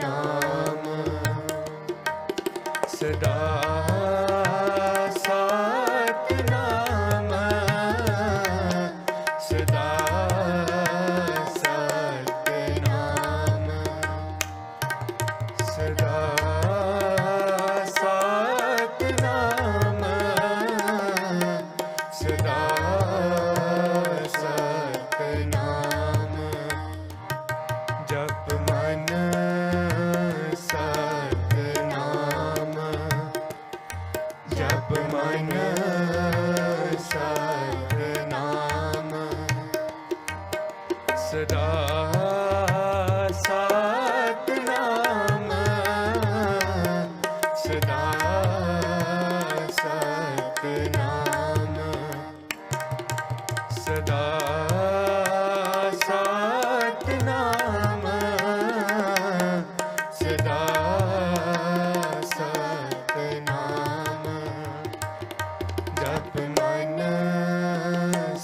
नाम सदा सतनाम सदा सतनाम सदा सतनाम सदा सतनाम जप मन सतनाम जप मन सतनाम सदा सतनाम सदा सतनाम सदा सतनाम सदा सतनाम जप मन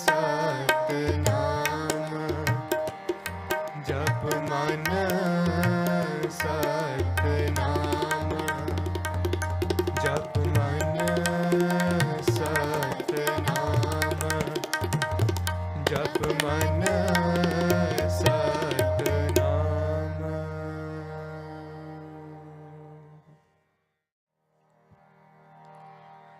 सतनाम जप मन सतनाम जप मन सतनाम जप मन सतनाम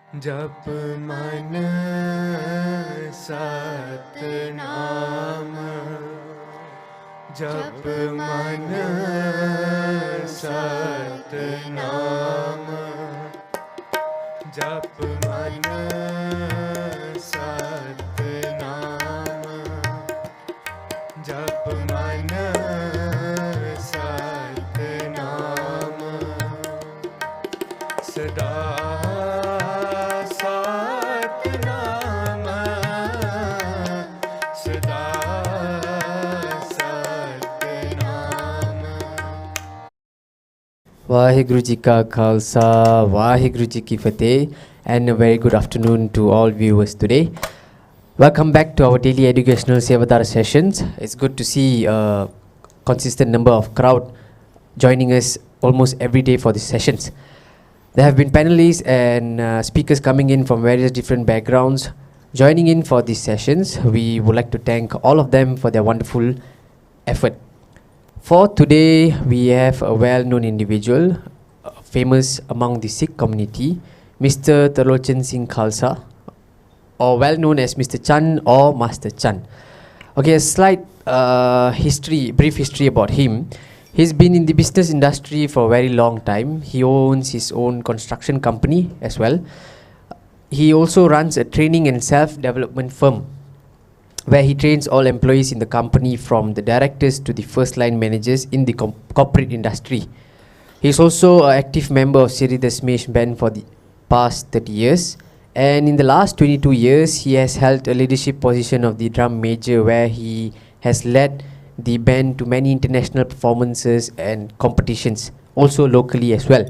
जप मन सतनाम जप मन सतनाम जप मन सतनाम जप मन सतनाम सदा सतनाम सदा Satnam Waheguru Ji Ka Khalsa, Waheguru Ji Ki Fateh, and a very good afternoon to all viewers today. Welcome back to our daily educational Sewadars sessions. It's good to see a consistent number of crowd joining us almost every day for these sessions. There have been panelists and speakers coming in from various different backgrounds joining in for these sessions. We would like to thank all of them for their wonderful effort. For today, we have a well-known individual, famous among the Sikh community, Mr. Tarlochan Singh Khalsa, or well known as Mr. Chan or Master Chan. Okay, a slight brief history about him. He's been in the business industry for a very long time. He owns his own construction company as well. He also runs a training and self-development firm where he trains all employees in the company from the directors to the first line managers in the corporate industry. He is also an active member of Siri Dasmesh band for the past 30 years, and in the last 22 years he has held a leadership position of the drum major where he has led the band to many international performances and competitions, also locally as well.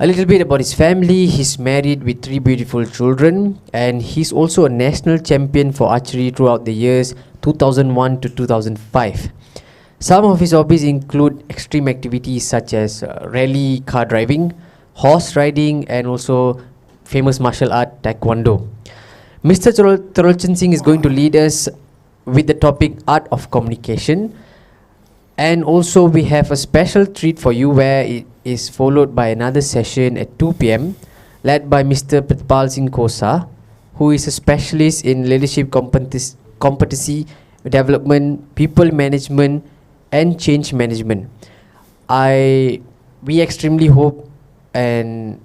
A little bit about his family. He's married with 3 beautiful children, and he's also a national champion for archery throughout the years 2001 to 2005. Some of his hobbies include extreme activities such as rally car driving, horse riding, and also famous martial art Taekwondo. Mr. Tarlochan Singh is going to lead us with the topic Art of Communication, and also we have a special treat for you where it is followed by another session at 2 p.m. led by Mr. Pratpal Singh Kosa, who is a specialist in leadership competency development, people management, and change management. We extremely hope that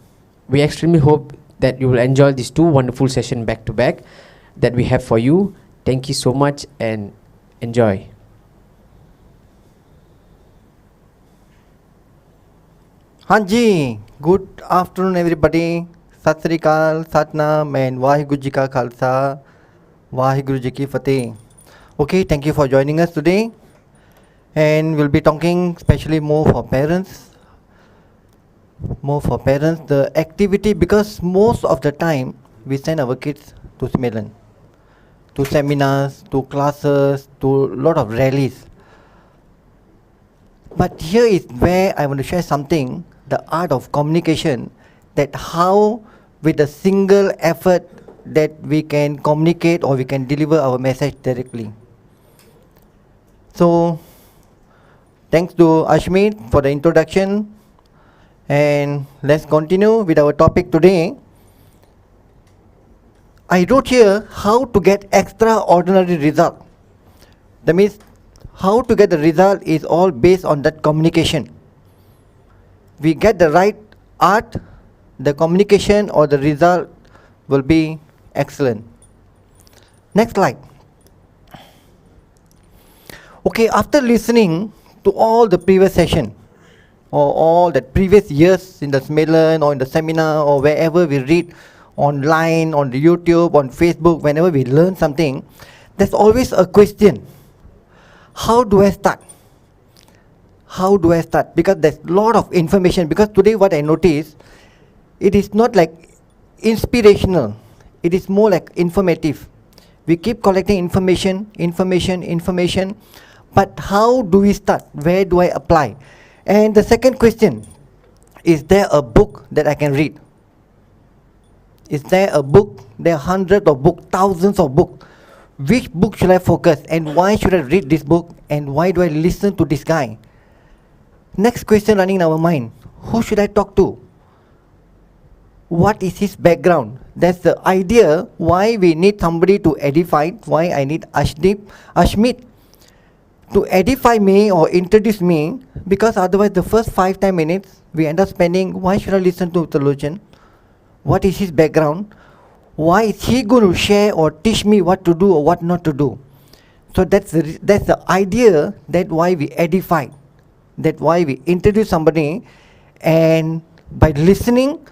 you will enjoy these 2 wonderful sessions back to back that we have for you. Thank you so much and enjoy. Hanji, good afternoon everybody. Sat Sri Akal, Satnam, and Waheguru Ji Ka Khalsa, Waheguru Ji Ki Fateh. Okay, thank you for joining us today. And we'll be talking especially more for parents. The activity, because most of the time we send our kids to Semelan, to seminars, to classes, to lot of rallies. But here is where I want to share something, the art of communication, that how with a single effort that we can communicate or we can deliver our message directly. So, thanks to Ashmit for the introduction, and let's continue with our topic today. I wrote here how to get extraordinary result. That means how to get the result is all based on that communication. We get the right art, the communication or the result will be excellent. Next slide. Okay, after listening to all the previous session or all the previous years in the Semelan or in the seminar or wherever we read online, on the YouTube, on Facebook, whenever we learn something, there's always a question. How do I start? How do I start? Because there's a lot of information. Because today what I notice, it is not like inspirational. It is more like informative. We keep collecting information. But how do we start? Where do I apply? And the second question, is there a book that I can read? Is there a book? There are hundreds of books, thousands of books. Which book should I focus, and why should I read this book, and why do I listen to this guy? Next question running in our mind, who should I talk to? What is his background? That's the idea why we need somebody to edify, why I need Ashmit to edify me or introduce me, because otherwise the first 5-10 minutes we end up spending, why should I listen to a theologian? What is his background? Why is he going to share or teach me what to do or what not to do? So that's the idea, that why we edify, that why we introduce somebody, and by listening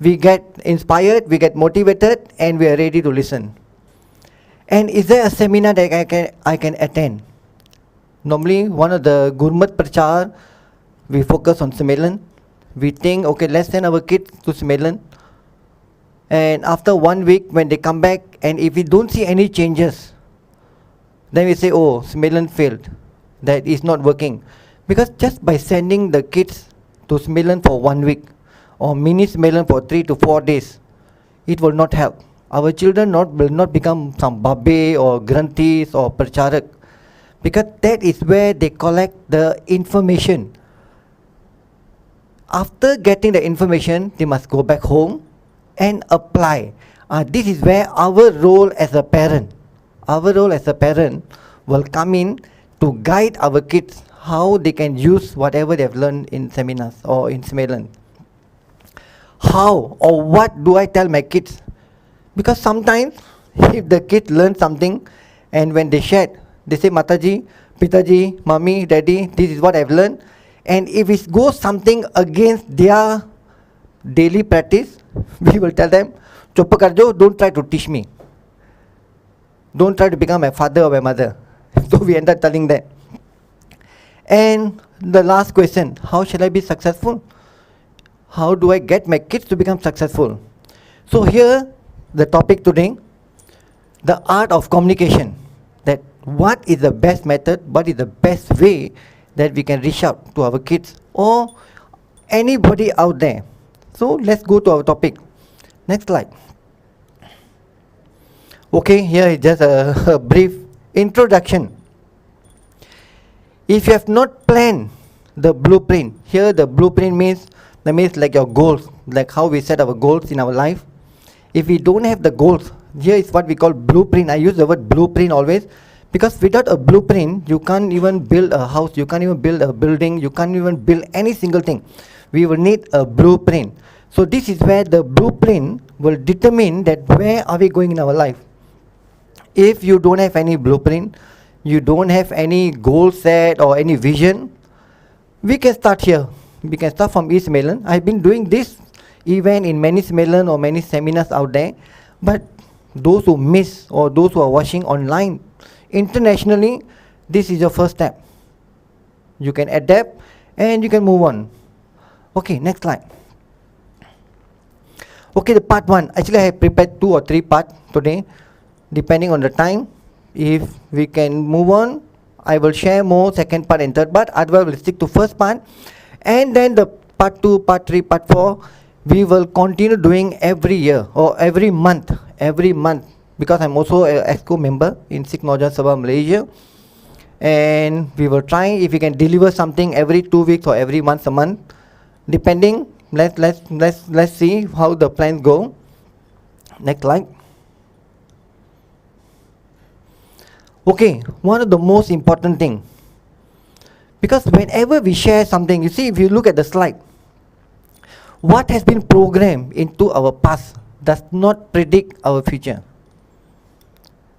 we get inspired, we get motivated, and we are ready to listen. And is there a seminar that I can attend? Normally one of the Gurmat Prachar, we focus on Semelan. We think, okay, let's send our kids to Semelan. And after 1 week, when they come back, and if we don't see any changes, then we say, oh, Semelan failed, that is not working. Because just by sending the kids to Semelan for 1 week, or mini Semelan for 3 to 4 days, it will not help. Our children will not become some babe or granthis or pracharak, because that is where they collect the information. After getting the information, they must go back home and apply. This is where our role as a parent will come in to guide our kids how they can use whatever they've learned in seminars or in Semelan. How or what do I tell my kids? Because sometimes if the kids learn something and when they share, they say, Mataji, Pitaji, Mommy, Daddy, this is what I've learned. And if it goes something against their daily practice, we will tell them, Chup karjo, don't try to teach me. Don't try to become my father or my mother. So we end up telling them. And the last question, how shall I be successful? How do I get my kids to become successful? So here, the topic today, the art of communication. That what is the best method, what is the best way that we can reach out to our kids or anybody out there. So let's go to our topic. Next slide. Okay, here is just a brief introduction. If you have not planned the blueprint, here the blueprint means, that means like your goals, like how we set our goals in our life. If we don't have the goals, here is what we call blueprint. I use the word blueprint always, because without a blueprint, you can't even build a house, you can't even build a building, you can't even build any single thing. We will need a blueprint. So this is where the blueprint will determine that where are we going in our life. If you don't have any blueprint, you don't have any goal set or any vision, we can start here. We can start from e-Samelan. I've been doing this event in many Samelan or many seminars out there, but those who miss or those who are watching online internationally, this is your first step. You can adapt and you can move on. Okay, next slide. Okay, the part 1. Actually, I have prepared 2 or 3 parts today, depending on the time. If we can move on, I will share more second part and third part. Otherwise, we'll stick to first part. And then the part 2, part 3, part 4, we will continue doing every year or every month. Because I'm also a ESCO member in Sikh Nojan Sabha Malaysia. And we will try if we can deliver something every 2 weeks or every once a month. Depending, let's see how the plans go. Next slide. Okay, one of the most important thing, because whenever we share something, you see, if you look at the slide, what has been programmed into our past does not predict our future.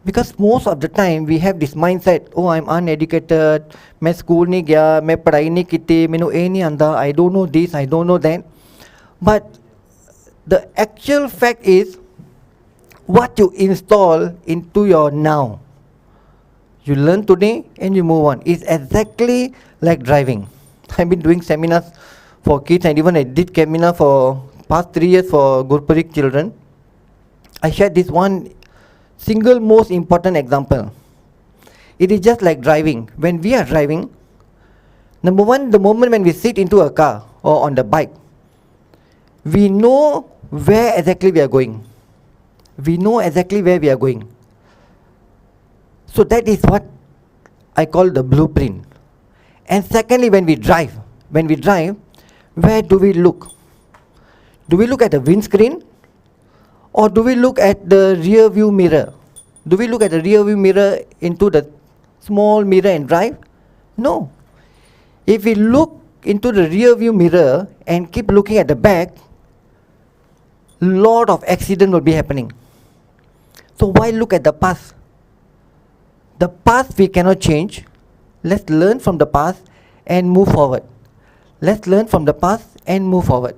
Because most of the time we have this mindset, oh, I'm uneducated, मैं school नहीं गया, मैं पढ़ाई नहीं की थी, मैंने ये नहीं आंदा, I don't know this, I don't know that. But the actual fact is, what you install into your now, you learn today and you move on. It's exactly like driving. I've been doing seminars for kids, and even I did seminar for past 3 years for Gurparik children. I shared this one single most important example. It is just like driving. When we are driving, number one, the moment when we sit into a car or on the bike, we know where exactly we are going. We know exactly where we are going. So that is what I call the blueprint. And secondly, when we drive, where do we look? Do we look at the windscreen, or do we look at the rear view mirror? Do we look at the rear view mirror into the small mirror and drive? No. If we look into the rear view mirror and keep looking at the back, lot of accident will be happening. So why look at the past? The past we cannot change. Let's learn from the past and move forward. Let's learn from the past and move forward.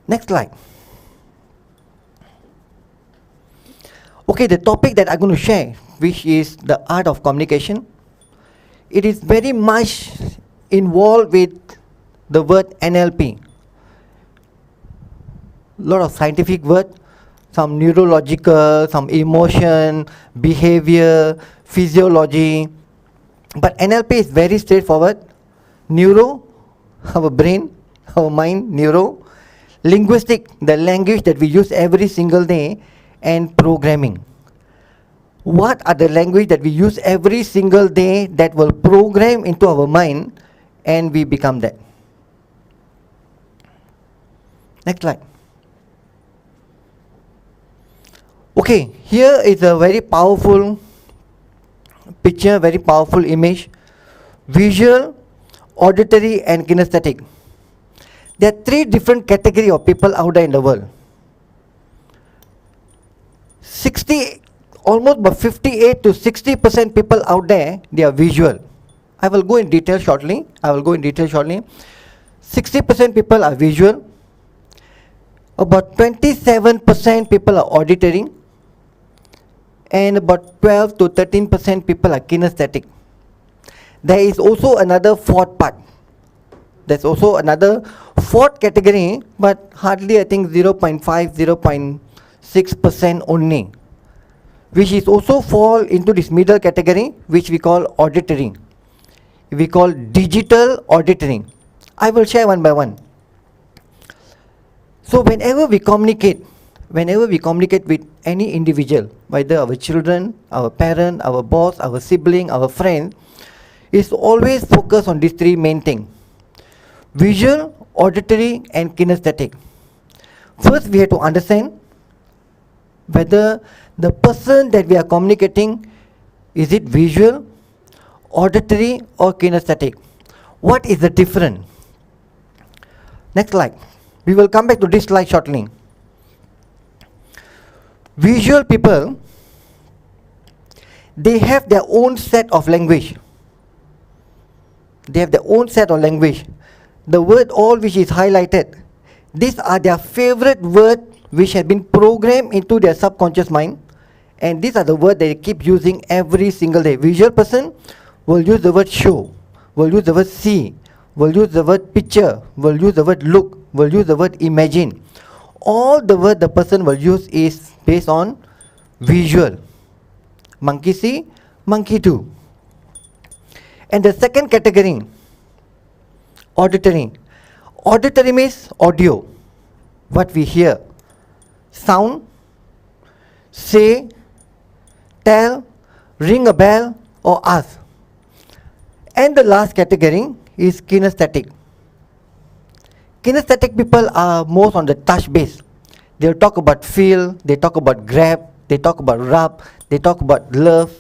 Next slide. Okay, the topic that I'm going to share, which is the art of communication, it is very much involved with the word NLP. Lot of scientific word, some neurological, some emotion, behavior, physiology. But NLP is very straightforward. Neuro, our brain, our mind, neuro. Linguistic, the language that we use every single day. And programming. What are the language that we use every single day that will program into our mind and we become that? Next slide. Okay, here is a very powerful picture, very powerful image. Visual, auditory and kinesthetic. There are 3 different categories of people out there in the world. 60, almost about 58 to 60% people out there, they are visual. I will go in detail shortly. 60% people are visual. About 27% people are auditory. And about 12 to 13% people are kinesthetic. There is also another fourth part. There's also another fourth category, but hardly I think 0.5, 0.6% only, which is also fall into this middle category, which we call auditory. We call digital auditory. I will share one by one. So whenever we communicate with any individual, whether our children, our parent, our boss, our sibling, our friend, is always focused on these 3 main things: visual, auditory and kinesthetic. First, we have to understand whether the person that we are communicating, is it visual, auditory or kinesthetic. What is the difference? Next slide. We will come back to this slide shortly. Visual people, they have their own set of language. The word all which is highlighted, these are their favorite word which have been programmed into their subconscious mind, and these are the words they keep using every single day. Visual person will use the word show, will use the word see, will use the word picture, will use the word look, will use the word imagine. All the word the person will use is based on visual. Monkey see, monkey do. And the second category, auditory. Auditory means audio, what we hear. Sound, say, tell, ring a bell or ask. And the last category is kinesthetic. Kinesthetic people are most on the touch base. They'll talk about feel, they talk about grab, they talk about rub, they talk about love.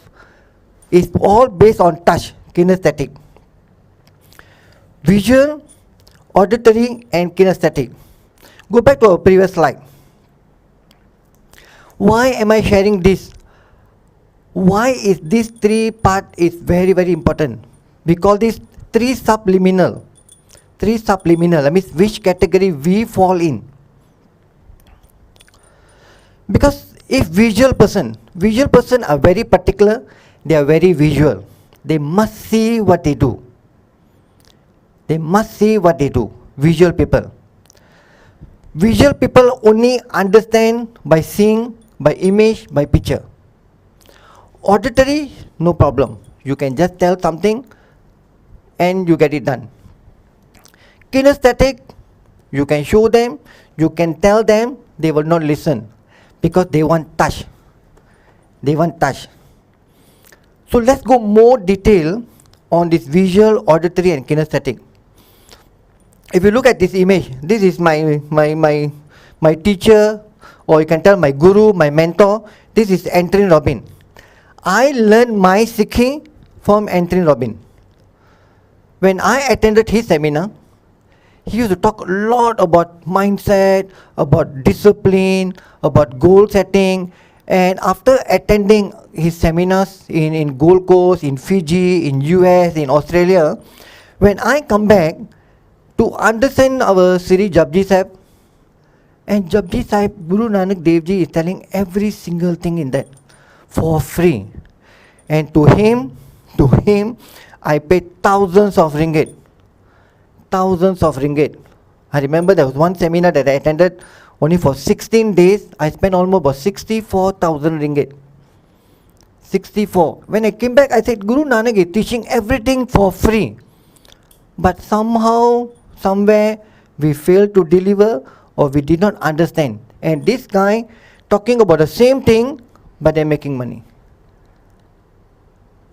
It's all based on touch, kinesthetic. Visual, auditory and kinesthetic. Go back to our previous slide. Why am I sharing this? Why is this three part is very important? Because these three subliminal, that means which category we fall in. Because if visual person are very particular, they are very visual. They must see what they do. Visual people. Visual people only understand by seeing, by image, by picture. Auditory, no problem. You can just tell something and you get it done. Kinesthetic, you can show them, you can tell them, they will not listen because they want touch. So let's go more detail on this visual, auditory and kinesthetic. If you look at this image, this is my teacher, or you can tell my guru, my mentor. This is Anthony Robbins. I learned my Sikhi from Anthony Robbins. When I attended his seminar, he used to talk a lot about mindset, about discipline, about goal setting. And after attending his seminars in Gold Coast, in Fiji, in US, in Australia, when I come back to understand our Sri Japji Sahib, and Japji Sahib, Guru Nanak Dev Ji is telling every single thing in that for free. And to him, I paid thousands of ringgit. I remember there was one seminar that I attended only for 16 days. I spent almost about 64,000 ringgit. 64. When I came back, I said, Guru Nanak is teaching everything for free. But somehow, somewhere, we failed to deliver or we did not understand. And this guy talking about the same thing, but they're making money.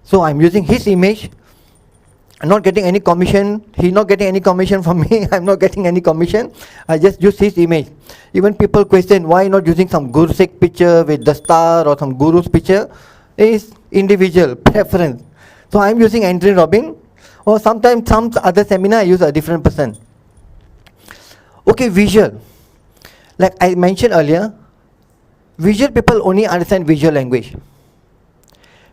So I'm using his image. I'm not getting any commission. He's not getting any commission from me. I'm not getting any commission. I just use his image. Even people question why not using some Guru Sikh picture with the star or some Guru's picture. Is individual preference. So I'm using Anthony Robbins, or sometimes some other seminar I use a different person. Okay, visual. Like I mentioned earlier, visual people only understand visual language.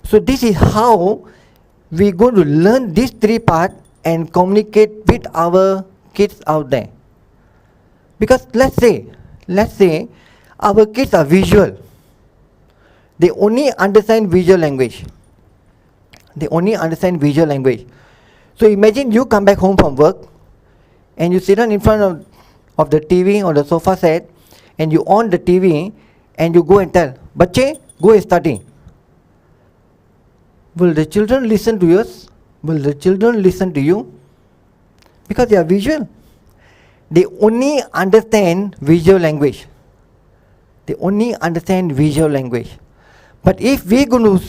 So this is how we're going to learn these three parts and communicate with our kids out there. Because let's say our kids are visual. They only understand visual language. So imagine you come back home from work and you sit down in front of the TV or the sofa set and you on the TV and you go and tell, Bache, go and study. Will the children listen to us? Will the children listen to you? Because they are visual. They only understand visual language. But if we're going to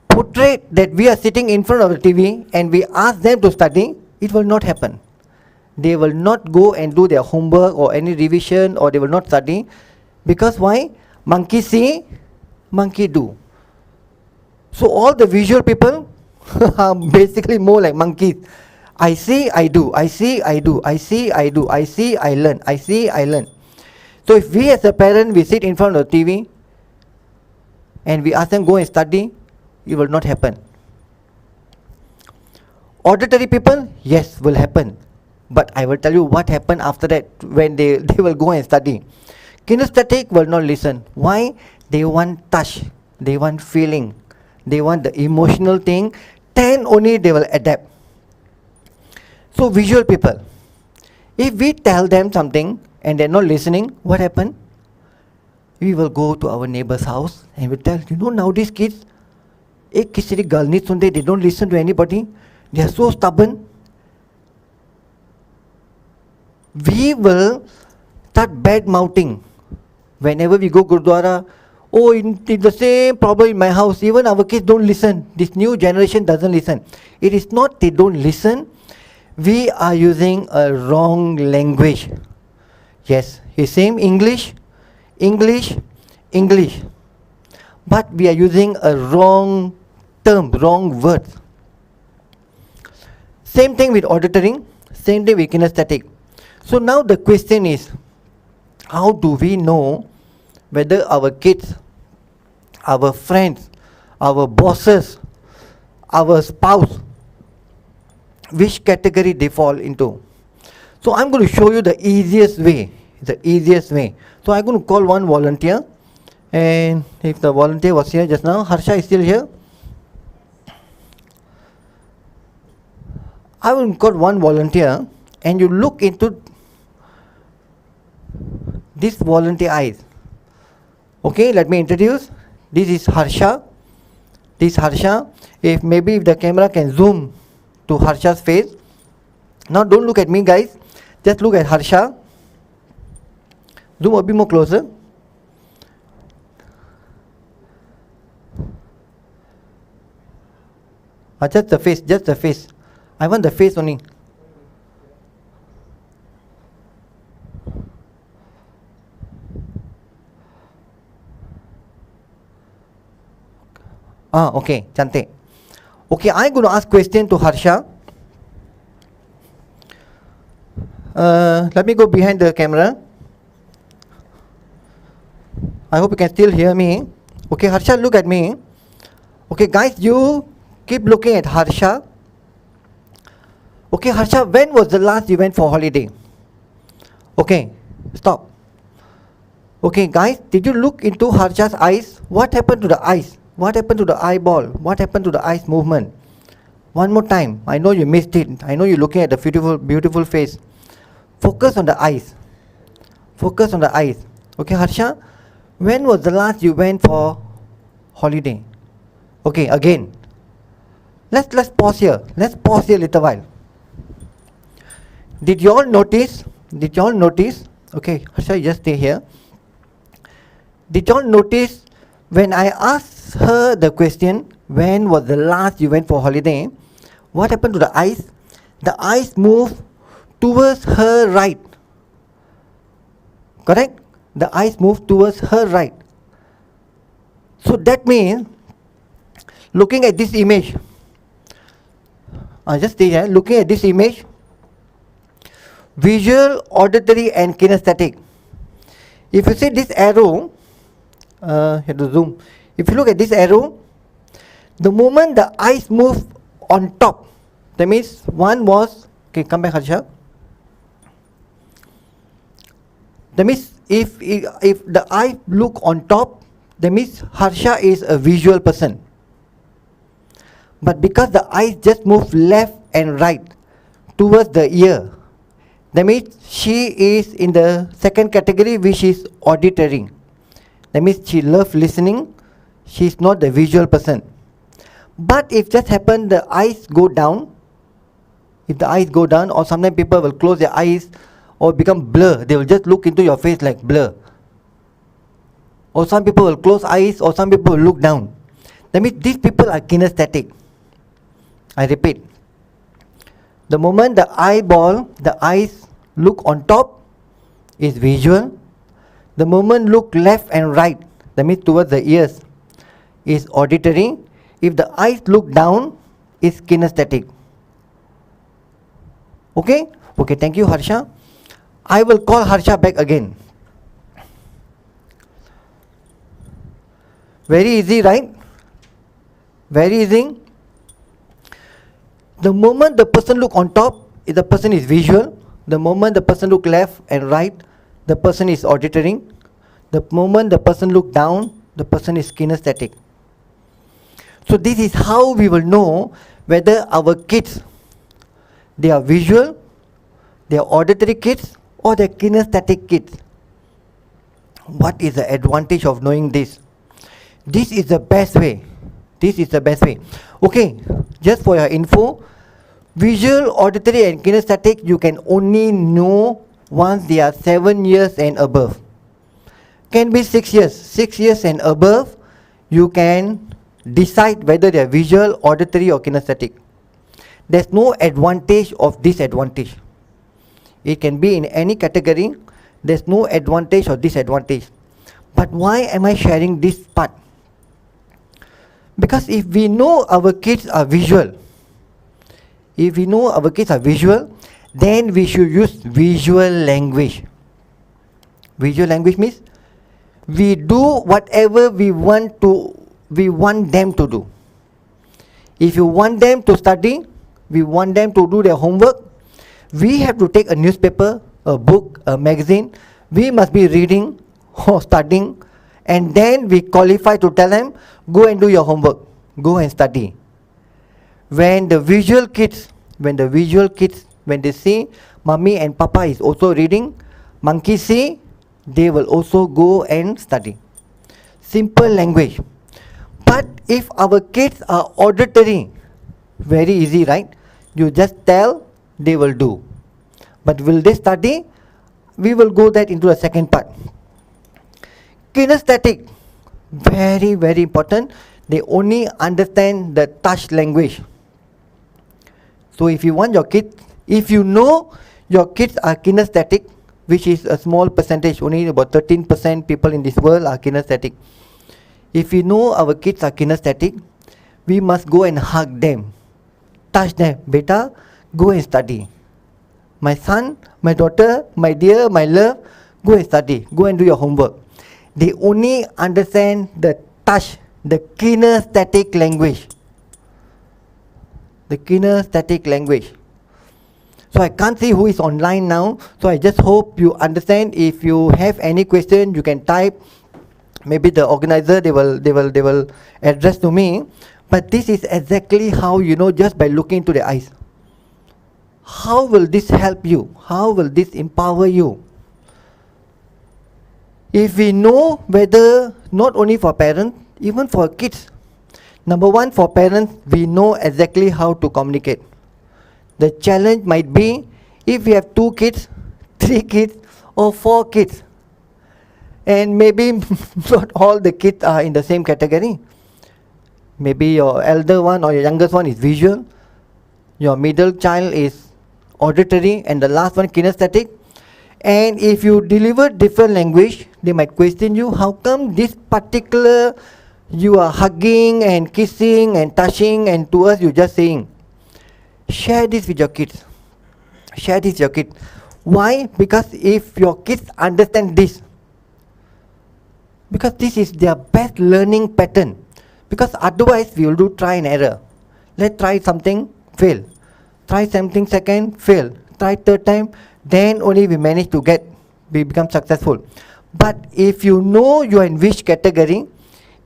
portray that we are sitting in front of the TV and we ask them to study, it will not happen. They will not go and do their homework or any revision, or they will not study. Because why? Monkey see, monkey do. So all the visual people are basically more like monkeys. I see, I do. I see, I do. I see, I do. I see, I learn. I see, I learn. So if we as a parent, we sit in front of the TV and we ask them go and study, it will not happen. Auditory people, yes, will happen. But I will tell you what happened after that when they will go and study. Kinesthetic will not listen. Why? They want touch. They want feeling. They want the emotional thing. Then only they will adapt. So visual people, if we tell them something and they're not listening, what happened? we will go to our neighbor's house and we tell, nowadays kids, ek kisi ki gal nahi sunte, they don't listen to anybody. They are so stubborn. We will start bad mouthing whenever we go Gurdwara. Oh, it's the same problem in my house. Even our kids don't listen. This new generation doesn't listen. It is not they don't listen. We are using a wrong language. Yes, it's same English, English, English. But we are using a wrong term, wrong word. Same thing with auditory, same thing with kinesthetic. So now the question is, how do we know whether our kids, our friends, our bosses, our spouse, which category they fall into? So I'm going to show you the easiest way. So I'm going to call one volunteer, and if the volunteer was here just now, Harsha is still here. I will call one volunteer, and you look into this volunteer eyes. Okay, let me introduce. This is Harsha. If the camera can zoom to Harsha's face. Now don't look at me, guys. Just look at Harsha. Zoom a bit more closer. Just the face. I want the face only. Okay, cantik. Okay, I'm going to ask question to Harsha. Let me go behind the camera. I hope you can still hear me. Okay, Harsha, look at me. Okay, guys, you keep looking at Harsha. Okay, Harsha, when was the last you went for holiday? Okay, stop. Okay, guys, did you look into Harsha's eyes? What happened to the eyes? What happened to the eyeball? What happened to the eyes movement? One more time. I know you missed it. I know you're looking at the beautiful, beautiful face. Focus on the eyes. Focus on the eyes. Okay, Harsha, when was the last you went for holiday? Okay, again. Let's pause here. Let's pause here a little while. Did you all notice? Okay, Harsha, you just stay here. Did you all notice when I asked her the question, when was the last you went for holiday? What happened to the eyes? The eyes move towards her right. Correct? The eyes move towards her right. So that means, looking at this image, just stay here, looking at this image, visual, auditory and kinesthetic. If you see this arrow, here to zoom. If you look at this arrow, the moment the eyes move on top, that means one was, okay, come back Harsha. That means if the eye look on top, that means Harsha is a visual person. But because the eyes just move left and right towards the ear, that means she is in the second category, which is auditory. That means she loves listening. She is not the visual person. But if just happen the eyes go down, if the eyes go down, or sometimes people will close their eyes or become blur, they will just look into your face like blur. Or some people will close eyes, or some people will look down. That means these people are kinesthetic. I repeat, the moment the eyes look on top is visual. The moment look left and right, that means towards the ears, is auditory. If the eyes look down, is kinesthetic. Okay? Okay, thank you Harsha. I will call Harsha back again. Very easy, right? Very easy. The moment the person look on top, the person is visual. The moment the person look left and right, the person is auditory. The moment the person look down, the person is kinesthetic. So this is how we will know whether our kids, they are visual, they are auditory kids, or they are kinesthetic kids. What is the advantage of knowing this? This is the best way. This is the best way. Okay, just for your info, visual, auditory and kinesthetic you can only know once they are 7 years and above. Can be 6 years. 6 years and above, you can decide whether they are visual, auditory or kinesthetic. There's no advantage of disadvantage. It can be in any category. There's no advantage or disadvantage. But why am I sharing this part? Because if we know our kids are visual, then we should use visual language. Visual language means we do whatever we want them to do. If you want them to study, we want them to do their homework, we have to take a newspaper, a book, a magazine. We must be reading or studying, and then we qualify to tell them, go and do your homework, go and study. When the visual kids, when they see mommy and papa is also reading, monkey see, they will also go and study. Simple language. But if our kids are auditory, very easy, right? You just tell, they will do. But will they study? We will go that into the second part. Kinesthetic, very, very important. They only understand the touch language. So if you want your kids, if you know your kids are kinesthetic, which is a small percentage, only about 13% people in this world are kinesthetic. If we know our kids are kinesthetic, we must go and hug them, touch them. Beta, go and study. My son, my daughter, my dear, my love, go and study, go and do your homework. They only understand the touch, the kinesthetic language. The kinesthetic language. So I can't see who is online now, so I just hope you understand. If you have any question, you can type. Maybe the organizer, they will address to me. But this is exactly how you know, just by looking into the eyes. How will this help you? How will this empower you? If we know whether, not only for parents, even for kids. Number one, for parents, we know exactly how to communicate. The challenge might be if we have 2 kids, 3 kids or 4 kids. And maybe not all the kids are in the same category. Maybe your elder one or your youngest one is visual, your middle child is auditory, and the last one kinesthetic. And if you deliver different language, they might question you, how come this particular you are hugging and kissing and touching, and to us you just saying. Share this with your kids. Share this with your kids. Why? Because if your kids understand this, because this is their best learning pattern. Because otherwise we will do try and error. Let's try something, fail. Try something second, fail. Try third time, then only we manage to become successful. But if you know you are in which category,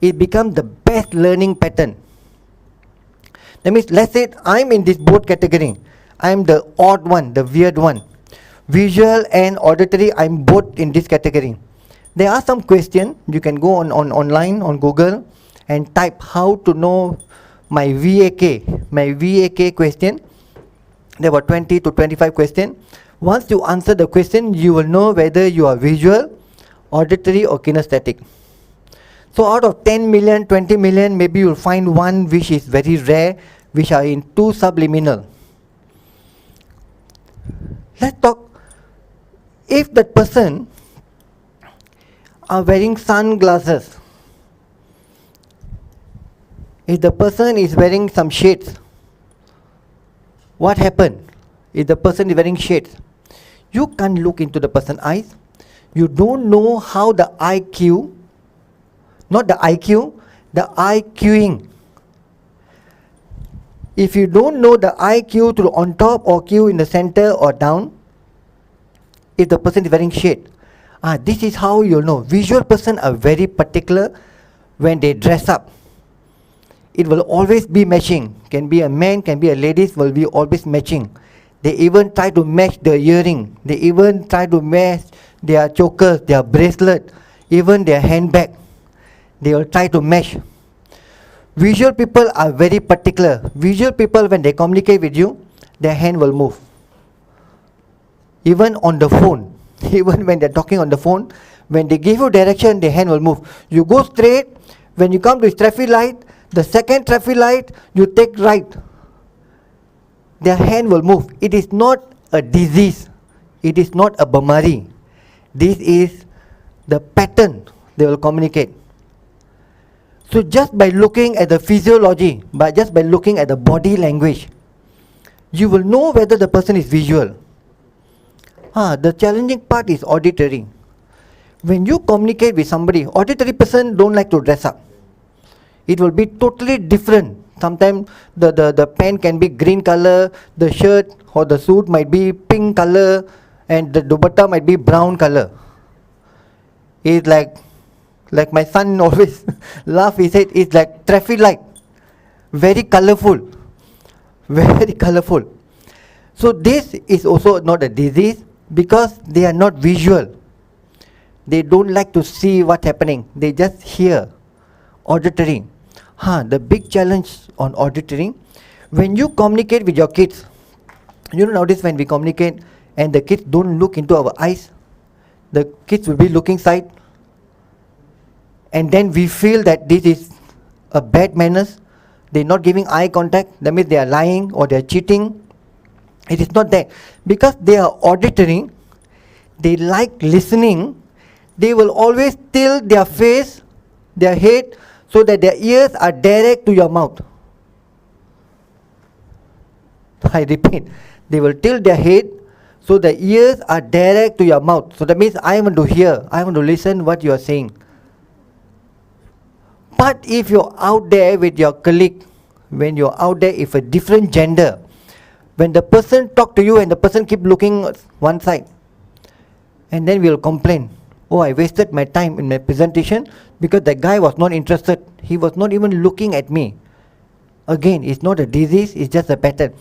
it becomes the best learning pattern. That means, let's say I'm in this both category. I'm the odd one, the weird one. Visual and auditory, I'm both in this category. There are some questions, you can go on online, on Google, and type how to know my VAK question. There were 20 to 25 questions. Once you answer the question, you will know whether you are visual, auditory or kinesthetic. So out of 10 million, 20 million, maybe you'll find one which is very rare, which are in 2 subliminal. Let's talk, if that person are wearing sunglasses, if the person is wearing some shades, what happened? If the person is wearing shades, you can't look into the person's eyes. You don't know how the IQ, not the IQ, the IQing. If you don't know the IQ to on top or Q in the center or down, if the person is wearing shade, this is how you'll know. Visual person are very particular when they dress up. It will always be matching. Can be a man, can be a ladies, will be always matching. They even try to match the earring. They even try to match their chokers, their bracelet. even their handbag, they will try to match. Visual people are very particular. Visual people, when they communicate with you, their hand will move. Even on the phone, even when they're talking on the phone, when they give you direction, their hand will move. You go straight, when you come to traffic light, the second traffic light, you take right. Their hand will move. It is not a disease. It is not a bamari. This is the pattern they will communicate. So just by looking at the physiology, just by looking at the body language, you will know whether the person is visual. The challenging part is auditory. When you communicate with somebody, auditory person don't like to dress up. It will be totally different. Sometimes the pen can be green color, the shirt or the suit might be pink color, and the dupatta might be brown color. It's like my son always laugh, he said, it's like traffic light. Very colorful. Very colorful. So this is also not a disease because they are not visual. They don't like to see what's happening. They just hear. Auditory. The big challenge on auditory, when you communicate with your kids, you know nowadays when we communicate and the kids don't look into our eyes, the kids will be looking side, and then we feel that this is a bad manners. They're not giving eye contact, that means they are lying or they are cheating. It is not that. Because they are auditory, they like listening, they will always tilt their face, their head, so that their ears are direct to your mouth. I repeat, they will tilt their head so the ears are direct to your mouth. So that means I want to hear, I want to listen what you are saying. But if you're out there with your colleague, when you're out there if a different gender, when the person talk to you and the person keep looking one side, and then we'll complain, oh, I wasted my time in my presentation because the guy was not interested. He was not even looking at me. Again, it's not a disease, it's just a pattern.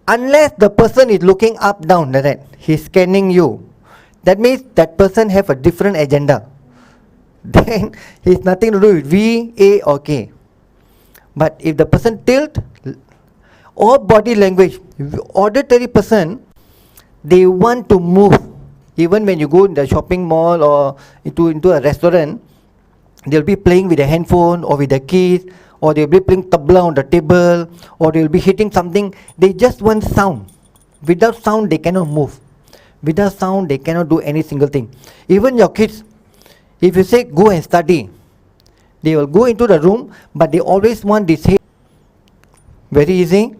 Unless the person is looking up, down, like that, he's scanning you. That means that person have a different agenda. Then it's nothing to do with V, A or K. But if the person tilt, or body language, auditory person, they want to move. Even when you go in the shopping mall or into a restaurant, they'll be playing with their handphone or with their keys, or they'll be playing tabla on the table, or they'll be hitting something. They just want sound. Without sound, they cannot move. Without sound, they cannot do any single thing. Even your kids, if you say go and study, they will go into the room, but they always want this head. Very easy.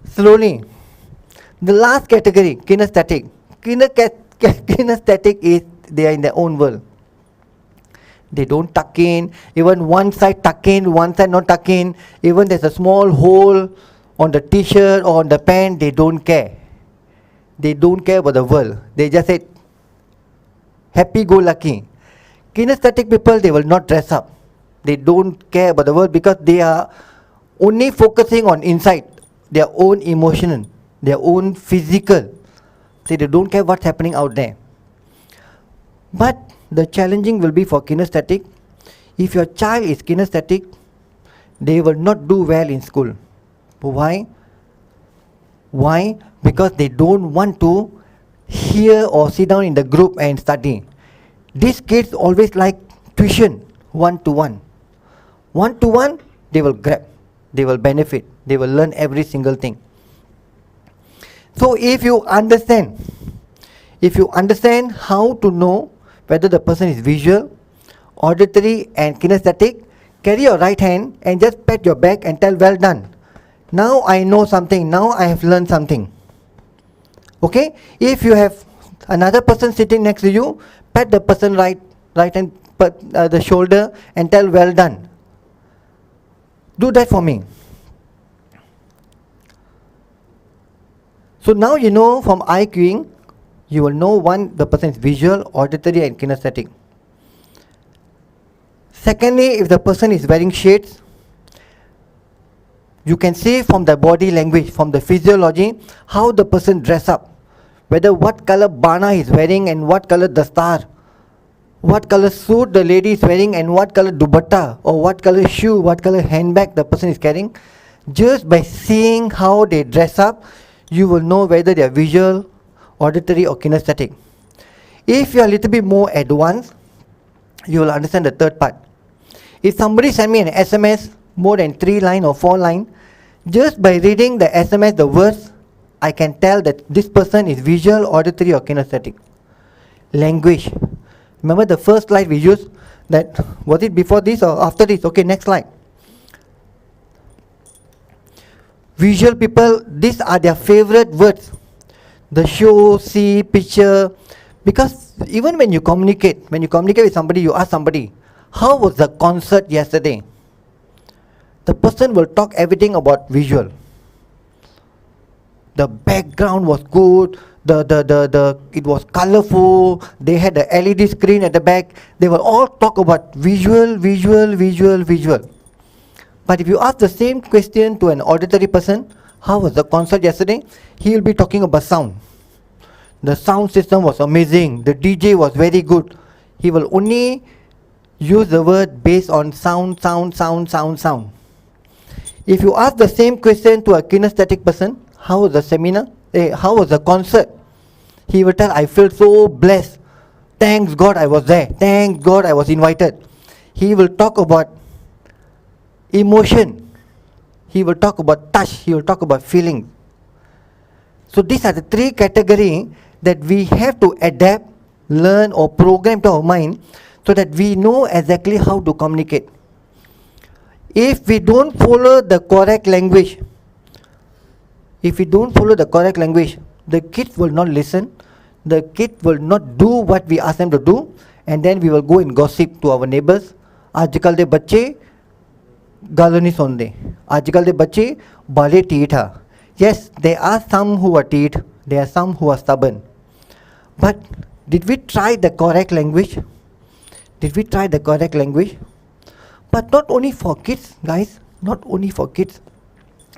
Slowly. The last category, kinesthetic. Kinesthetic is they are in their own world. They don't tuck in. Even one side tuck in, one side not tuck in. Even there's a small hole on the t-shirt or on the pant, they don't care. They don't care about the world. They just say, happy-go-lucky. Kinesthetic people, they will not dress up. They don't care about the world because they are only focusing on inside, their own emotion, their own physical. So they don't care what's happening out there. But the challenging will be for kinesthetic. If your child is kinesthetic, they will not do well in school. Why? Why? Because they don't want to hear or sit down in the group and study. These kids always like tuition, one-to-one. One-to-one, they will grab, they will benefit, they will learn every single thing. So if you understand how to know whether the person is visual, auditory and kinesthetic, carry your right hand and just pat your back and tell, well done. Now I know something, now I have learned something. Okay? If you have another person sitting next to you, pat the person right hand, the shoulder and tell, well done. Do that for me. So now you know from IQing, you will know one, the person is visual, auditory and kinesthetic. Secondly, if the person is wearing shades, you can see from the body language, from the physiology, how the person dress up. Whether what color bana is wearing and what color dastar what color suit the lady is wearing and what color dupatta or what color shoe, what color handbag the person is carrying. Just by seeing how they dress up, you will know whether they are visual, auditory or kinesthetic. If you are a little bit more advanced, you will understand the third part. If somebody send me an SMS more than 3 line or 4 line, just by reading the SMS, the words, I can tell that this person is visual, auditory or kinesthetic. Language. Remember the first slide we used, that was it before this or after this? Okay, next slide. Visual people, these are their favorite words. The show, see, picture. Because even when you communicate with somebody, you ask somebody, how was the concert yesterday? The person will talk everything about visual. The background was good, it was colorful, they had the LED screen at the back. They will all talk about visual. But if you ask the same question to an auditory person, how was the concert yesterday? He will be talking about sound. The sound system was amazing, the DJ was very good. He will only use the word based on sound. If you ask the same question to a kinesthetic person, how was the seminar? How was the concert? He will tell, I feel so blessed. Thanks God I was there. Thanks God I was invited. He will talk about emotion. He will talk about touch. He will talk about feeling. So these are the 3 categories that we have to adapt, learn or program to our mind so that we know exactly how to communicate. If we don't follow the correct language, the kids will not listen, the kids will not do what we ask them to do, and then we will go and gossip to our neighbors. आजकल दे बच्चे गालों नहीं सुनते, आजकल दे बच्चे बाले टीठ हैं. Yes, there are some who are teeth, there are some who are stubborn. But did we try the correct language? But not only for kids, guys, not only for kids.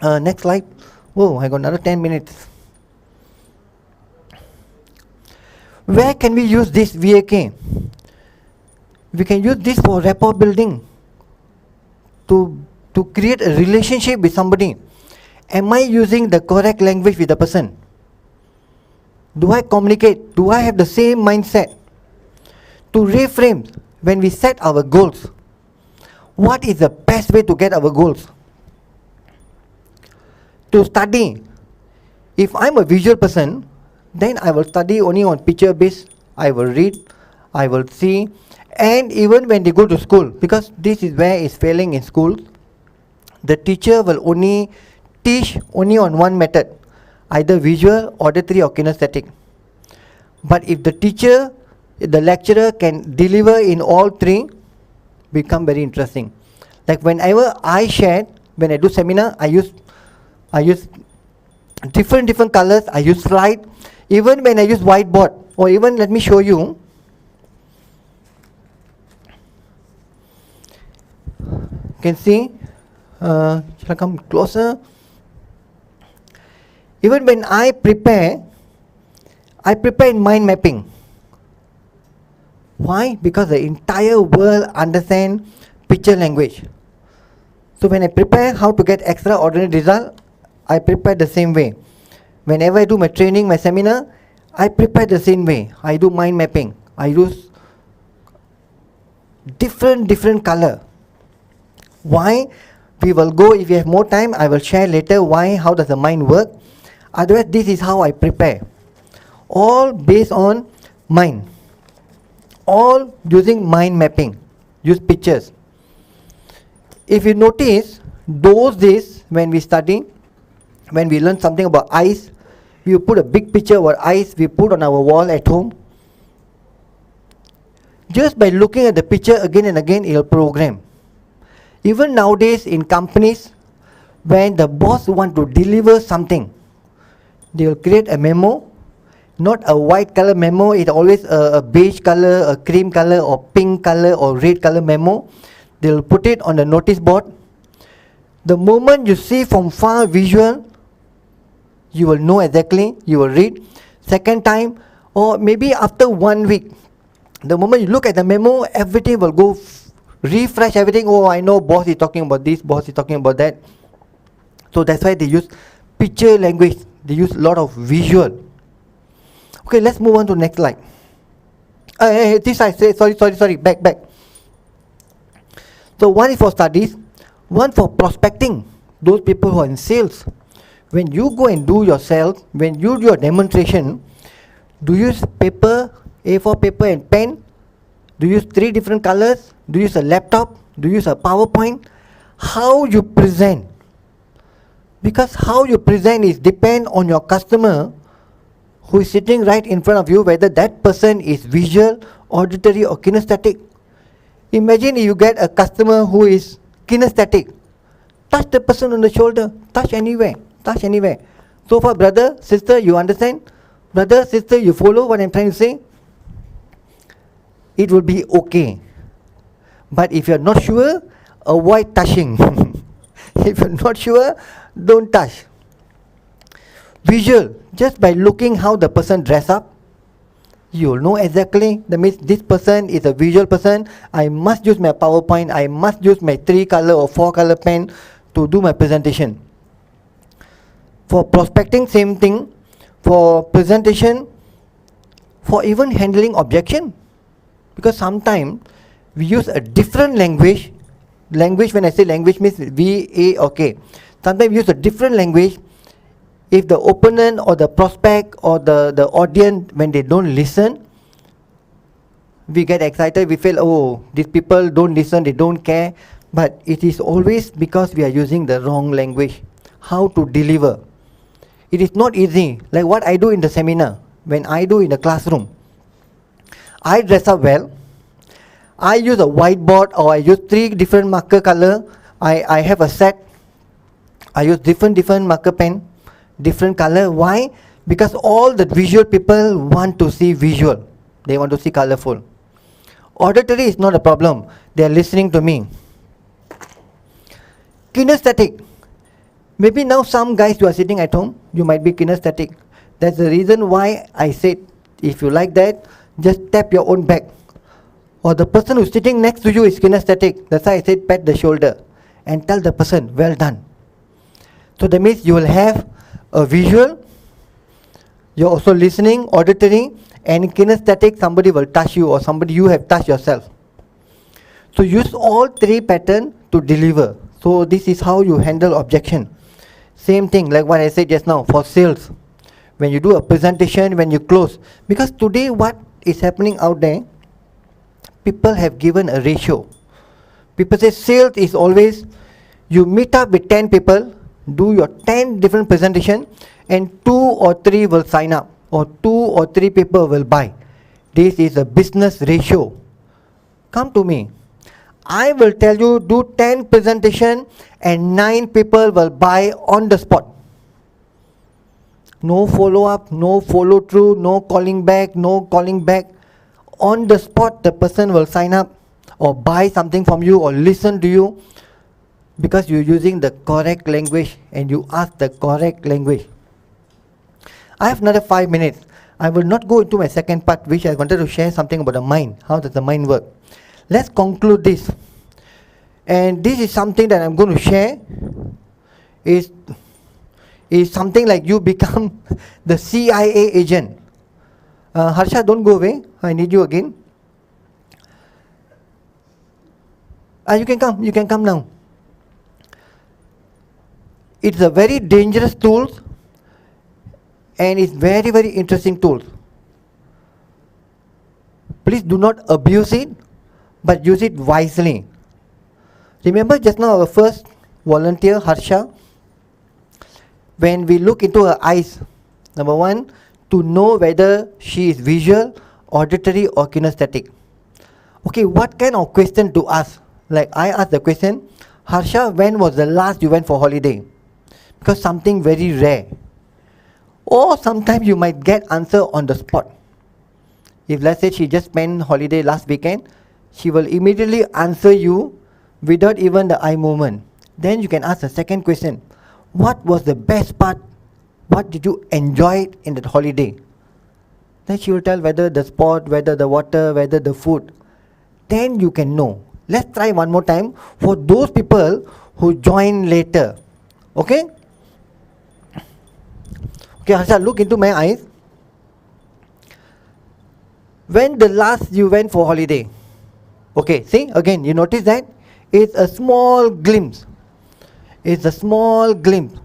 Next slide. Whoa, I got another 10 minutes. Where can we use this VAK? We can use this for rapport building, to create a relationship with somebody. Am I using the correct language with the person? Do I communicate? Do I have the same mindset? To reframe, when we set our goals, what is the best way to get our goals? To study, if I'm a visual person, then I will study only on picture based. I will read, I will see, and even when they go to school, because this is where it's failing in school, the teacher will only teach only on one method, either visual, auditory or kinesthetic. But if the lecturer can deliver in all 3, become very interesting. Like whenever I shared, when I do seminar, I use different colors, I use slide. Even when I use whiteboard, or even let me show you. You can see, shall I come closer? Even when I prepare in mind mapping. Why? Because the entire world understands picture language. So when I prepare how to get extraordinary result, I prepare the same way. Whenever I do my training, my seminar, I prepare the same way. I do mind mapping. I use different color. Why? We will go, if you have more time, I will share later how does the mind work. Otherwise, this is how I prepare. All based on mind. All using mind mapping. Use pictures. If you notice, those days when we study, when we learn something about eyes, we put a big picture of our eyes, we put on our wall at home. Just by looking at the picture again and again, it will program. Even nowadays in companies, when the boss want to deliver something, they will create a memo, not a white color memo, it's always a beige color, a cream color or pink color or red color memo. They will put it on the notice board. The moment you see from far visual, you will know exactly, you will read. Second time, or maybe after 1 week, The moment you look at the memo, everything will go refresh everything. Oh, I know boss is talking about this, boss is talking about that. So that's why they use picture language. They use a lot of visual. Okay, let's move on to next slide. This I say, sorry, back. So one is for studies, one for prospecting. Those people who are in sales. When you go and do your sales, when you do your demonstration, do you use paper, A4 paper and pen? Do you use 3 different colors? Do you use a laptop? Do you use a PowerPoint? How you present? Because how you present is depend on your customer who is sitting right in front of you, whether that person is visual, auditory or kinesthetic. Imagine if you get a customer who is kinesthetic. Touch the person on the shoulder, touch anywhere. So far, brother, sister, you understand? Brother, sister, you follow what I'm trying to say? It will be okay. But if you're not sure, avoid touching. If you're not sure, don't touch. Visual, just by looking how the person dress up, you'll know exactly. That means this person is a visual person. I must use my PowerPoint. I must use my 3 color or 4 color pen to do my presentation. For prospecting, same thing. For presentation, for even handling objection. Because sometimes we use a different language. Language, when I say language, means V-A-O-K. Sometimes we use a different language. If the opponent or the prospect or the audience, when they don't listen, we get excited, we feel, oh, these people don't listen, they don't care. But it is always because we are using the wrong language. How to deliver. It is not easy. Like what I do in the seminar, when I do in the classroom. I dress up well. I use a whiteboard or I use 3 different marker color. I have a set. I use different marker pen, different color. Why? Because all the visual people want to see visual. They want to see colorful. Auditory is not a problem. They are listening to me. Kinesthetic. Maybe now some guys who are sitting at home, you might be kinesthetic. That's the reason why I said, if you like that, just tap your own back. Or the person who's sitting next to you is kinesthetic. That's why I said pat the shoulder and tell the person, well done. So that means you will have a visual, you're also listening, auditory, and kinesthetic, somebody will touch you or somebody you have touched yourself. So use all 3 patterns to deliver. So this is how you handle objection. Same thing like what I said just now for sales. When you do a presentation, when you close. Because today what is happening out there, people have given a ratio. People say sales is always, you meet up with 10 people, do your 10 different presentation, and 2 or 3 will sign up, or 2 or 3 people will buy. This is a business ratio. Come to me. I will tell you, do 10 presentation and 9 people will buy on the spot. No follow up, no follow through, no calling back. On the spot, the person will sign up or buy something from you or listen to you because you're using the correct language and you ask the correct language. I have another 5 minutes. I will not go into my second part, which I wanted to share something about the mind. How does the mind work? Let's conclude this. And this is something that I'm going to share. Is something like you become the CIA agent. Harsha, don't go away. I need you again. You can come now. It's a very dangerous tool and it's very, very interesting tool. Please do not abuse it, but use it wisely. Remember just now our first volunteer, Harsha, when we look into her eyes, number 1, to know whether she is visual, auditory or kinesthetic. Okay, what kind of question to ask? Like I asked the question, Harsha, when was the last you went for holiday? Because something very rare. Or sometimes you might get answer on the spot. If let's say she just spent holiday last weekend, she will immediately answer you without even the eye movement. Then you can ask the second question. What was the best part? What did you enjoy in that holiday? Then she will tell whether the spot, whether the water, whether the food. Then you can know. Let's try one more time for those people who join later. Okay? Okay, Harsha, look into my eyes. When the last you went for holiday? Okay, see, again, you notice that? It's a small glimpse. It's a small glimpse.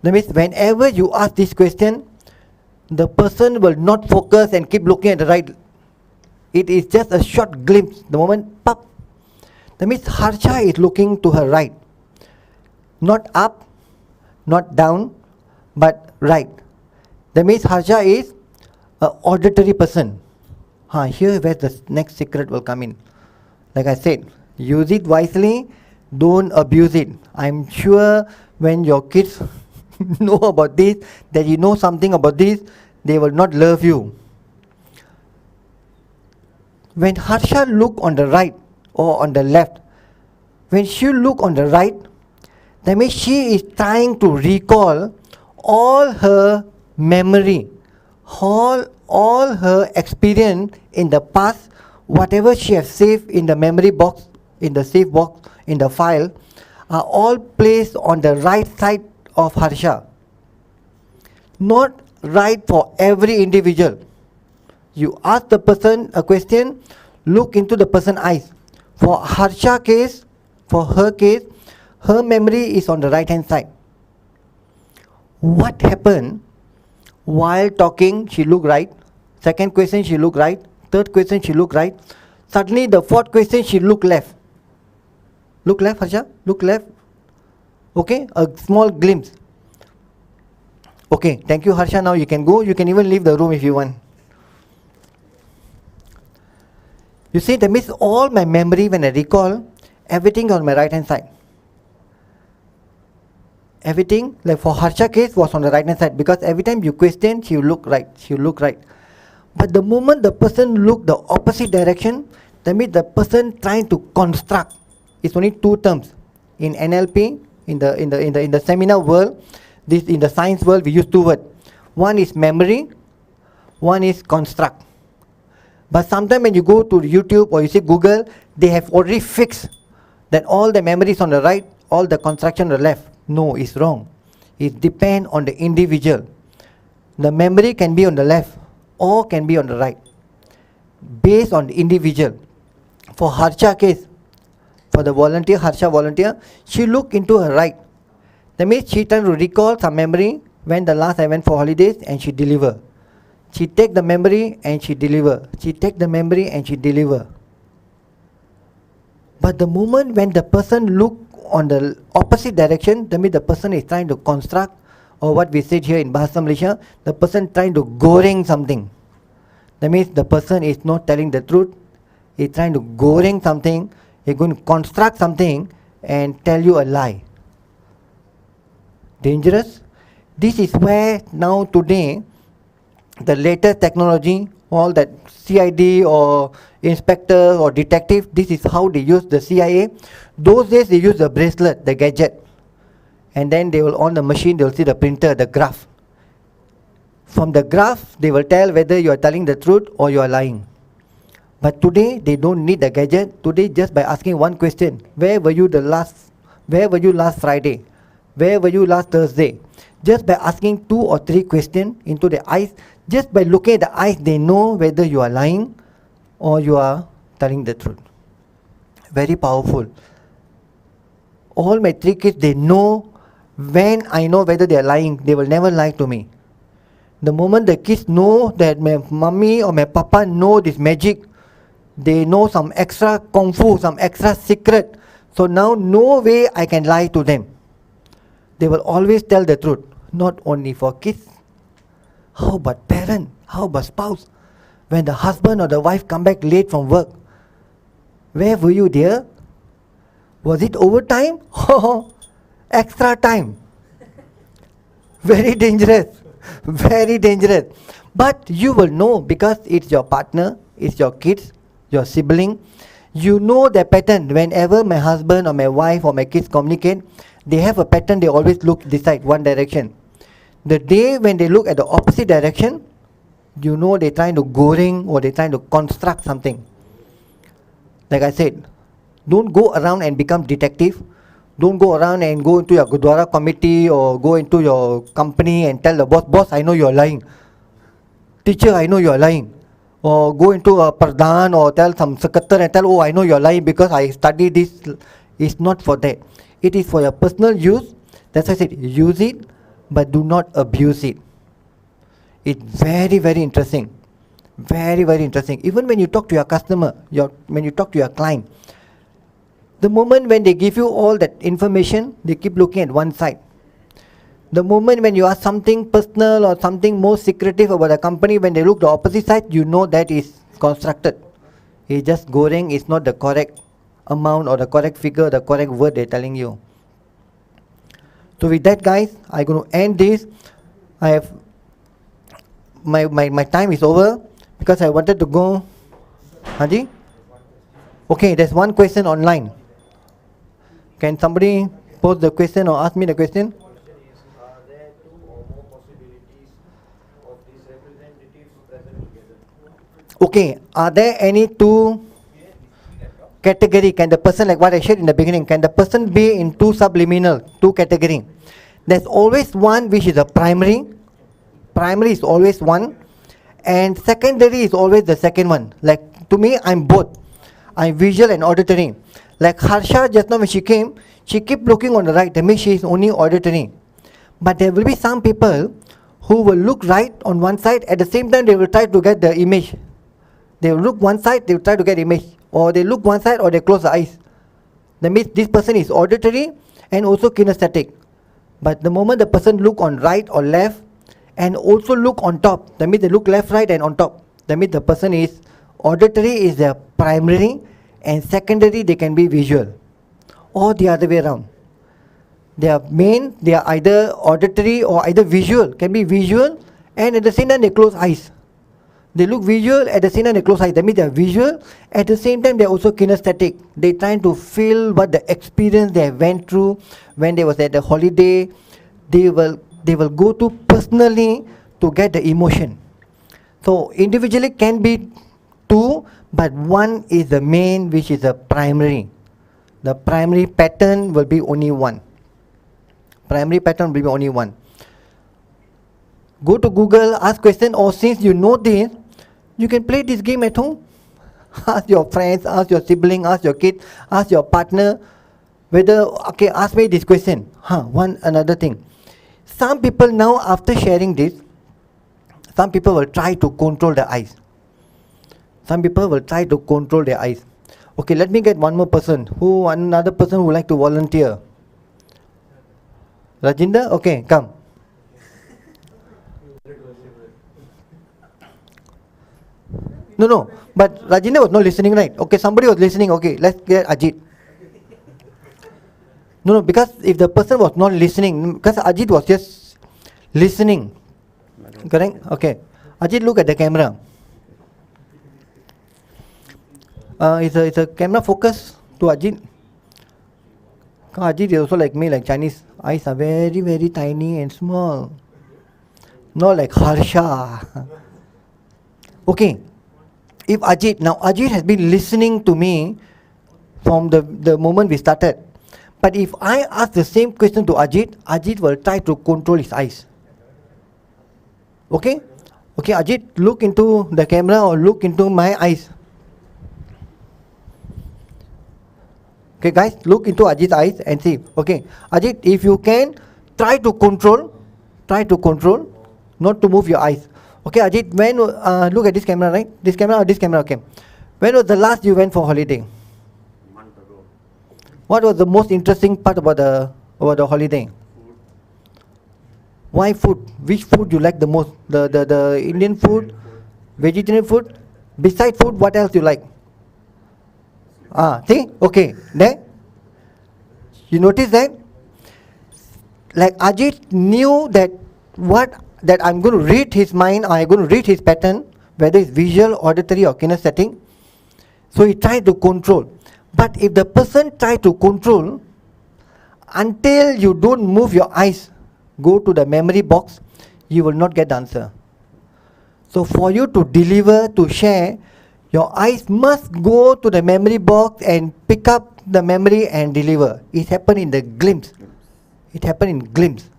That means whenever you ask this question, the person will not focus and keep looking at the right. It is just a short glimpse. The moment, pop. That means Harsha is looking to her right. Not up, not down, but right. That means Harsha is an auditory person. Here where the next secret will come in. Like I said, use it wisely, don't abuse it. I'm sure when your kids know about this, that you know something about this, they will not love you. When Harsha look on the right or on the left, when she look on the right, that means she is trying to recall all her memory, all her experience in the past, whatever she has saved in the memory box, in the safe box, in the file, are all placed on the right side of Harsha. Not right for every individual. You ask the person a question, look into the person's eyes. For Harsha case, for her case, her memory is on the right hand side. What happened while talking? She looked right. Second question, she looked right. Third question, she looked right. Suddenly the fourth question, she looked left. Look left, Harsha, look left. Okay, a small glimpse. Okay, thank you, Harsha. Now you can go. You can even leave the room if you want. You see, that means all my memory, when I recall, everything on my right hand side. Everything, like for Harsha case, was on the right hand side, because every time you question, she will look right, she will look right. But the moment the person look the opposite direction, that means the person trying to construct. It's only two terms. In NLP, in the seminar world, this in the science world, we use two words. One is memory, one is construct. But sometimes when you go to YouTube or you see Google, they have already fixed that all the memories on the right, all the construction on the left. No, it's wrong. It depends on the individual. The memory can be on the left or can be on the right, based on the individual. For Harsha case, for the volunteer, Harsha volunteer, she looked into her right. That means she trying to recall some memory when the last I went for holidays, and she deliver. She take the memory and she deliver. She take the memory and she deliver. But the moment when the person look on the opposite direction, that means the person is trying to construct, or what we said here in Bahasa Malaysia, the person trying to goreng something. That means the person is not telling the truth. He's trying to goreng something. He's going to construct something and tell you a lie. Dangerous. This is where now today the latest technology, all that CID or inspector or detective, this is how they use the CIA. Those days they use the bracelet, the gadget, and then they will on the machine, they will see the printer, the graph. From the graph they will tell whether you are telling the truth or you are lying. But today they don't need the gadget. Today, just by asking one question, where were you last Friday? Where were you last Thursday? Just by asking 2 or 3 questions into the eyes, just by looking at the eyes, they know whether you are lying or you are telling the truth. Very powerful. All my 3 kids, they know when I know whether they are lying, they will never lie to me. The moment the kids know that my mommy or my papa know this magic, they know some extra kung fu, some extra secret. So now no way I can lie to them. They will always tell the truth. Not only for kids. How about parent? How about spouse? When the husband or the wife come back late from work, where were you, dear? Was it overtime? Extra time. Very dangerous. Very dangerous. But you will know, because it's your partner, it's your kids, your sibling. You know the pattern. Whenever my husband or my wife or my kids communicate, they have a pattern. They always look this side, one direction. The day when they look at the opposite direction, you know they're trying to goreng or they're trying to construct something. Like I said, don't go around and become detective. Don't go around and go into your Gurdwara committee or go into your company and tell the boss, I know you're lying. Teacher, I know you're lying. Or go into a pradhan or tell some secretary and tell, oh, I know you're lying because I studied this. It's not for that. It is for your personal use. That's why I said, use it, but do not abuse it. It's very, very interesting. Very, very interesting. Even when you talk to your customer, when you talk to your client, the moment when they give you all that information, they keep looking at one side. The moment when you ask something personal or something more secretive about a company, when they look the opposite side, you know that is constructed. It's just goreng, it's not the correct amount or the correct figure, the correct word they're telling you. So with that, guys, I'm going to end this. I have my time is over because I wanted to go. Haji? Okay, there's one question online. Can somebody pose the question or ask me the question? Are there two or more possibilities of these representatives present together? Okay, are there any two category? Can the person, like what I shared in the beginning, can the person be in two subliminal, two category? There's always one which is a primary. Primary is always one, and secondary is always the second one. Like to me, I'm both. I'm visual and auditory. Like Harsha just now when she came, she kept looking on the right. That means she is only auditory. But there will be some people who will look right on one side. At the same time, they will try to get the image. They will look one side, they will try to get image. Or they look one side or they close the eyes. That means this person is auditory and also kinesthetic. But the moment the person look on right or left and also look on top, that means they look left, right and on top. That means the person is auditory is their primary and secondary they can be visual. Or the other way around. They are either auditory or either visual. Can be visual and at the same time they close eyes. They look visual, at the same time they close eyes. That means they are visual, at the same time they are also kinesthetic. They trying to feel what the experience they went through when they was at the holiday. They will go to personally to get the emotion. So individually can be two, but one is the main, which is the primary. The primary pattern will be only one. Primary pattern will be only one. Go to Google, ask question, or since you know this, you can play this game at home. Ask your friends, ask your sibling, ask your kid, ask your partner, whether, okay, ask me this question. Another thing. Some people now, after sharing this, some people will try to control their eyes. Some people will try to control their eyes. Okay, let me get one more person. Another person who would like to volunteer? Rajinder? Okay, come. No, but Rajinder was not listening, right? Okay, somebody was listening. Okay, let's get Ajit. No, because if the person was not listening, because Ajit was just listening. Correct? Okay. Ajit, look at the camera. Is a camera focus to Ajit? Ajit is also like me, like Chinese. Eyes are very, very tiny and small. Not like Harsha. Okay. If Ajit has been listening to me from the moment we started. But if I ask the same question to Ajit will try to control his eyes. Okay? Okay, Ajit, look into the camera or look into my eyes. Okay, guys, look into Ajit's eyes and see. Okay, Ajit, if you can, try to control, not to move your eyes. Okay, Ajit, when look at this camera, right? This camera or this camera? Okay. When was the last you went for holiday? A month ago. What was the most interesting part about the holiday? Food. Why food? Which food you like the most? The Indian food, vegetarian food. Besides food, what else you like? See? Okay. There. You notice that? Like Ajit knew that that I'm going to read his mind, or I'm going to read his pattern, whether it's visual, auditory or kinesthetic. So he tried to control. But if the person try to control, until you don't move your eyes, go to the memory box, you will not get the answer. So for you to deliver, to share, your eyes must go to the memory box and pick up the memory and deliver. It happened in the glimpse. It happened in glimpse.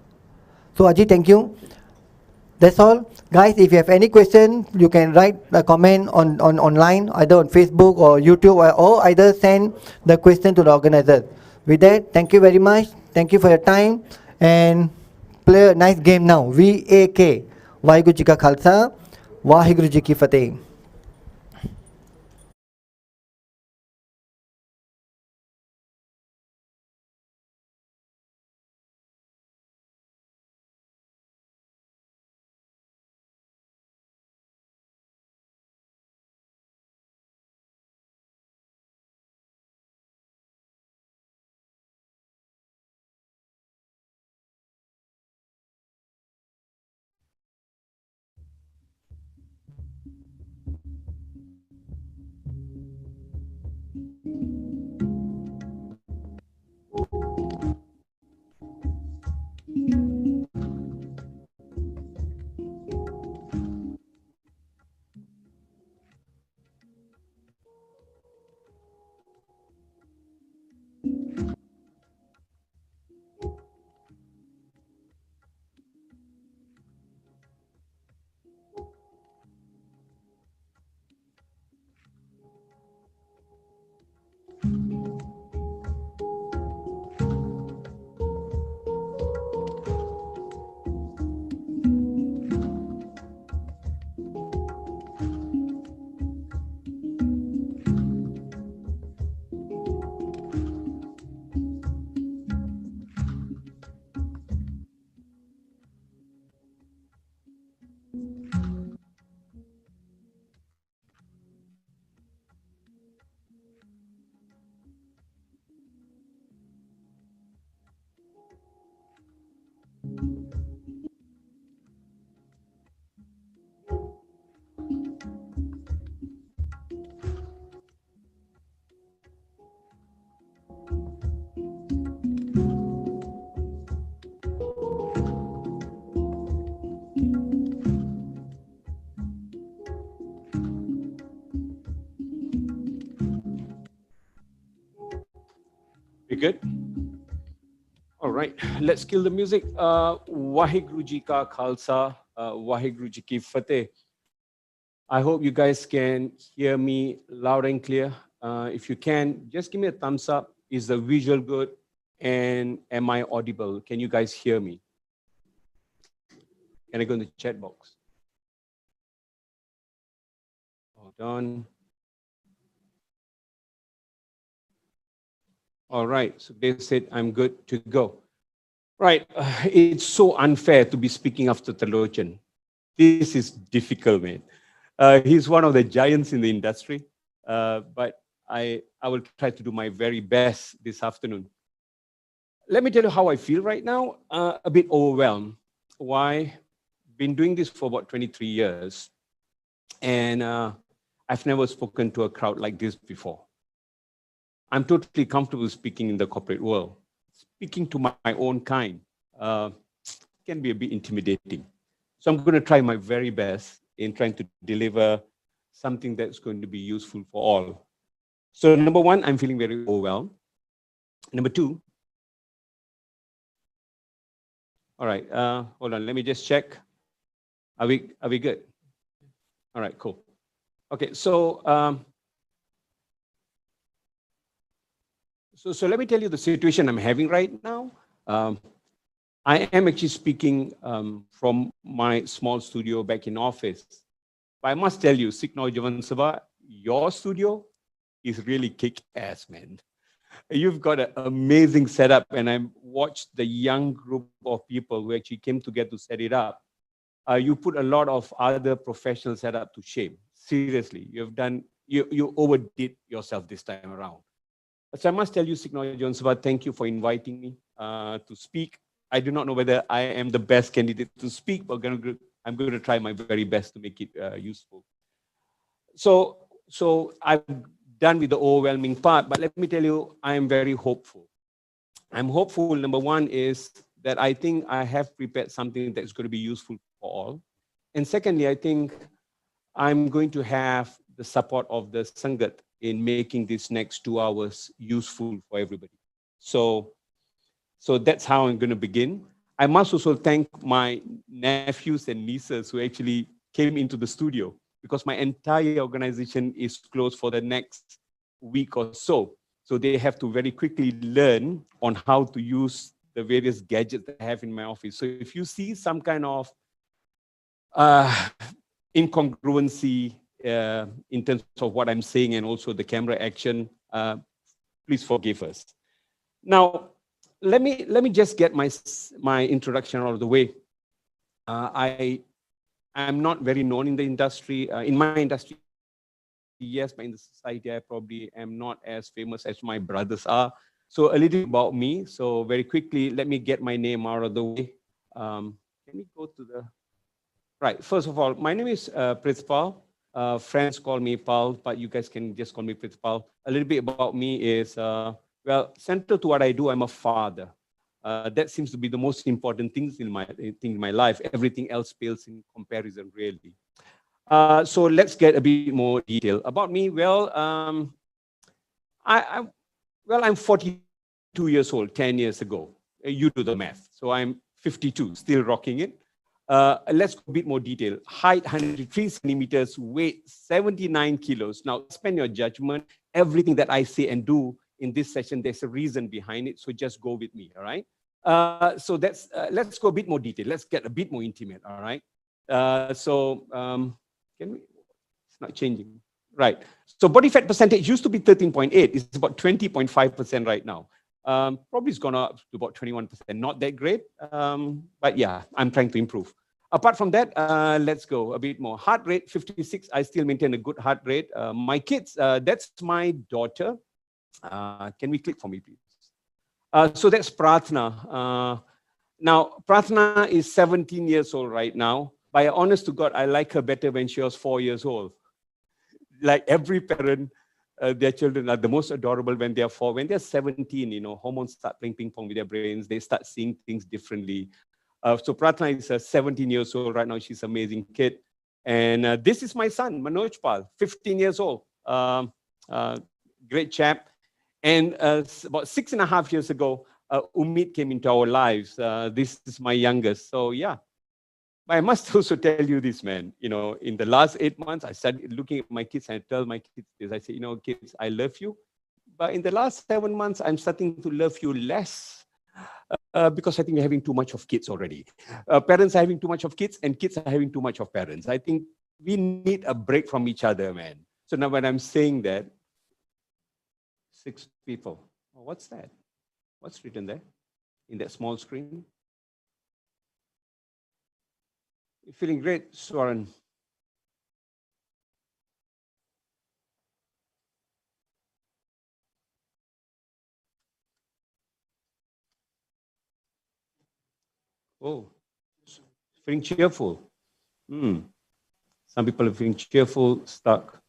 So Ajit, thank you. That's all. Guys, if you have any question, you can write a comment on online, either on Facebook or YouTube, or either send the question to the organizer. With that, thank you very much. Thank you for your time. And play a nice game now. VAK. Vaheguru Ji Ka Khalsa. Vaheguru Ji Ki Fateh. We good? All right, let's kill the music. Waheguru Ji Ka Khalsa, Waheguru Ji Ki Fateh. I hope you guys can hear me loud and clear. If you can, just give me a thumbs up. Is the visual good? And am I audible? Can you guys hear me? Can I go in the chat box? Hold on. All right, so they said I'm good to go. Right, it's so unfair to be speaking after Talochan. This is difficult, man. He's one of the giants in the industry, but I will try to do my very best this afternoon. Let me tell you how I feel right now. A bit overwhelmed. Why? Been doing this for about 23 years, and I've never spoken to a crowd like this before. I'm totally comfortable speaking in the corporate world. Speaking to my own kind can be a bit intimidating. So I'm going to try my very best in trying to deliver something that's going to be useful for all. So number one, I'm feeling very overwhelmed. Number two, all right, hold on, let me just check. Are we good? All right, cool. Okay, so let me tell you the situation I'm having right now. I am actually speaking from my small studio back in office. But I must tell you, Sikno Javansava, your studio is really kick-ass, man. You've got an amazing setup, and I watched the young group of people who actually came together to set it up. You put a lot of other professional setup to shame. Seriously, you overdid yourself this time around. So I must tell you, Sikno Javansava, thank you for inviting me to speak. I do not know whether I am the best candidate to speak, but I'm going to try my very best to make it useful. So I've done with the overwhelming part, but let me tell you, I am very hopeful. I'm hopeful, number one, is that I think I have prepared something that's going to be useful for all. And secondly, I think I'm going to have the support of the Sangat in making this next 2 hours useful for everybody. So that's how I'm going to begin. I must also thank my nephews and nieces who actually came into the studio, because my entire organization is closed for the next week or so. So they have to very quickly learn on how to use the various gadgets that I have in my office. So if you see some kind of uh, incongruency in terms of what I'm saying and also the camera action, please forgive us. Now, let me just get my introduction out of the way. I'm not very known in the industry. In my industry, yes, but in the society, I probably am not as famous as my brothers are. So a little about me. So very quickly, let me get my name out of the way. Can we go to the right? First of all, my name is Prithpal. Friends call me Pal, but you guys can just call me Prithpal. A little bit about me is, well, central to what I do, I'm a father. That seems to be the most important thing in my life. Everything else pales in comparison, really. So let's get a bit more detail about me. Well, I'm 42 years old, 10 years ago. You do the math. So I'm 52, still rocking it. Let's go a bit more detail. Height 103 centimeters, weight 79 kilos. Now, spend your judgment. Everything that I say and do in this session, there's a reason behind it. So just go with me, all right? So let's go a bit more detail. Let's get a bit more intimate, all right? Can we? It's not changing. Right. So body fat percentage used to be 13.8. It's about 20.5% right now. Probably it's gone up to about 21%. Not that great, but yeah, I'm trying to improve. Apart from that, let's go a bit more. Heart rate, 56. I still maintain a good heart rate. My kids, that's my daughter. Can we click for me, please? So that's Prathna. Now, Prathna is 17 years old right now. By honest to God, I like her better when she was 4 years old. Like every parent, their children are the most adorable when they are 4. When they're 17, hormones start playing ping pong with their brains. They start seeing things differently. So Prathna is 17 years old right now. She's an amazing kid. And this is my son, Manoj Pal, 15 years old. Great chap. And about 6.5 years ago, Umid came into our lives. This is my youngest. So yeah. I must also tell you this, man. In the last 8 months, I started looking at my kids and I tell my kids this. I say, kids, I love you. But in the last 7 months, I'm starting to love you less because I think we're having too much of kids already. Parents are having too much of kids and kids are having too much of parents. I think we need a break from each other, man. So now when I'm saying that, 6 people. Oh, what's that? What's written there in that small screen? You're feeling great, Swaran. Oh, feeling cheerful. Some people are feeling cheerful, stuck.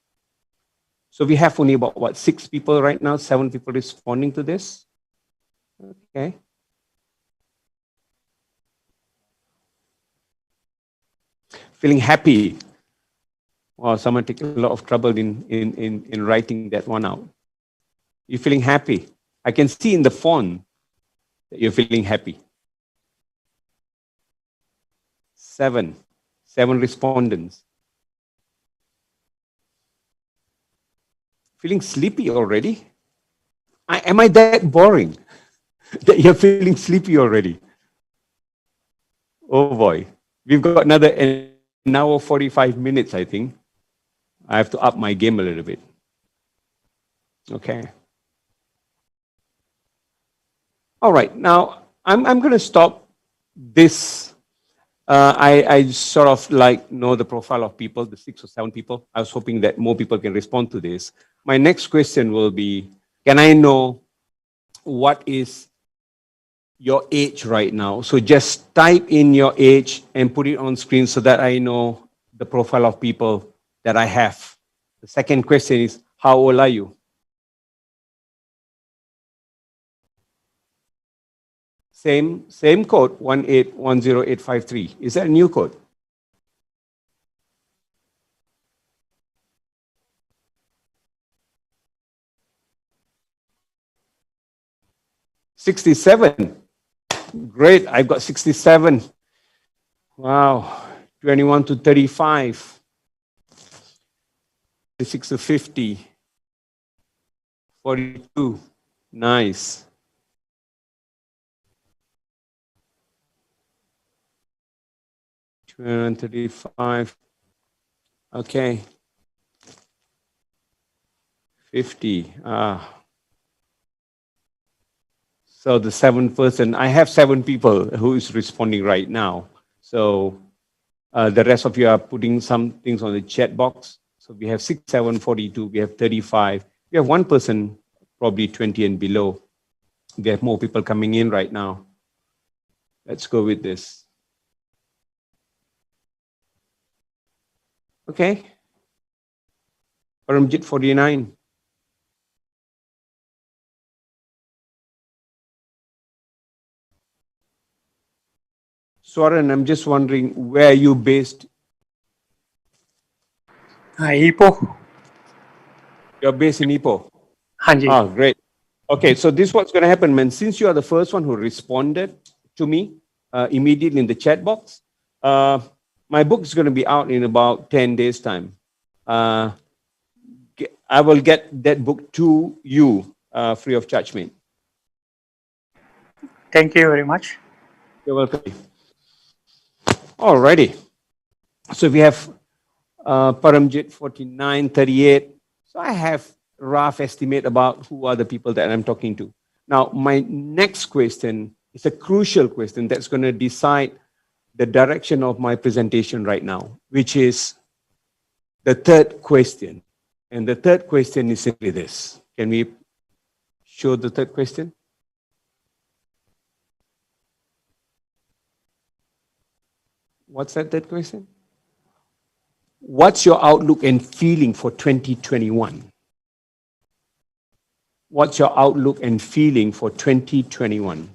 So we have only about, 6 people right now, 7 people responding to this. Okay. Feeling happy. Well, someone took a lot of trouble in writing that one out. You're feeling happy. I can see in the font that you're feeling happy. 7 respondents. Feeling sleepy already? Am I that boring that you're feeling sleepy already? Oh boy. We've got another an hour 45 minutes, I think. I have to up my game a little bit. Okay. All right. Now, I'm going to stop this. I sort of know the profile of people, the 6 or 7 people. I was hoping that more people can respond to this. My next question will be, can I know what is your age right now? So just type in your age and put it on screen so that I know the profile of people that I have. The second question is, how old are you? Same code, 1810853. Is that a new code? 67. Great, I've got 67. Wow. 21 to 35. 36 to 50. 42. Nice. And 35. Okay. 50. So the seventh person, I have 7 people who is responding right now. So the rest of you are putting some things on the chat box. So we have 6, 7, 42, we have 35. We have 1 person, probably 20 and below. We have more people coming in right now. Let's go with this. Okay. Paramjit 49. Swaran, I'm just wondering where you based. Ipoh. You're based in Ipoh. Hanji. Ah, great. Okay, so this is what's going to happen, man. Since you are the first one who responded to me immediately in the chat box, my book is going to be out in about 10 days' time. I will get that book to you free of charge, mate. Thank you very much. You're welcome. Alrighty. So we have Paramjit 49, 38. So I have a rough estimate about who are the people that I'm talking to. Now, my next question is a crucial question that's going to decide the direction of my presentation right now, which is the third question. And the third question is simply this. Can we show the third question? What's that third question? What's your outlook and feeling for 2021? What's your outlook and feeling for 2021?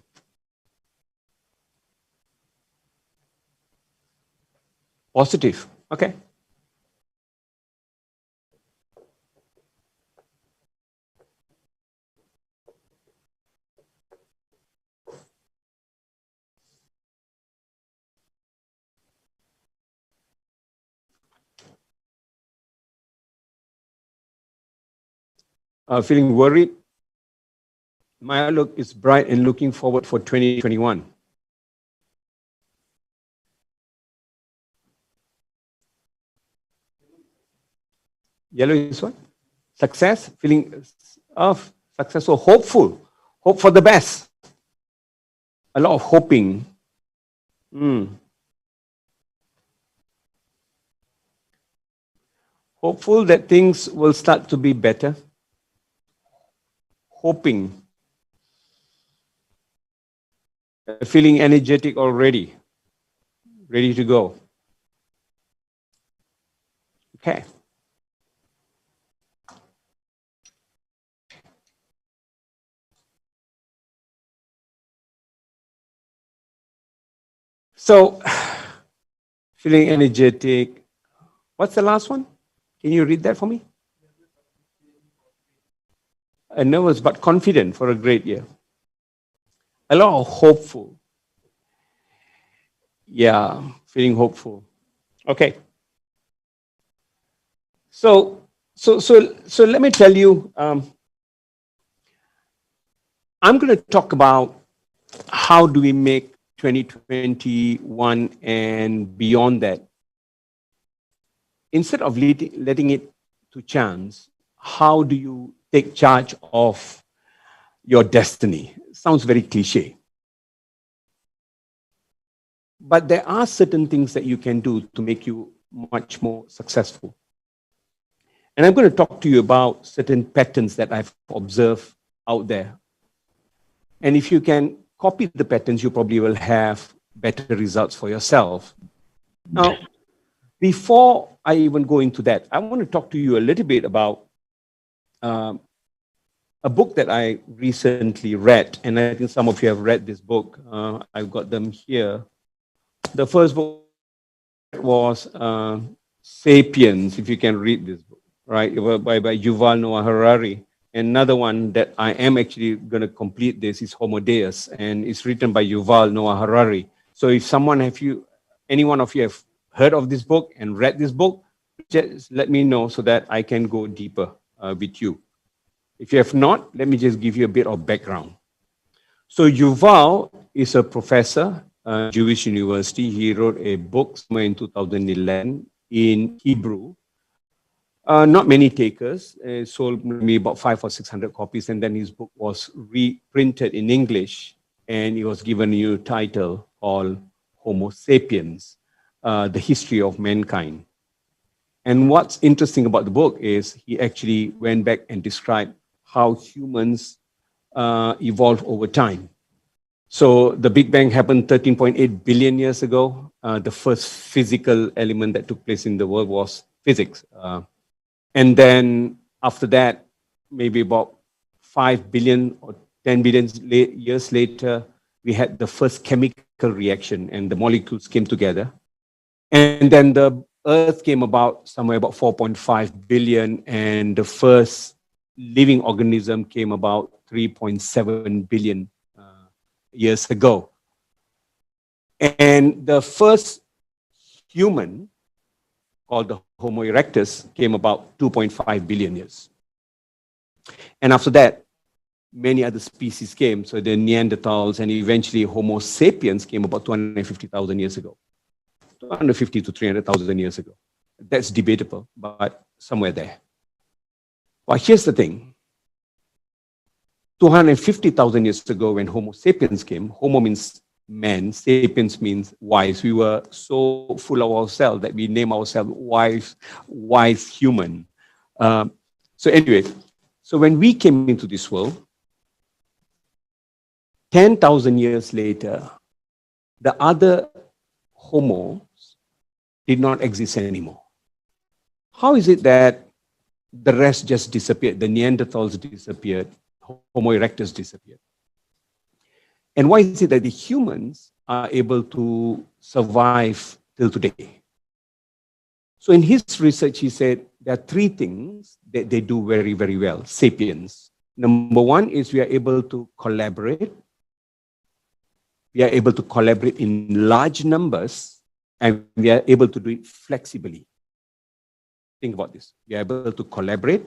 Positive. Okay. Feeling worried? My outlook is bright and looking forward for 2021. Yellow is what? Success? Feeling of success. So hopeful. Hope for the best. A lot of hoping. Hopeful that things will start to be better. Hoping. Feeling energetic already. Ready to go. Okay. So, feeling energetic. What's the last one? Can you read that for me? Nervous but confident for a great year. A lot of hopeful. Yeah, feeling hopeful. Okay. So let me tell you, I'm going to talk about how do we make 2021 and beyond that. Instead of letting it to chance, how do you take charge of your destiny? Sounds very cliche. But there are certain things that you can do to make you much more successful. And I'm going to talk to you about certain patterns that I've observed out there. And if you can copy the patterns, you probably will have better results for yourself. Now, before I even go into that, I want to talk to you a little bit about a book that I recently read. And I think some of you have read this book. I've got them here. The first book was Sapiens, if you can read this book, right? By Yuval Noah Harari. Another one that I am actually going to complete this is Homo Deus, and it's written by Yuval Noah Harari. So if any one of you have heard of this book and read this book, just let me know so that I can go deeper with you. If you have not, let me just give you a bit of background. So Yuval is a professor at Jewish University. He wrote a book somewhere in 2011 in Hebrew. Not many takers. It sold maybe about 500 or 600 copies, and then his book was reprinted in English, and it was given a new title called Homo Sapiens, The History of Mankind. And what's interesting about the book is he actually went back and described how humans evolved over time. So the Big Bang happened 13.8 billion years ago. The first physical element that took place in the world was physics. And then after that, maybe about 5 billion or 10 billion years later, we had the first chemical reaction and the molecules came together. And then the Earth came about somewhere about 4.5 billion, and the first living organism came about 3.7 billion years ago. And the first human, called the Homo erectus, came about 2.5 billion years. And after that, many other species came. So the Neanderthals and eventually Homo sapiens came about 250,000 years ago. 250 to 300,000 years ago. That's debatable, but somewhere there. But here's the thing. 250,000 years ago when Homo sapiens came, Homo means man, sapiens means wise. We were so full of ourselves that we name ourselves wise human. So anyway, so when we came into this world, 10,000 years later, the other Homos did not exist anymore. How is it that the rest just disappeared? The Neanderthals disappeared, Homo erectus disappeared. And why is it that the humans are able to survive till today? So in his research, he said there are three things that they do very, very well, sapiens. Number one is we are able to collaborate. We are able to collaborate in large numbers, and we are able to do it flexibly. Think about this. We are able to collaborate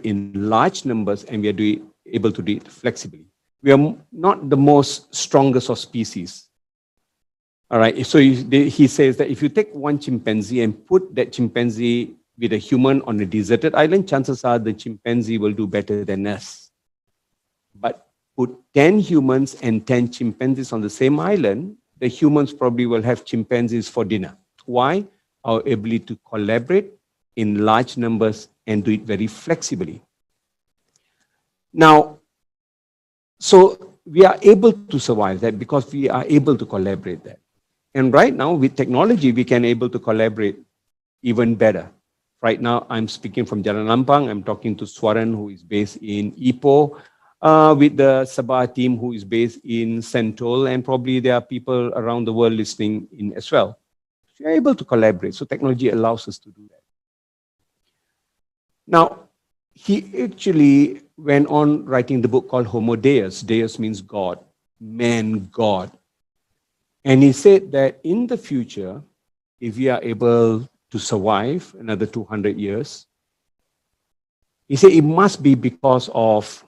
in large numbers, and we are able to do it flexibly. We are not the most strongest of species. All right, so he says that if you take one chimpanzee and put that chimpanzee with a human on a deserted island, chances are the chimpanzee will do better than us. But put 10 humans and 10 chimpanzees on the same island, the humans probably will have chimpanzees for dinner. Why? Our ability to collaborate in large numbers and do it very flexibly. Now, so we are able to survive that because we are able to collaborate that. And right now, with technology, we can able to collaborate even better. Right now, I'm speaking from Jalan Lampang. I'm talking to Swaran, who is based in Ipoh, with the Sabah team, who is based in Sentul, and probably there are people around the world listening in as well. So you're able to collaborate. So technology allows us to do that. Now, he actually went on writing the book called Homo Deus. Deus means God, man, God. And he said that in the future, if we are able to survive another 200 years, he said it must be because of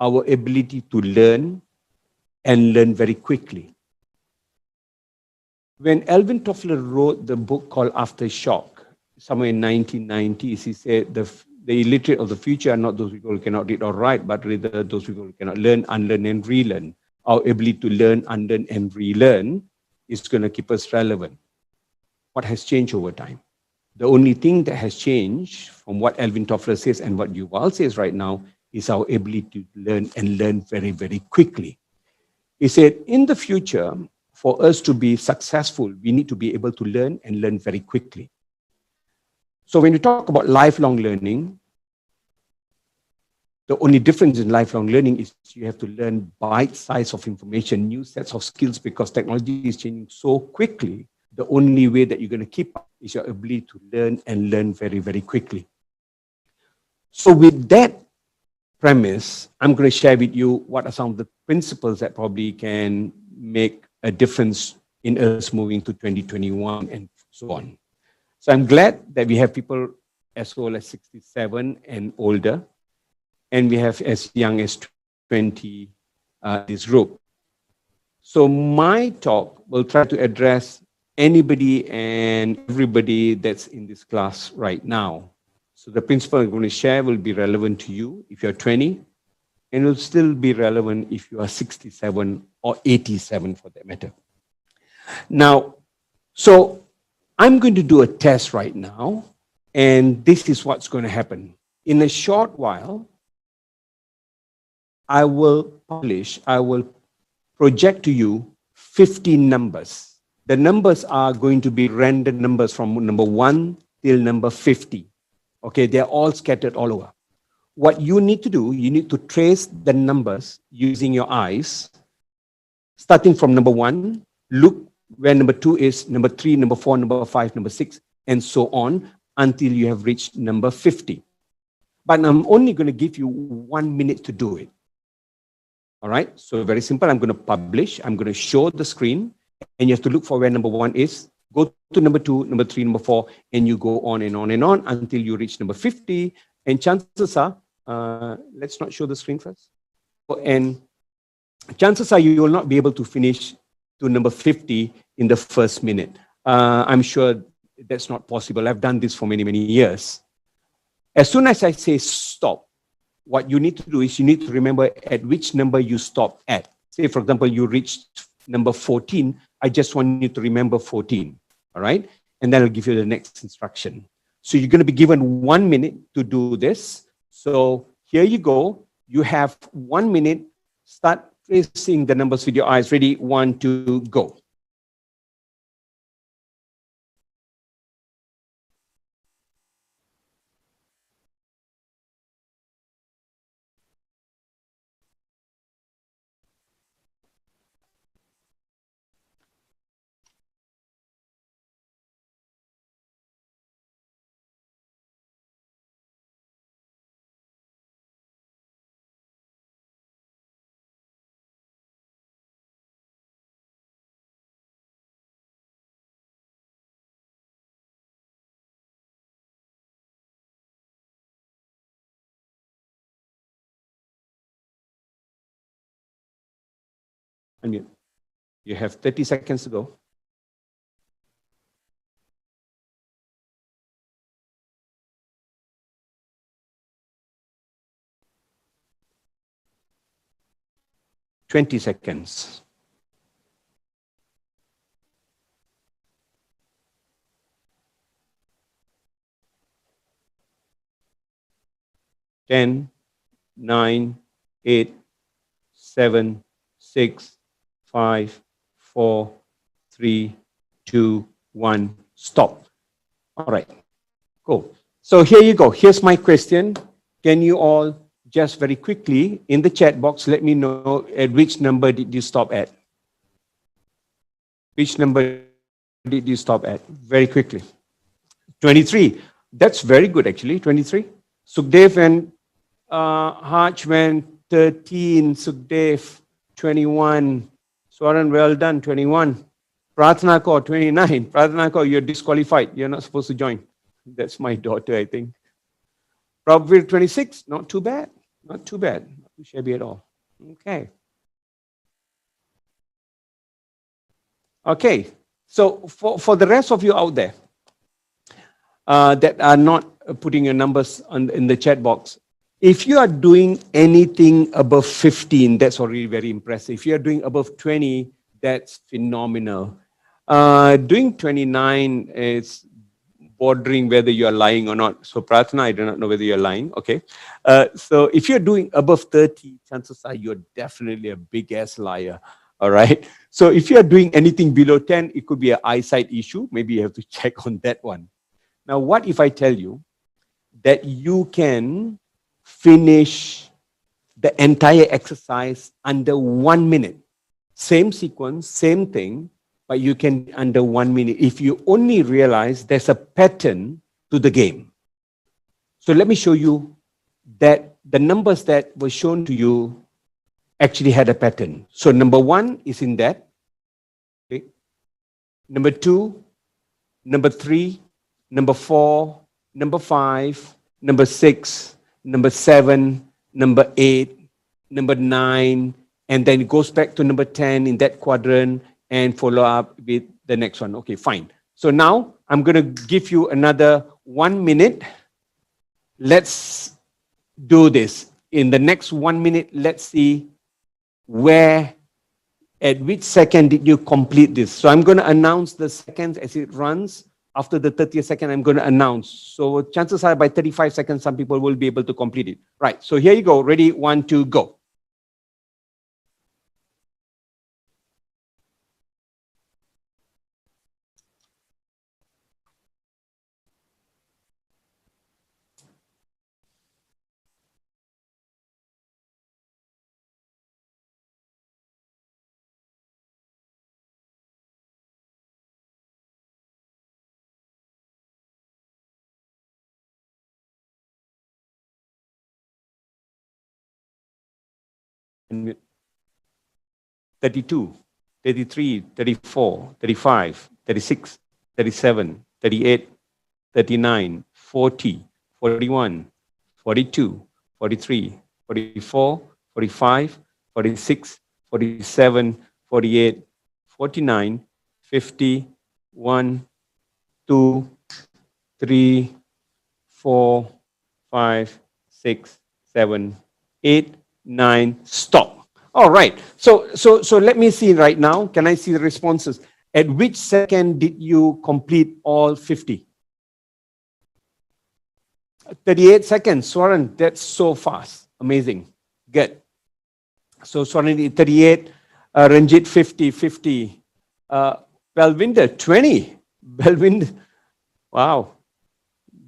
our ability to learn and learn very quickly. When Alvin Toffler wrote the book called Aftershock, somewhere in 1990s, he said the illiterate of the future are not those people who cannot read or write, but rather those people who cannot learn, unlearn, and relearn. Our ability to learn, unlearn, and relearn is going to keep us relevant. What has changed over time? The only thing that has changed from what Alvin Toffler says and what Yuval says right now is our ability to learn and learn very, very quickly. He said, in the future, for us to be successful, we need to be able to learn and learn very quickly. So when you talk about lifelong learning, the only difference in lifelong learning is you have to learn bite size of information, new sets of skills, because technology is changing so quickly. The only way that you're going to keep up is your ability to learn and learn very, very quickly. So with that premise, I'm going to share with you what are some of the principles that probably can make a difference in us moving to 2021 and so on. So I'm glad that we have people as old as 67 and older, and we have as young as 20 in this group. So my talk will try to address anybody and everybody that's in this class right now. So the principle I'm going to share will be relevant to you if you're 20, and will still be relevant if you are 67 or 87 for that matter. Now, so I'm going to do a test right now, and this is what's going to happen. In a short while, I will project to you 15 numbers. The numbers are going to be random numbers from number 1 till number 50. Okay, they're all scattered all over. What you need to do, you need to trace the numbers using your eyes, starting from number 1, look where number 2 is, number 3, number 4, number 5, number 6, and so on until you have reached number 50. But I'm only going to give you 1 minute to do it. All right, so very simple. I'm going to publish. I'm going to show the screen, and you have to look for where number 1 is. Go to number 2, number 3, number 4, and you go on and on and on until you reach number 50. And chances are, let's not show the screen first. And chances are you will not be able to finish to number 50 in the first minute. I'm sure that's not possible. I've done this for many, many years. As soon as I say stop, what you need to do is you need to remember at which number you stop at. Say, for example, you reached number 14. I just want you to remember 14, all right? And then I'll give you the next instruction. So you're going to be given 1 minute to do this. So here you go. You have 1 minute. Start tracing the numbers with your eyes. Ready? 1, 2, go. Unmute. You have 30 seconds to go. Twenty seconds. 10, 9, 8, 7, 6, 5, 4, 3, 2, 1, stop. All right, cool. So here you go. Here's my question. Can you all just very quickly in the chat box let me know at which number did you stop at? Which number did you stop at? Very quickly. 23. That's very good actually, 23. Sukhdev and Haj went 13. Sukhdev, 21. Swaran, well done, 21. Pratna Kaur, 29. Pratna Kaur, you're disqualified. You're not supposed to join. That's my daughter, I think. Prabhavir, 26. Not too bad. Not too bad. Not too shabby at all. Okay. Okay. So for the rest of you out there that are not putting your numbers in the chat box, if you are doing anything above 15, that's already very impressive. If you are doing above 20, that's phenomenal. Doing 29 is bordering whether you are lying or not. So Pratna, I do not know whether you're lying. Okay. So if you're doing above 30, chances are you're definitely a big ass liar. All right. So if you're doing anything below 10, it could be an eyesight issue. Maybe you have to check on that one. Now, what if I tell you that you can finish the entire exercise under 1 minute? Same sequence, same thing, but you can under 1 minute if you only realize there's a pattern to the game. So let me show you that the numbers that were shown to you actually had a pattern. So number 1 is in that. Okay. Number 2, number 3, number 4, number 5, number 6, number 7, number 8, number 9, and then it goes back to number 10 in that quadrant and follow up with the next one. Okay, fine. So now I'm going to give you another 1 minute. Let's do this. In the next 1 minute, let's see at which second did you complete this. So I'm going to announce the seconds as it runs. After the 30th second, I'm going to announce. So chances are by 35 seconds, some people will be able to complete it. Right, so here you go. Ready, 1, 2, go. And 32, 33, 34, 35, 36, 37, 38, 39, 40, 41, 42, 43, 44, 45, 46, 47, 48, 49, 50, 1, 2, 3, 4, 5, 6, 7, 8, 9, stop. All right. So let me see right now. Can I see the responses? At which second did you complete all 50? 38 seconds. Swaran, that's so fast. Amazing. Good. So Swaran 38, Ranjit 50. Belvinder 20. Belvinder. Wow.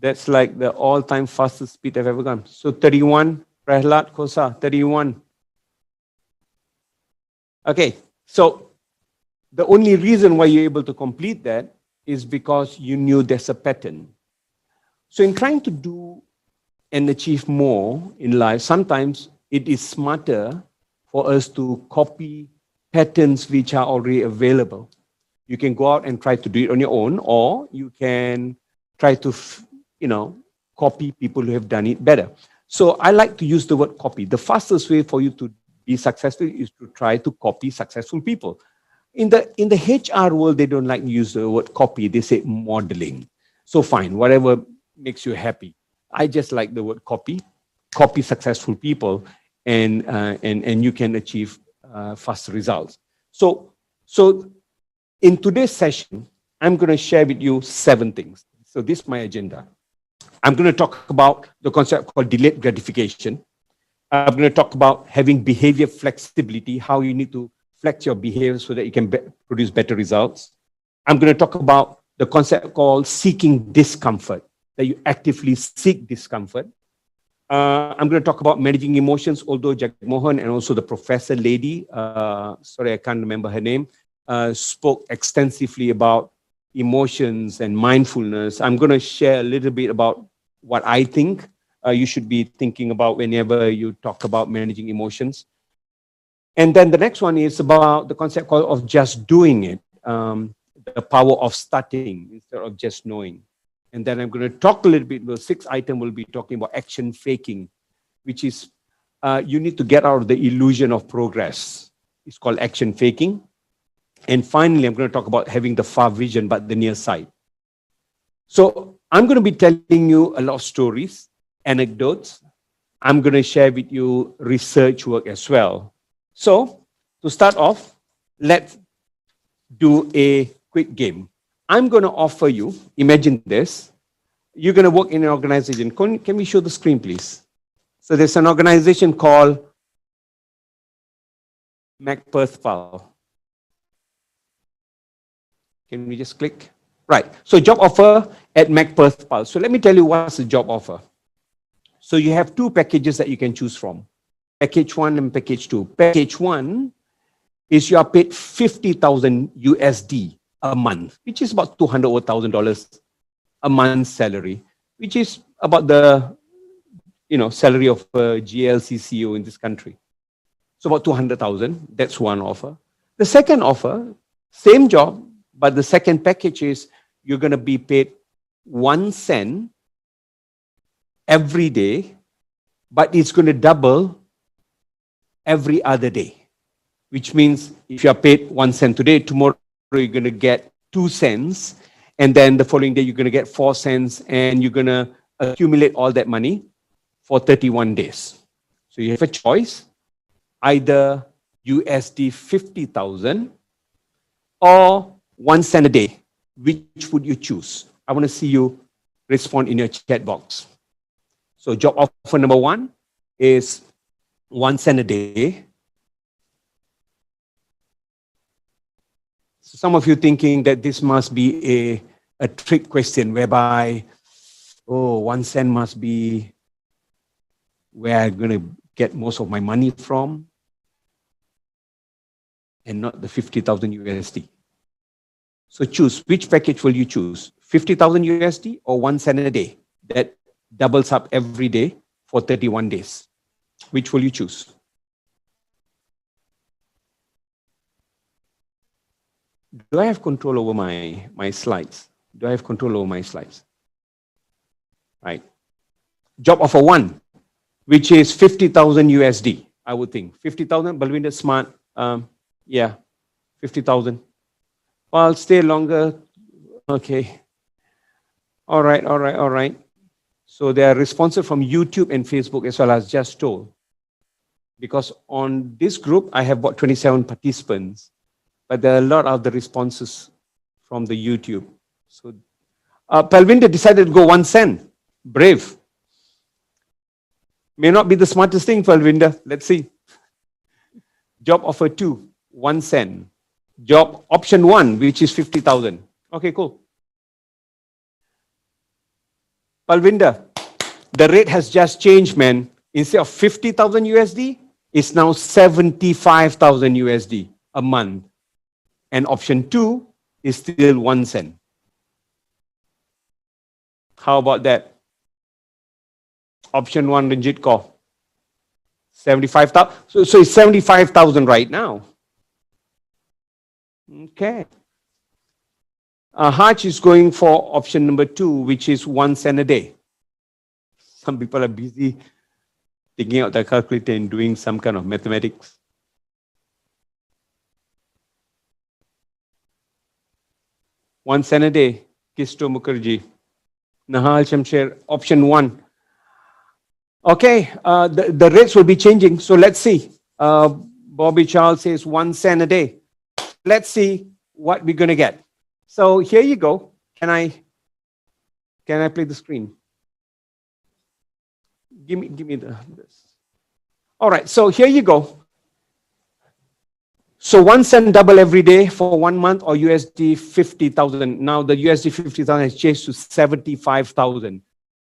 That's like the all-time fastest speed I've ever gone. So 31. Prahlad Kosa, 31. Okay, so the only reason why you're able to complete that is because you knew there's a pattern. So in trying to do and achieve more in life, sometimes it is smarter for us to copy patterns which are already available. You can go out and try to do it on your own, or you can try to, copy people who have done it better. So I like to use the word copy. The fastest way for you to be successful is to try to copy successful people. In the HR world, they don't like to use the word copy. They say modeling. So fine, whatever makes you happy. I just like the word copy. Copy successful people, and you can achieve fast results. So in today's session, I'm going to share with you 7 things. So this is my agenda. I'm going to talk about the concept called delayed gratification. I'm going to talk about having behavior flexibility, how you need to flex your behavior so that you can produce better results. I'm going to talk about the concept called seeking discomfort, that you actively seek discomfort. I'm going to talk about managing emotions, although Jagmohan and also the professor lady, sorry, I can't remember her name, spoke extensively about emotions and mindfulness. I'm going to share a little bit about what I think you should be thinking about whenever you talk about managing emotions. And then the next one is about the concept of just doing it, the power of starting instead of just knowing. And then I'm going to talk a little bit, the 6th item will be talking about action faking, which is you need to get out of the illusion of progress. It's called action faking. And finally, I'm going to talk about having the far vision, but the near sight. So I'm going to be telling you a lot of stories, anecdotes. I'm going to share with you research work as well. So to start off, let's do a quick game. I'm going to offer you, imagine this, you're going to work in an organization. Can we show the screen, please? So there's an organization called MacPerthpal. Can we just click? Right. So job offer at MacPerthpal. So let me tell you what's the job offer. So you have 2 packages that you can choose from. Package 1 and package 2. Package 1 is you are paid 50,000 USD a month, which is about $200,000 a month salary, which is about the salary of a GLC CEO in this country. So about 200,000, that's one offer. The second offer, same job, but the second package is you're going to be paid 1 cent every day, but it's going to double every other day, which means if you are paid 1 cent today, tomorrow you're going to get 2 cents, and then the following day you're going to get 4 cents, and you're going to accumulate all that money for 31 days. So you have a choice, either USD 50,000 or 1 cent a day. Which would you choose? I want to see you respond in your chat box. So job offer number 1 is 1 cent a day. So some of you thinking that this must be a trick question whereby, 1 cent must be where I'm going to get most of my money from and not the 50,000 USD. So choose, which package will you choose? 50,000 USD or 1 cent a day that doubles up every day for 31 days? Which will you choose? Do I have control over my slides? Do I have control over my slides? Right. Job offer 1, which is 50,000 USD, I would think. 50,000, Balwinder Smart, yeah, 50,000. Well, I'll stay longer. Okay. All right. So they are responsive from YouTube and Facebook as well, as just told. Because on this group, I have about 27 participants, but there are a lot of the responses from the YouTube. So Palvinder decided to go 1 cent. Brave. May not be the smartest thing, Palvinder. Let's see. Job offer 2, 1 cent. Job option 1, which is 50,000. Okay, cool. Palvinder, the rate has just changed, man. Instead of 50,000 USD, it's now 75,000 USD a month. And option 2 is still 1 cent. How about that? Option 1, Ranjit Kaur. 75,000. So it's 75,000 right now. Okay. Haj is going for option number 2, which is 1 cent a day. Some people are busy taking out their calculator and doing some kind of mathematics. One cent a day, Kisto Mukherjee. Nahal Shamsher, option 1. Okay, the rates will be changing. So let's see. Bobby Charles says 1 cent a day. Let's see what we're going to get. So here you go. Can I play the screen? Give me this. All right, so here you go. So 1 cent double every day for 1 month, or USD 50,000. Now the USD 50,000 has changed to 75,000.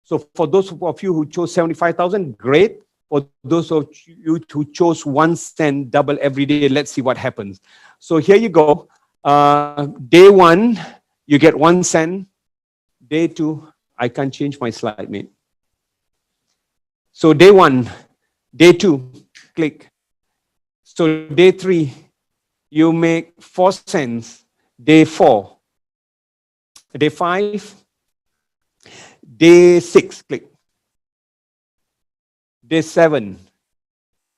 So for those of you who chose 75,000, great. For those of you who chose 1 cent double every day, let's see what happens. So here you go. Day 1, you get 1 cent. Day 2, I can't change my slide, mate. So day 1, day 2, click. So day 3, you make 4 cents. Day 4, day 5, day 6, click. Day 7,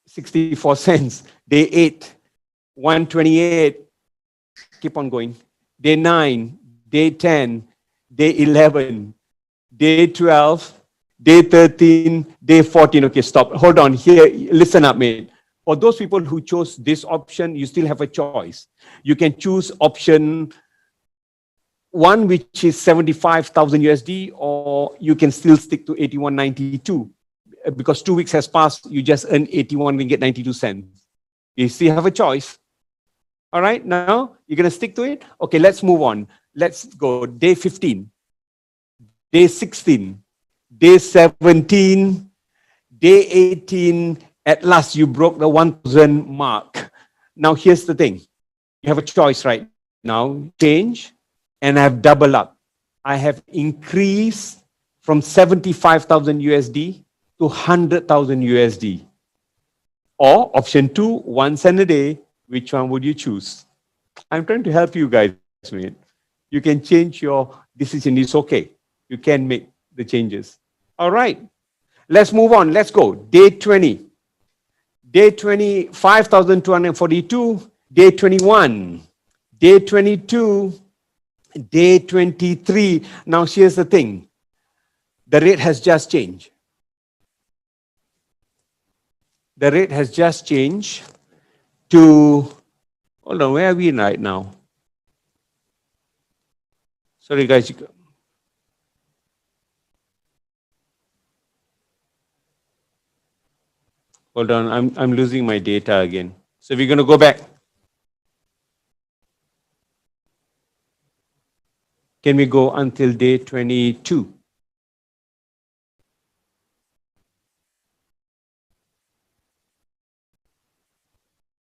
64 cents. Day 8, 128. Keep on going. Day 9, day 10, day 11, day 12, day 13, day 14. Okay, stop. Hold on here. Listen up, mate. For those people who chose this option, you still have a choice. You can choose option 1, which is 75,000 USD, or you can still stick to 81.92. Because 2 weeks has passed, you just earn 81 ringgit 92 cents. You still have a choice. All right, now you're going to stick to it? Okay, let's move on. Let's go. Day 15, day 16, day 17, day 18. At last, you broke the 1,000 mark. Now, here's the thing. You have a choice right now. Change, and I've doubled up. I have increased from 75,000 USD to 100,000 USD. Or option 2, 1 cent a day. Which one would you choose? I'm trying to help you guys, mate. You can change your decision. It's okay. You can make the changes. All right. Let's move on. Let's go. Day 20. Day 20, 5,242. Day 21. Day 22. Day 23. Now, here's the thing. The rate has just changed. The rate has just changed to, hold on, where are we right now? Sorry, guys. Hold on, I'm losing my data again. So we're going to go back. Can we go until day 22?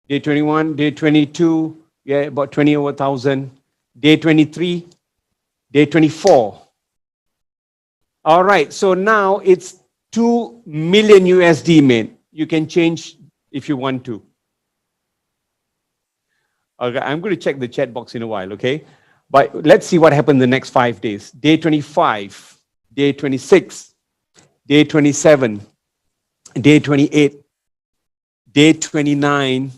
Day 21, day 22, yeah, about 20 over 1,000. Day 23, day 24. All right, so now it's 2 million USD, mate. You can change if you want to. Okay, I'm going to check the chat box in a while, okay? But let's see what happens the next 5 days. Day 25, day 26, day 27, day 28, day 29,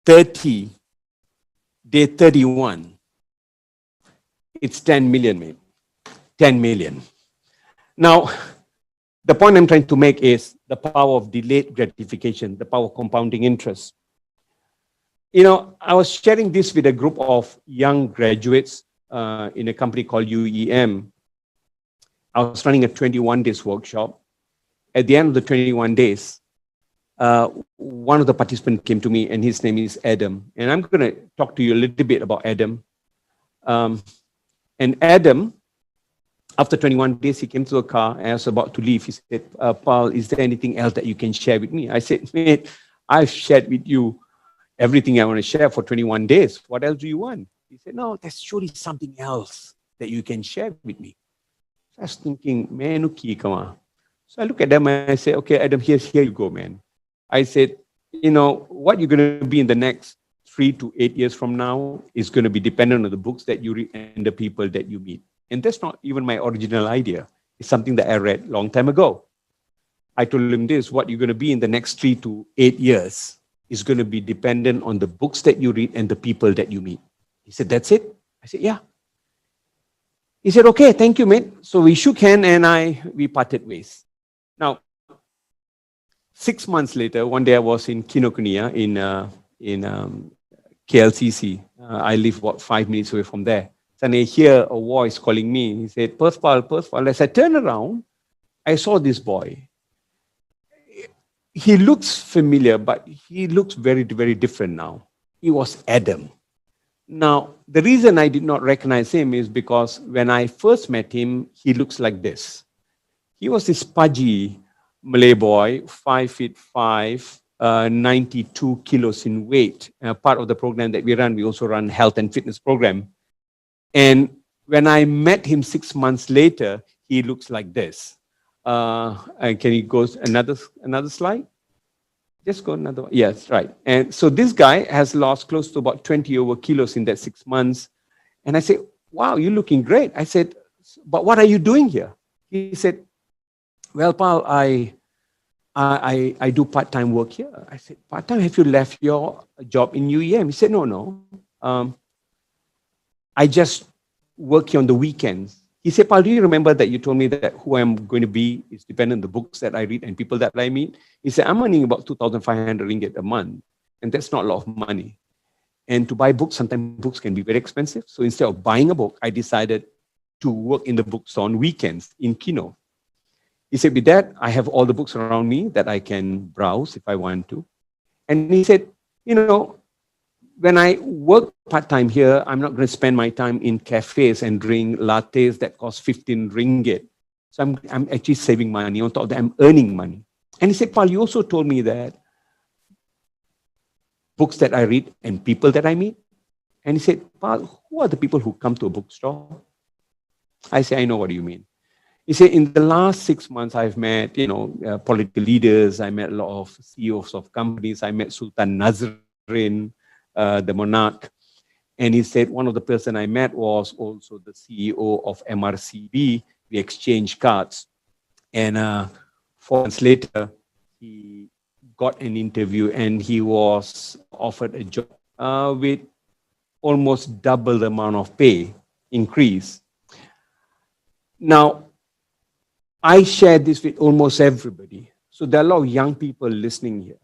30, day 31. It's 10 million, mate. 10 million. Now, the point I'm trying to make is the power of delayed gratification, the power of compounding interest. You know, I was sharing this with a group of young graduates in a company called UEM. I was running a 21 days workshop. At the end of the 21 days, one of the participants came to me and his name is Adam. And I'm going to talk to you a little bit about Adam. And Adam, after 21 days, he came to the car and I was about to leave. He said, Paul, is there anything else that you can share with me? I said, mate, I've shared with you everything I want to share for 21 days. What else do you want? He said, no, there's surely something else that you can share with me. So I was thinking, man, okay, come on. So I look at them and I say, okay, Adam, here you go, man. I said, you know, what you're going to be in the next 3 to 8 years from now is going to be dependent on the books that you read and the people that you meet. And that's not even my original idea. It's something that I read a long time ago. I told him this, what you're going to be in the next 3 to 8 years is going to be dependent on the books that you read and the people that you meet. He said, that's it? I said, yeah. He said, okay, thank you, mate. So we shook hands and we parted ways. Now, 6 months later, one day I was in Kinokuniya in KLCC. I live about 5 minutes away from there. And I hear a voice calling me. He said, Perspal. As I turned around, I saw this boy. He looks familiar, but he looks very, very different now. He was Adam. Now, the reason I did not recognize him is because when I first met him, he looks like this. He was this pudgy Malay boy, 5'5", 92 kilos in weight. Part of the program that we run, we also run health and fitness program. And when I met him 6 months later, he looks like this. And can you go another slide? Just go another one. Yes, right. And so this guy has lost close to about 20 over kilos in that 6 months. And I said, wow, you're looking great. I said, but what are you doing here? He said, well, Paul, I do part-time work here. I said, part-time? Have you left your job in UEM? He said, no. I just work here on the weekends. He said, Paul, do you remember that you told me that who I'm going to be is dependent on the books that I read and people that I meet? He said, I'm earning about 2,500 ringgit a month. And that's not a lot of money. And to buy books, sometimes books can be very expensive. So instead of buying a book, I decided to work in the bookstore on weekends in Kino. He said, with that, I have all the books around me that I can browse if I want to. And he said, you know, when I work part-time here, I'm not going to spend my time in cafes and drink lattes that cost 15 ringgit. So I'm actually saving money. On top of that, I'm earning money. And he said, Paul, you also told me that books that I read and people that I meet. And he said, Paul, who are the people who come to a bookstore? I say, I know what you mean. He said, in the last 6 months, I've met, political leaders. I met a lot of CEOs of companies. I met Sultan Nazrin, the monarch. And he said, one of the person I met was also the CEO of MRCB. We exchanged cards. And 4 months later, he got an interview and he was offered a job with almost double the amount of pay increase. Now, I share this with almost everybody. So there are a lot of young people listening here.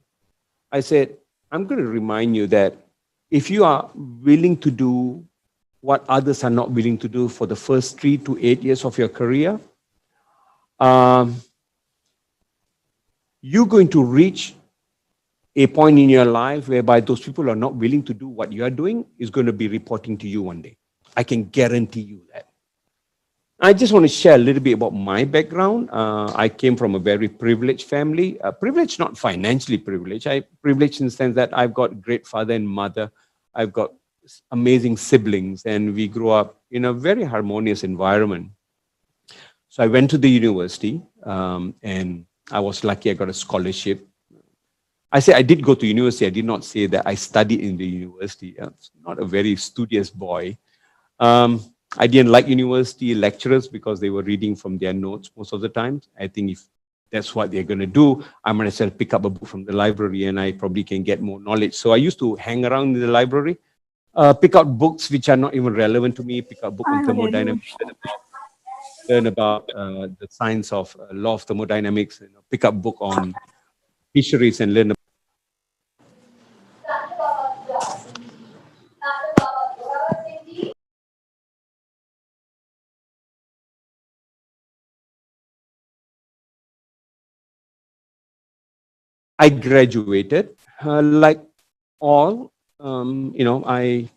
I said, I'm going to remind you that if you are willing to do what others are not willing to do for the first 3 to 8 years of your career, you're going to reach a point in your life whereby those people who are not willing to do what you are doing is going to be reporting to you one day. I can guarantee you that. I just want to share a little bit about my background. I came from a very privileged family. Privileged, not financially privileged. Privileged in the sense that I've got great father and mother. I've got amazing siblings, and we grew up in a very harmonious environment. So I went to the university, and I was lucky I got a scholarship. I say I did go to university. I did not say that I studied in the university. I was not a very studious boy. I didn't like university lecturers because they were reading from their notes most of the time. I think if that's what they're going to do, I might as well pick up a book from the library and I probably can get more knowledge. So I used to hang around in the library, pick out books which are not even relevant to me, pick out book on thermodynamics, learn about the science of law of thermodynamics, pick up book on fisheries and learn about I graduated, like all, I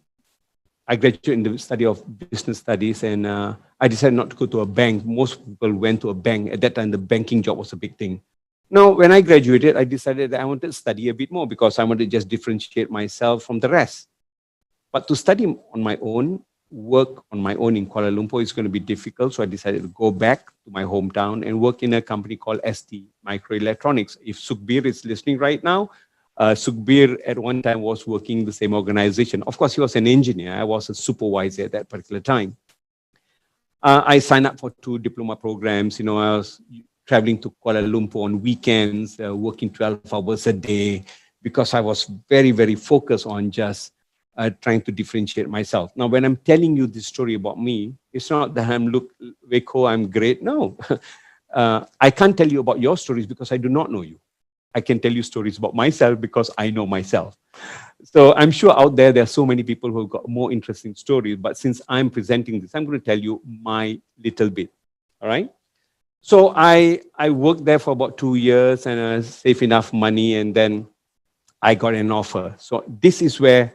graduated in the study of business studies, and I decided not to go to a bank. Most people went to a bank. At that time, the banking job was a big thing. Now, when I graduated, I decided that I wanted to study a bit more because I wanted to just differentiate myself from the rest. But to study on my own, work on my own in Kuala Lumpur is going to be difficult. So I decided to go back to my hometown and work in a company called ST Microelectronics. If Sukhbir is listening right now, Sukhbir at one time was working in the same organization. Of course, he was an engineer. I was a supervisor at that particular time. I signed up for 2 diploma programs. I was traveling to Kuala Lumpur on weekends, working 12 hours a day because I was very, very focused on just trying to differentiate myself. Now, when I'm telling you this story about me, it's not that I'm Weko, I'm great. No, I can't tell you about your stories because I do not know you. I can tell you stories about myself because I know myself. So I'm sure out there are so many people who've got more interesting stories, but since I'm presenting this, I'm going to tell you my little bit, all right? So I worked there for about 2 years and I saved enough money, and then I got an offer. So this is where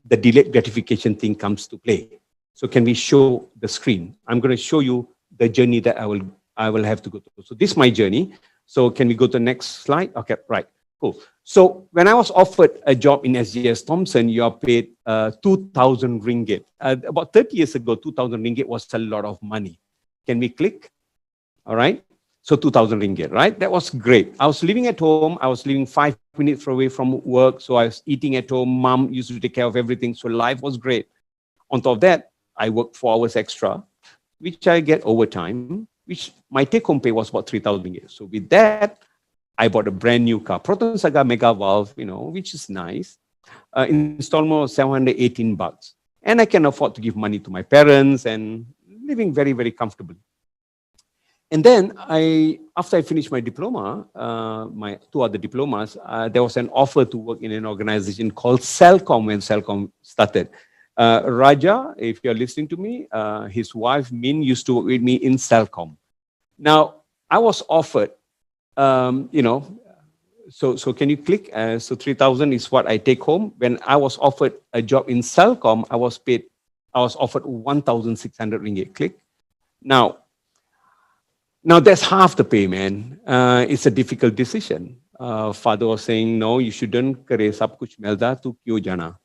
the delayed gratification thing comes to play. So can we show the screen? I'm going to show you the journey that I will have to go through. So this is my journey. So can we go to the next slide? Okay, right, cool. So when I was offered a job in SGS Thomson, you are paid 2,000 ringgit. About 30 years ago, 2,000 ringgit was a lot of money. Can we click? All right. So 2,000 ringgit, right? That was great. I was living at home. I was living 5 minutes away from work. So I was eating at home. Mom used to take care of everything. So life was great. On top of that, I worked 4 hours extra, which I get overtime, which my take-home pay was about 3,000 ringgit. So with that, I bought a brand new car, Proton Saga Mega Valve, which is nice. Installment was 718 bucks. And I can afford to give money to my parents and living very, very comfortably. And then after I finished my diploma, my 2 other diplomas, there was an offer to work in an organization called Celcom when Celcom started. Raja, if you're listening to me, his wife Min used to work with me in Celcom. Now, I was offered, so can you click? So 3,000 is what I take home. When I was offered a job in Celcom, I was offered 1,600 ringgit. Click. Now that's half the pay, man. It's a difficult decision. Father was saying, no, you shouldn't kare sab kuch milda, tu kyo jana.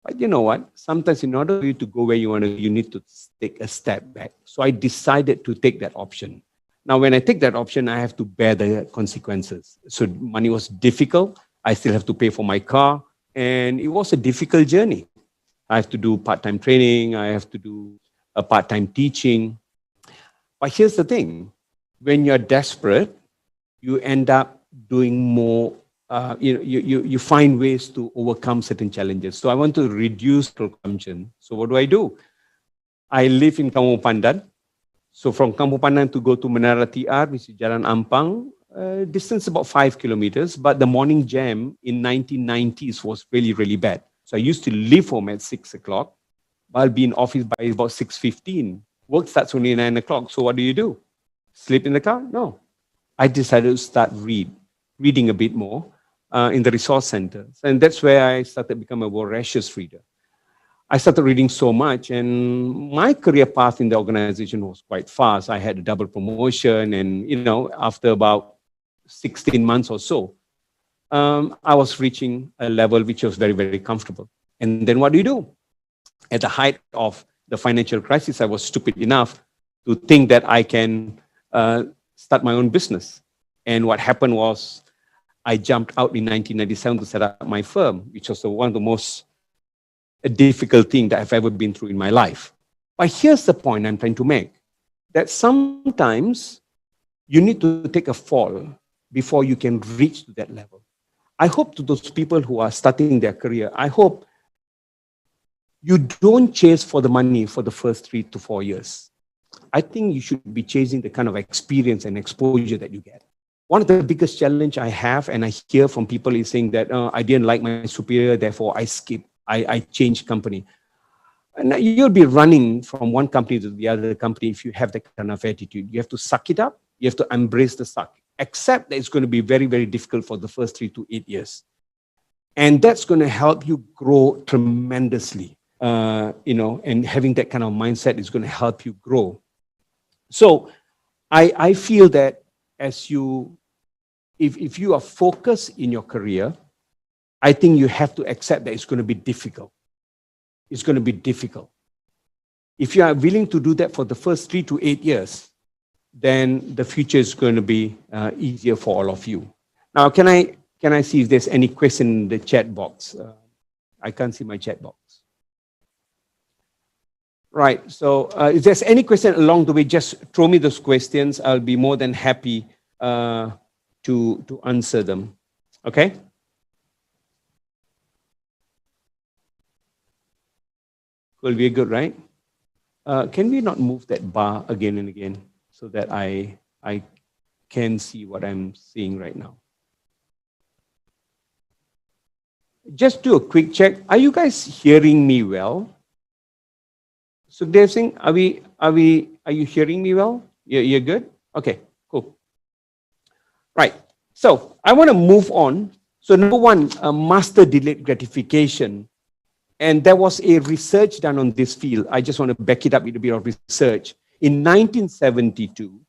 But you know what? Sometimes in order for you to go where you want to, you need to take a step back. So I decided to take that option. Now, when I take that option, I have to bear the consequences. So money was difficult. I still have to pay for my car. And it was a difficult journey. I have to do part-time training. I have to do a part-time teaching. But here's the thing. When you're desperate, you end up doing more. You find ways to overcome certain challenges. So I want to reduce consumption. So what do? I live in Kampung Pandan. So from Kampung Pandan to go to Menara TR, which is Jalan Ampang, distance about 5 kilometers. But the morning jam in 1990s was really, really bad. So I used to leave home at 6 o'clock. I'll be in office by about 6:15. Work starts only 9 o'clock. So what do? Sleep in the car? No. I decided to start reading a bit more in the resource centers. And that's where I started becoming a voracious reader. I started reading so much, and my career path in the organization was quite fast. I had a double promotion, and after about 16 months or so, I was reaching a level which was very, very comfortable. And then what do? At the height of the financial crisis, I was stupid enough to think that I can start my own business. And what happened was I jumped out in 1997 to set up my firm, which was one of the most difficult things that I've ever been through in my life. But here's the point I'm trying to make, that sometimes you need to take a fall before you can reach to that level. I hope to those people who are starting their career, I hope you don't chase for the money for the first 3 to 4 years. I think you should be chasing the kind of experience and exposure that you get. One of the biggest challenge I have, and I hear from people, is saying that I didn't like my superior, therefore I skip, I changed company. And you'll be running from one company to the other company if you have that kind of attitude. You have to suck it up. You have to embrace the suck. Accept that it's going to be very, very difficult for the first 3 to 8 years. And that's going to help you grow tremendously. And having that kind of mindset is going to help you grow. So I feel that if you are focused in your career, I think you have to accept that it's going to be difficult. It's going to be difficult. If you are willing to do that for the first 3 to 8 years, then the future is going to be easier for all of you. Now, can I see if there's any question in the chat box? I can't see my chat box. Right, so if there's any question along the way, just throw me those questions. I'll be more than happy to answer them. Okay? Cool, we're good, right? Can we not move that bar again and again so that I can see what I'm seeing right now? Just do a quick check. Are you guys hearing me well? So Dev Singh, are you hearing me well? You're good? Okay, cool. Right, so I want to move on. So number one, master delayed gratification. And there was a research done on this field. I just want to back it up with a bit of research. In 1972,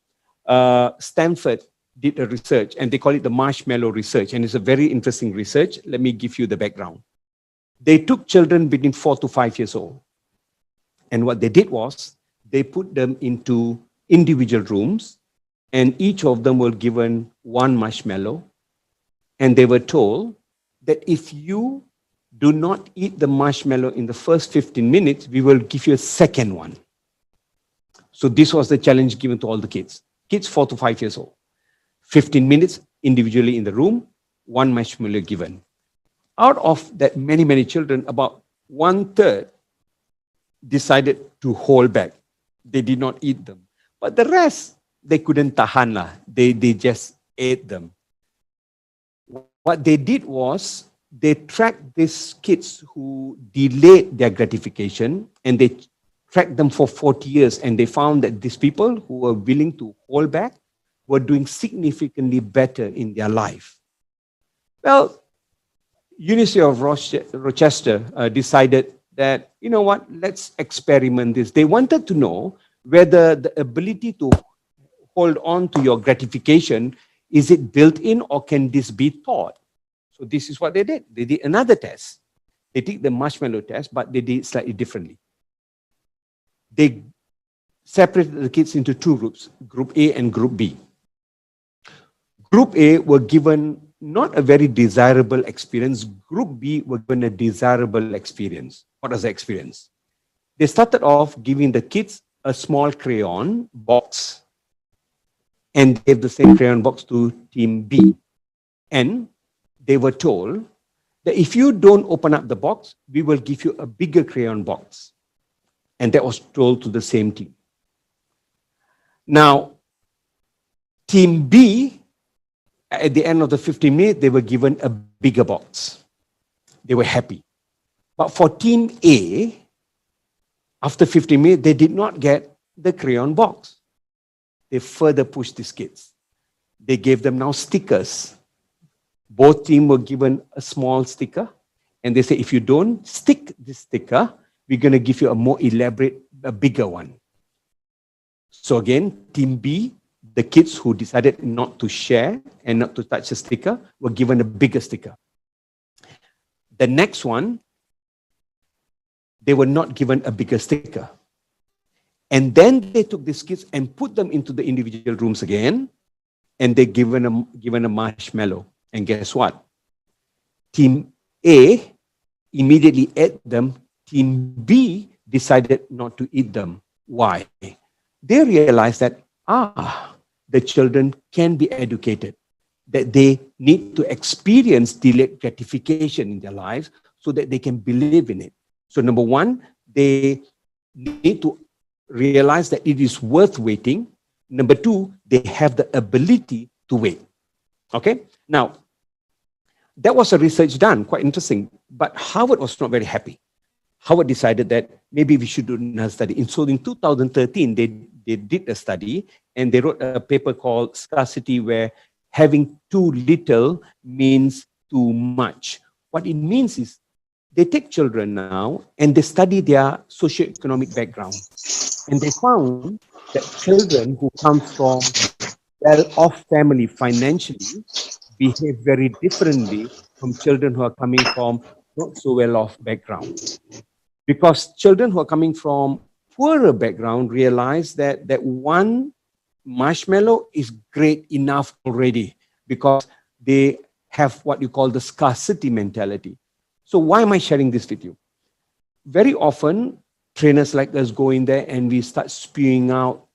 Stanford did a research, and they call it the Marshmallow Research. And it's a very interesting research. Let me give you the background. They took children between 4 to 5 years old. And what they did was, they put them into individual rooms, and each of them were given one marshmallow. And they were told that if you do not eat the marshmallow in the first 15 minutes, we will give you a second one. So this was the challenge given to all the kids 4 to 5 years old. 15 minutes individually in the room, one marshmallow given. Out of that many, many children, about 1/3 decided to hold back. They did not eat them. But the rest, they couldn't tahan lah. They just ate them. What they did was, they tracked these kids who delayed their gratification, and they tracked them for 40 years, and they found that these people who were willing to hold back were doing significantly better in their life. Well, University of Rochester decided that, you know what, let's experiment this. They wanted to know whether the ability to hold on to your gratification, is it built in or can this be taught? So this is what they did. They did another test. They did the marshmallow test, but they did it slightly differently. They separated the kids into two groups, Group A and Group B. Group A were given not a very desirable experience. Group B were given a desirable experience. What was the experience? They started off giving the kids a small crayon box and gave the same crayon box to team B. And they were told that if you don't open up the box, we will give you a bigger crayon box. And that was told to the same team. Now, team B, at the end of the 15 minutes, they were given a bigger box. They were happy. But for team A, after 15 minutes, they did not get the crayon box. They further pushed these kids. They gave them now stickers. Both teams were given a small sticker. And they say, if you don't stick this sticker, we're going to give you a more elaborate, a bigger one. So again, team B, the kids who decided not to share and not to touch the sticker were given a bigger sticker. The next one, they were not given a bigger sticker. And then they took these kids and put them into the individual rooms again, and they given a marshmallow. And guess what? Team A immediately ate them. Team B decided not to eat them. Why? They realized that, the children can be educated, that they need to experience delayed gratification in their lives so that they can believe in it. So number one, they need to realize that it is worth waiting. Number two, they have the ability to wait. Okay? Now, that was a research done, quite interesting, but Harvard was not very happy. Harvard decided that maybe we should do another study. And so in 2013, they did a study and they wrote a paper called Scarcity, where having too little means too much. What it means is they take children now and they study their socioeconomic background. And they found that children who come from well-off family financially behave very differently from children who are coming from not so well-off background. Because children who are coming from poorer background realize that one marshmallow is great enough already because they have what you call the scarcity mentality. So why am I sharing this with you? Very often, trainers like us go in there and we start spewing out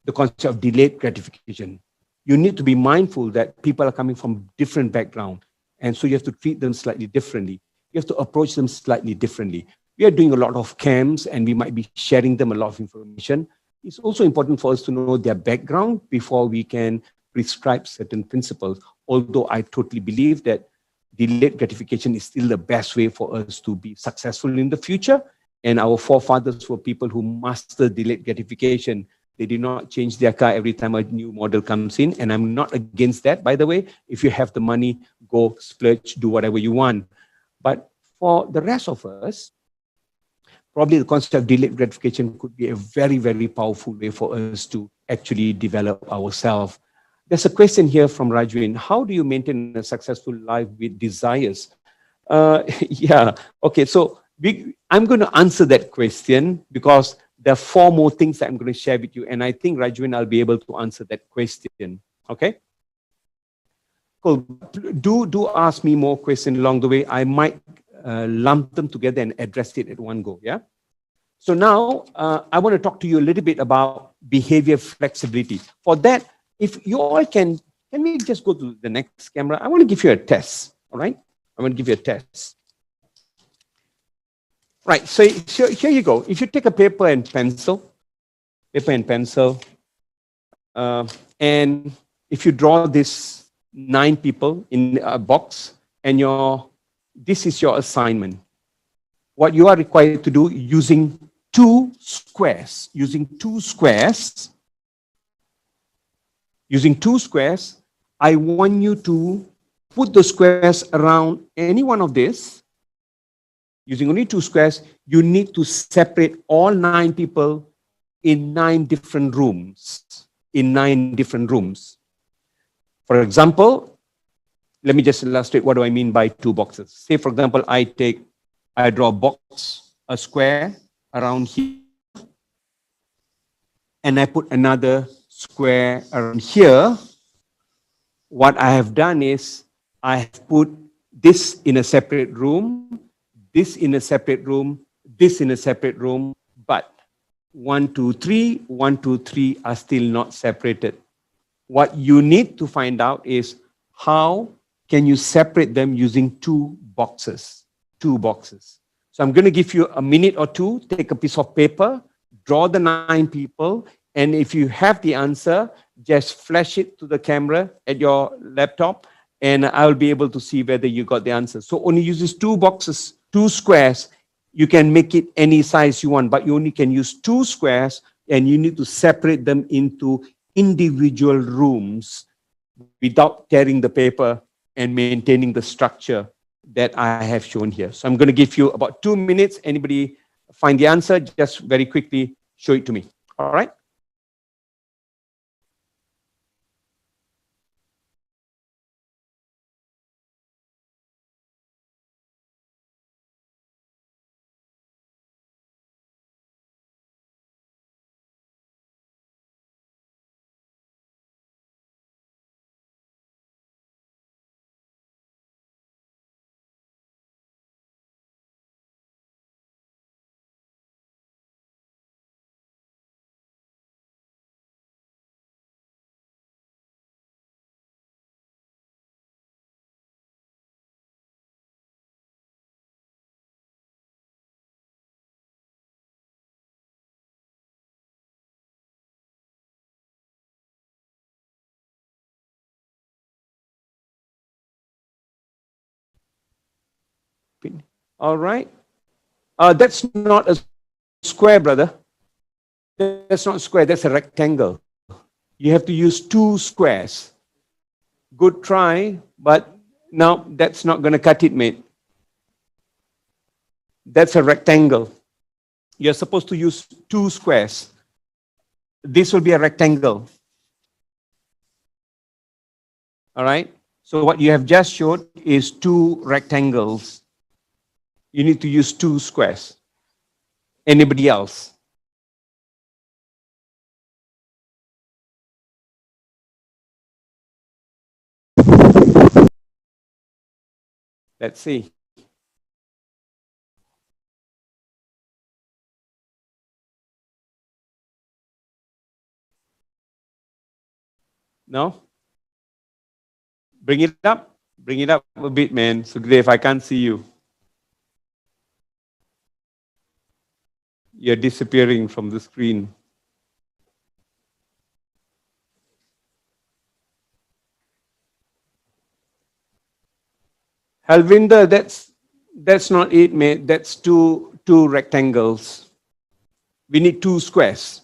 the concept of delayed gratification. You need to be mindful that people are coming from different background, and so you have to treat them slightly differently. You have to approach them slightly differently. We are doing a lot of camps and we might be sharing them a lot of information. It's also important for us to know their background before we can prescribe certain principles. Although I totally believe that delayed gratification is still the best way for us to be successful in the future. And our forefathers were people who mastered delayed gratification. They did not change their car every time a new model comes in. And I'm not against that, by the way. If you have the money, go splurge, do whatever you want. But for the rest of us, probably the concept of delayed gratification could be a very, very powerful way for us to actually develop ourselves. There's a question here from Rajwin. How do you maintain a successful life with desires? Yeah, okay, so I'm going to answer that question because there are 4 more things that I'm going to share with you. And I think, Rajwin, I'll be able to answer that question. Okay? Cool. Do ask me more questions along the way. I might lump them together and address it at one go. Yeah. So now I want to talk to you a little bit about behavior flexibility. For that, if you all can we just go to the next camera? I want to give you a test. All right. I want to give you a test. Right. So here you go. If you take a paper and pencil, and if you draw this 9 people in a box, and this is your assignment. What you are required to do using 2 squares, I want you to put the squares around any one of this. Using only 2 squares, you need to separate all 9 people in 9 different rooms. For example, let me just illustrate what do I mean by 2 boxes. Say, for example, I take I draw a box, a square around here, and I put another square around here. What I have done is I have put this in a separate room, this in a separate room, this in a separate room, but 1, 2, 3, 1, 2, 3 are still not separated. What you need to find out is how can you separate them using two boxes. So I'm going to give you a minute or two, take a piece of paper, draw the 9 people, and if you have the answer, just flash it to the camera at your laptop, and I'll be able to see whether you got the answer. So only uses 2 boxes, 2 squares. You can make it any size you want, but you only can use 2 squares, and you need to separate them into individual rooms without tearing the paper and maintaining the structure that I have shown here. So I'm going to give you about 2 minutes. Anybody find the answer, just very quickly show it to me. All right? All right. That's not a square, brother. That's not a square, that's a rectangle. You have to use 2 squares. Good try, but no, that's not going to cut it, mate. That's a rectangle. You're supposed to use 2 squares. This will be a rectangle. All right? So what you have just showed is 2 rectangles. You need to use 2 squares. Anybody else? Let's see. No? Bring it up. Bring it up a bit, man. Sugdev, I can't see you. You're disappearing from the screen. Halvinder, that's not it, mate. That's two rectangles. We need 2 squares.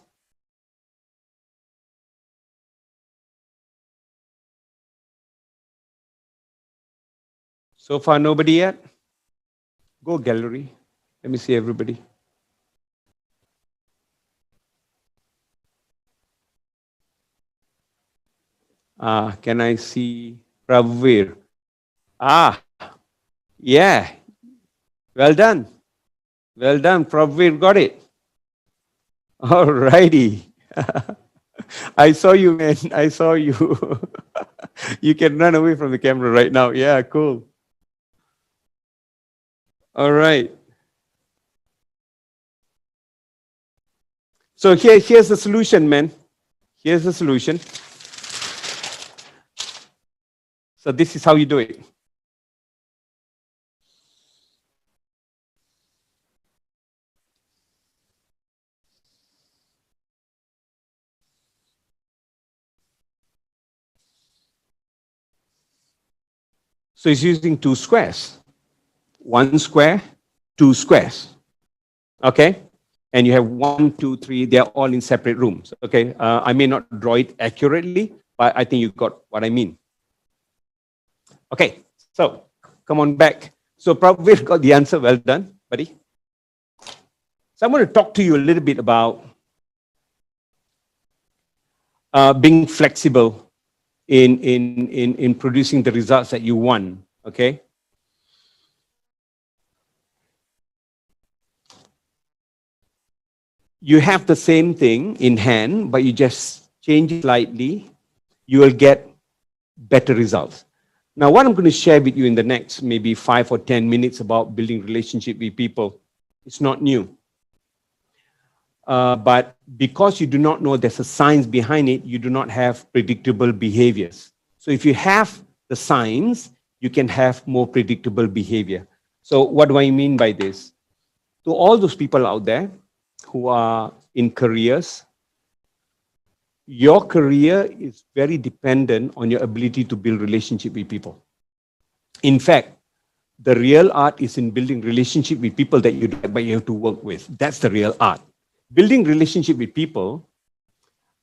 So far, nobody yet? Go gallery. Let me see everybody. Can I see Pravir? Yeah. Well done. Well done, Pravir got it. All righty. I saw you, man. I saw you. You can run away from the camera right now. Yeah, cool. All right. So here's the solution, man. Here's the solution. So this is how you do it. So it's using 2 squares. 1 square, 2 squares. Okay? And you have 1, 2, 3, they're all in separate rooms. Okay? I may not draw it accurately, but I think you got what I mean. Okay, so come on back. So probably got the answer. Well done, buddy. So I'm going to talk to you a little bit about being flexible in producing the results that you want. Okay. you have the same thing in hand, but you just change it slightly, you will get better results. Now, what I'm going to share with you in the next maybe 5 or 10 minutes about building relationship with people, it's not new. But because you do not know there's a science behind it, you do not have predictable behaviors. So if you have the science, you can have more predictable behavior. So what do I mean by this? To all those people out there who are in careers, your career is very dependent on your ability to build relationship with people. In fact, the real art is in building relationship with people that you like, but you have to work with. That's the real art. Building relationship with people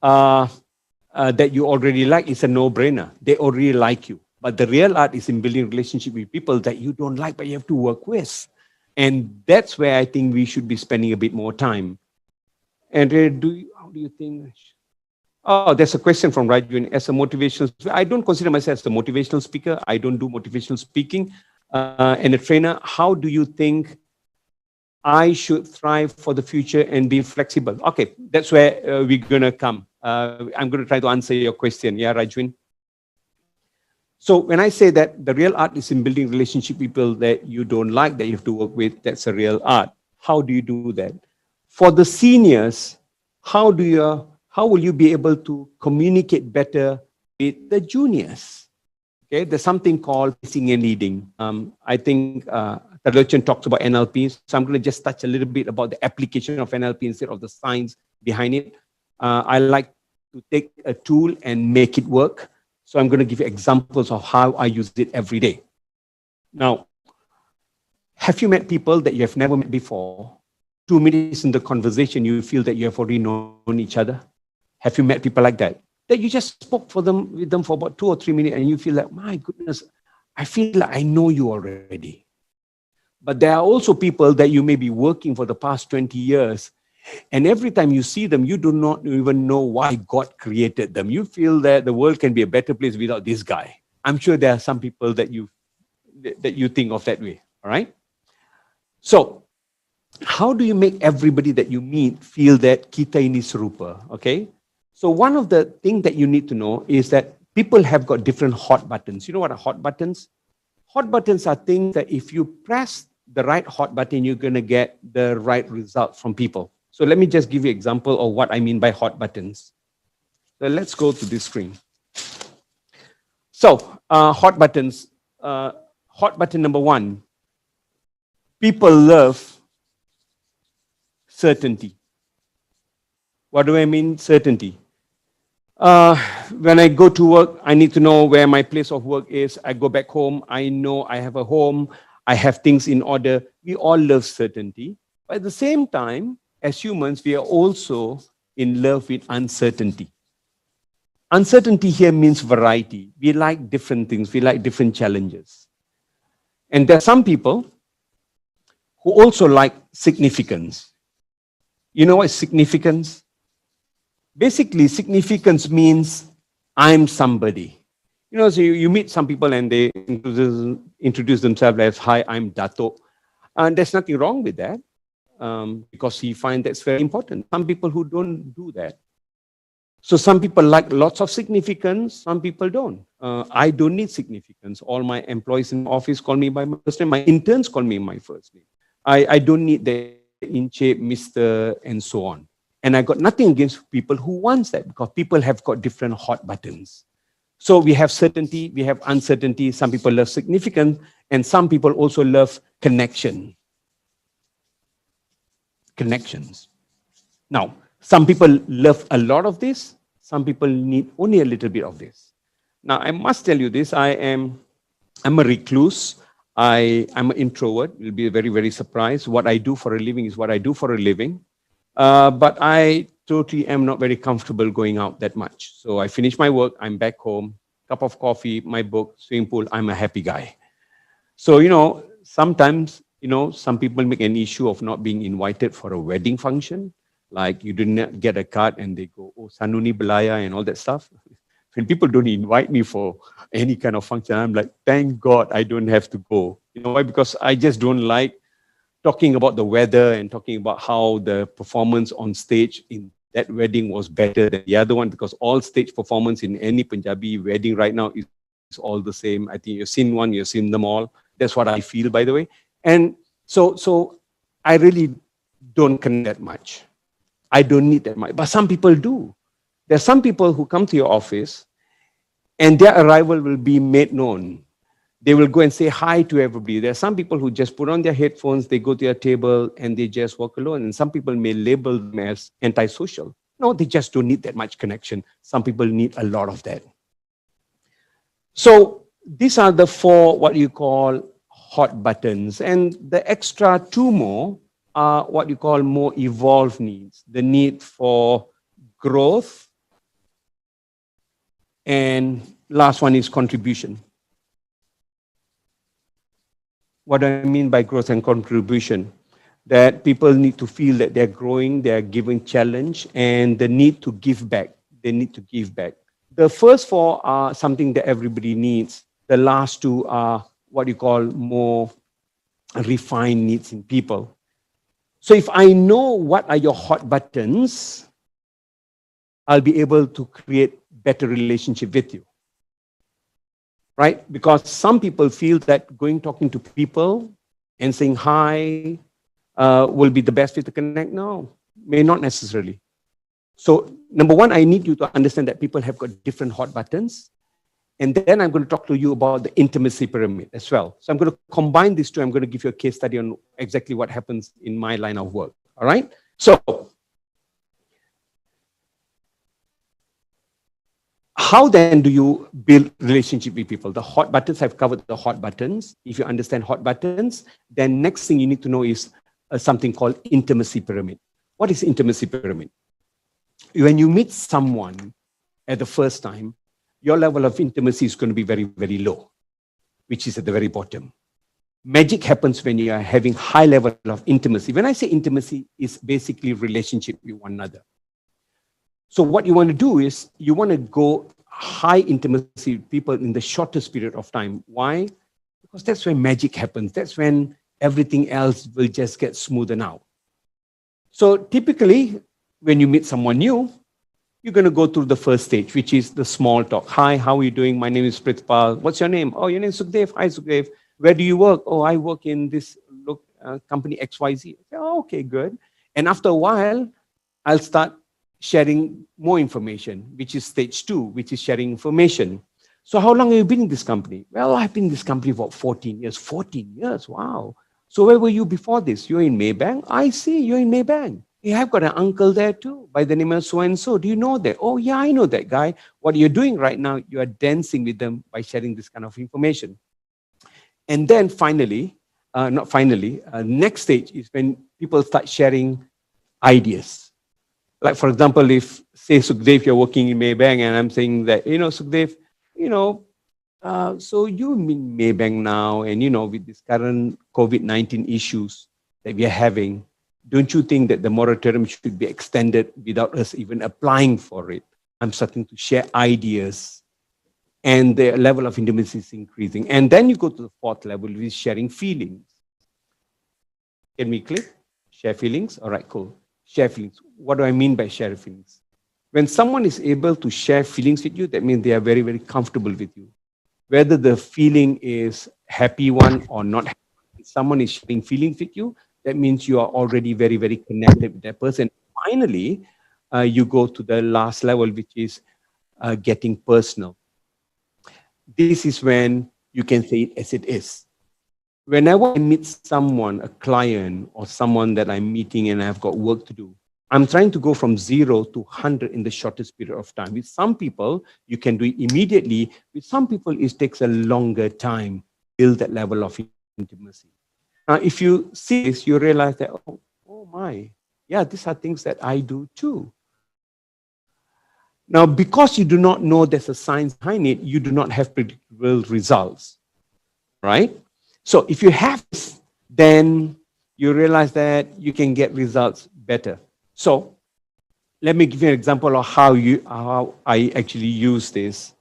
that you already like is a no-brainer. They already like you. But the real art is in building relationship with people that you don't like, but you have to work with. And that's where I think we should be spending a bit more time. And how do you think? Oh, there's a question from Rajun. As a motivational, I don't consider myself as a motivational speaker. I don't do motivational speaking. And a trainer, how do you think I should thrive for the future and be flexible? Okay, that's where we're going to come. I'm going to try to answer your question. Yeah, Rajwin? So when I say that the real art is in building relationship with people that you don't like, that you have to work with, that's a real art. How do you do that? For the seniors, how will you be able to communicate better with the juniors? Okay, there's something called pacing and leading. I think Tadlochan talks about NLP, so I'm going to just touch a little bit about the application of NLP instead of the science behind it. I like to take a tool and make it work. So I'm going to give you examples of how I use it every day. Now, have you met people that you have never met before? 2 minutes in the conversation, you feel that you have already known each other? Have you met people like that? That you just spoke with them for about 2 or 3 minutes and you feel like, my goodness, I feel like I know you already. But there are also people that you may be working for the past 20 years, and every time you see them, you do not even know why God created them. You feel that the world can be a better place without this guy. I'm sure there are some people that you think of that way, all right? So, how do you make everybody that you meet feel that kita ini serupa, okay? So one of the things that you need to know is that people have got different hot buttons. You know what are hot buttons? Hot buttons are things that if you press the right hot button, you're going to get the right result from people. So let me just give you an example of what I mean by hot buttons. So let's go to this screen. So hot buttons. Hot button number 1. People love certainty. What do I mean certainty? When I go to work, I need to know where my place of work is. I go back home, I know I have a home, I have things in order. We all love certainty. But at the same time, as humans, we are also in love with uncertainty. Uncertainty here means variety. We like different things. We like different challenges. And there are some people who also like significance. You know what is significance? Basically, significance means I'm somebody. You know, so you meet some people and they introduce themselves as, hi, I'm Dato. And there's nothing wrong with that because he finds that's very important. Some people who don't do that. So some people like lots of significance, some people don't. I don't need significance. All my employees in the office call me by my first name. My interns call me my first name. I don't need the Inche, Mr. and so on. And I got nothing against people who wants that because people have got different hot buttons. So we have certainty, we have uncertainty. Some people love significance and some people also love connection. Connections. Now, some people love a lot of this. Some people need only a little bit of this. Now, I must tell you this. I'm a recluse. I'm an introvert. You'll be very, very surprised. What I do for a living is what I do for a living. But I totally am not very comfortable going out that much. So I finish my work. I'm back home. Cup of coffee, my book, swimming pool. I'm a happy guy. So, you know, sometimes, you know, some people make an issue of not being invited for a wedding function. Like you didn't get a card and they go, oh, Sanuni Belaya and all that stuff. When people don't invite me for any kind of function, I'm like, thank God I don't have to go. You know why? Because I just don't like talking about the weather and talking about how the performance on stage in that wedding was better than the other one, because all stage performance in any Punjabi wedding right now is all the same. I think you've seen one, you've seen them all. That's what I feel, by the way. And so I really don't connect that much. I don't need that much. But some people do. There are some people who come to your office and their arrival will be made known. They will go and say hi to everybody. There are some people who just put on their headphones, they go to their table and they just walk alone. And some people may label them as antisocial. No, they just don't need that much connection. Some people need a lot of that. So these are the 4 what you call hot buttons. And the extra 2 more are what you call more evolved needs. The need for growth. And last one is contribution. What do I mean by growth and contribution? That people need to feel that they're growing, they're given challenge, and the need to give back. They need to give back. The first 4 are something that everybody needs. The last 2 are what you call more refined needs in people. So if I know what are your hot buttons, I'll be able to create better relationship with you. Right? Because some people feel that talking to people and saying hi will be the best way to connect. No, may not necessarily. So number 1, I need you to understand that people have got different hot buttons. And then I'm going to talk to you about the intimacy pyramid as well. So I'm going to combine these 2. I'm going to give you a case study on exactly what happens in my line of work. All right? So how then do you build relationship with people? The hot buttons, I've covered the hot buttons. If you understand hot buttons, then next thing you need to know is something called intimacy pyramid. What is intimacy pyramid? When you meet someone at the first time, your level of intimacy is going to be very, very low, which is at the very bottom. Magic happens when you are having high level of intimacy. When I say intimacy, it's basically relationship with one another. So what you want to do is you want to go high intimacy with people in the shortest period of time. Why? Because that's when magic happens. That's when everything else will just get smoothened out. So typically, when you meet someone new, you're going to go through the first stage, which is the small talk. Hi, how are you doing? My name is Pritpal. What's your name? Oh, your name is Sukhdev. Hi, Sukhdev. Where do you work? Oh, I work in this company XYZ. Oh, okay, good. And after a while, I'll start sharing more information, which is stage 2, which is sharing information. So how long have you been in this company? Well, I've been in this company for 14 years. 14 years, wow. So where were you before this? You're in Maybank? I see, you're in Maybank. Hey, I've got an uncle there too, by the name of so-and-so. Do you know that? Oh, yeah, I know that guy. What you're doing right now, you are dancing with them by sharing this kind of information. And then finally, next stage is when people start sharing ideas. Like, for example, if, say, Sukhdev, you're working in Maybank, and I'm saying that, Sukhdev, so you're in Maybank now, and, with this current COVID-19 issues that we are having, don't you think that the moratorium should be extended without us even applying for it? I'm starting to share ideas, and the level of intimacy is increasing. And then you go to the 4th level, which is sharing feelings. Can we click? Share feelings? All right, cool. Share feelings. What do I mean by share feelings? When someone is able to share feelings with you, that means they are very, very comfortable with you. Whether the feeling is happy one or not happy, if someone is sharing feelings with you, that means you are already very, very connected with that person. Finally, you go to the last level, which is getting personal. This is when you can say it as it is. Whenever I meet someone, a client or someone that I'm meeting and I've got work to do, I'm trying to go from 0 to 100 in the shortest period of time. With some people, you can do it immediately. With some people, it takes a longer time to build that level of intimacy. Now, if you see this, you realize that, oh my, yeah, these are things that I do too. Now, because you do not know there's a science behind it, you do not have predictable results, right? So if you have this, then you realize that you can get results better. So let me give you an example of how I actually use this.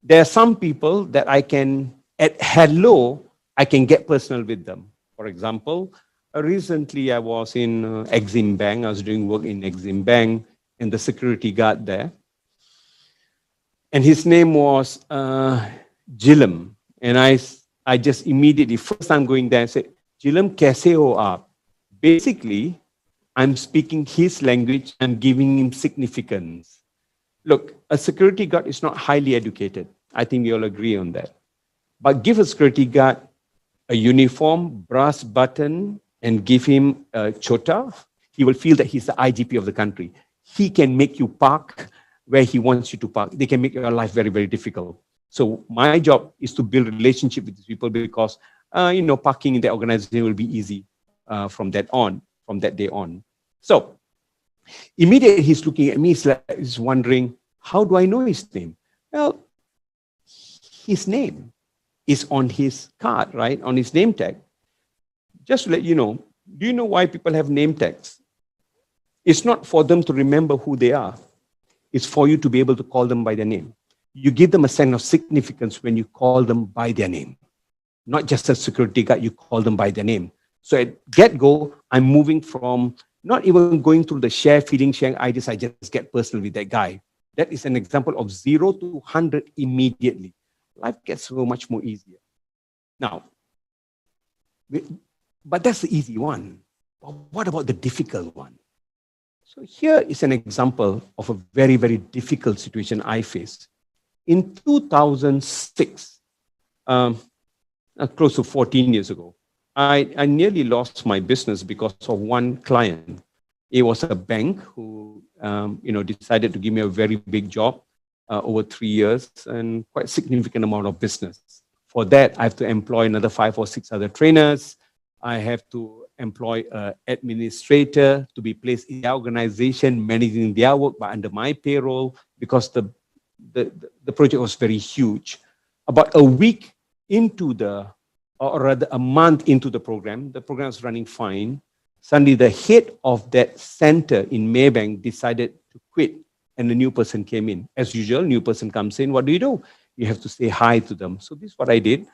There are some people that I can, at hello, I can get personal with them. For example, Recently, I was in Exim Bank. I was doing work in Exim Bank, and the security guard there, and his name was Jilam. And I just immediately, first time going there, I said, Jilam, kaise ho aap? Basically, I'm speaking his language, I'm giving him significance. Look, a security guard is not highly educated. I think we all agree on that. But give a security guard a uniform, brass button, and give him a chota, he will feel that he's the IGP of the country. He can make you park where he wants you to park. They can make your life very, very difficult. So my job is to build a relationship with these people because, parking in the organization will be easy from that day on. So immediately he's looking at me, he's wondering, how do I know his name? Well, his name is on his card, right? On his name tag. Just to let you know, do you know why people have name tags? It's not for them to remember who they are. It's for you to be able to call them by their name. You give them a sense of significance when you call them by their name. Not just a security guard, you call them by their name. So at get-go, I'm moving from not even going through the sharing ideas, I just get personal with that guy. That is an example of 0 to 100 immediately. Life gets so much more easier. Now, but that's the easy one. But what about the difficult one? So here is an example of a very, very difficult situation I faced. In 2006, close to 14 years ago, I nearly lost my business because of one client. It was a bank who decided to give me a very big job over 3 years and quite significant amount of business. For that, I have to employ another 5 or 6 other trainers. I have to employ an administrator to be placed in the organization, managing their work, but under my payroll, because the project was very huge. About a week into or rather a month into the program was running fine. Suddenly the head of that center in Maybank decided to quit and a new person came in. As usual, new person comes in, what do? You have to say hi to them. So this is what I did.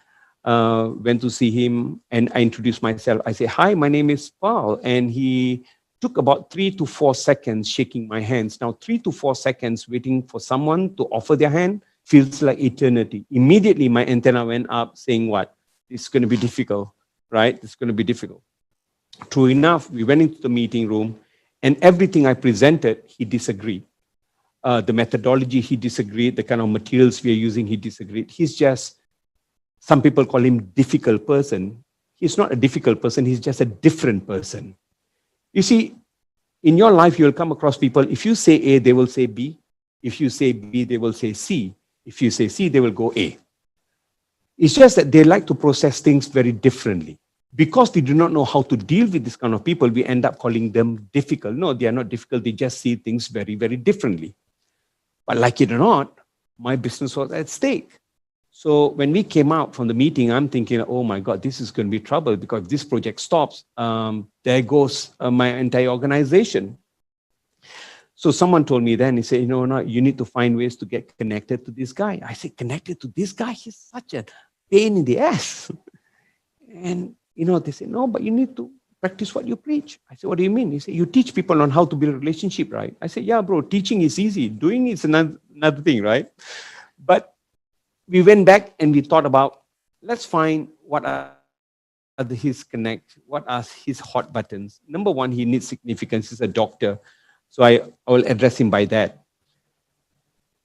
Went to see him and I introduced myself. I say, hi, my name is Paul. And he took about 3 to 4 seconds shaking my hands. Now, 3 to 4 seconds waiting for someone to offer their hand feels like eternity. Immediately, my antenna went up saying what? It's going to be difficult, right? It's going to be difficult. True enough, we went into the meeting room and everything I presented, he disagreed. The methodology, he disagreed. The kind of materials we are using, he disagreed. He's just, some people call him difficult person. He's not a difficult person. He's just a different person. You see, in your life, you'll come across people. If you say A, they will say B. If you say B, they will say C. If you say C, they will go A. It's just that they like to process things very differently. Because they do not know how to deal with this kind of people, we end up calling them difficult. No, they are not difficult. They just see things very, very differently. But like it or not, my business was at stake. So when we came out from the meeting, I'm thinking, oh my God, this is going to be trouble because if this project stops, there goes my entire organization. So someone told me then, he said, you need to find ways to get connected to this guy. I said, connected to this guy? He's such a pain in the ass. And, they say, no, but you need to practice what you preach. I said, what do you mean? He said, you teach people on how to build a relationship, right? I said, yeah, bro, teaching is easy. Doing is another thing, right? But we went back and we thought about, let's find what are his connect, what are his hot buttons. Number one, he needs significance. He's a doctor. So I will address him by that.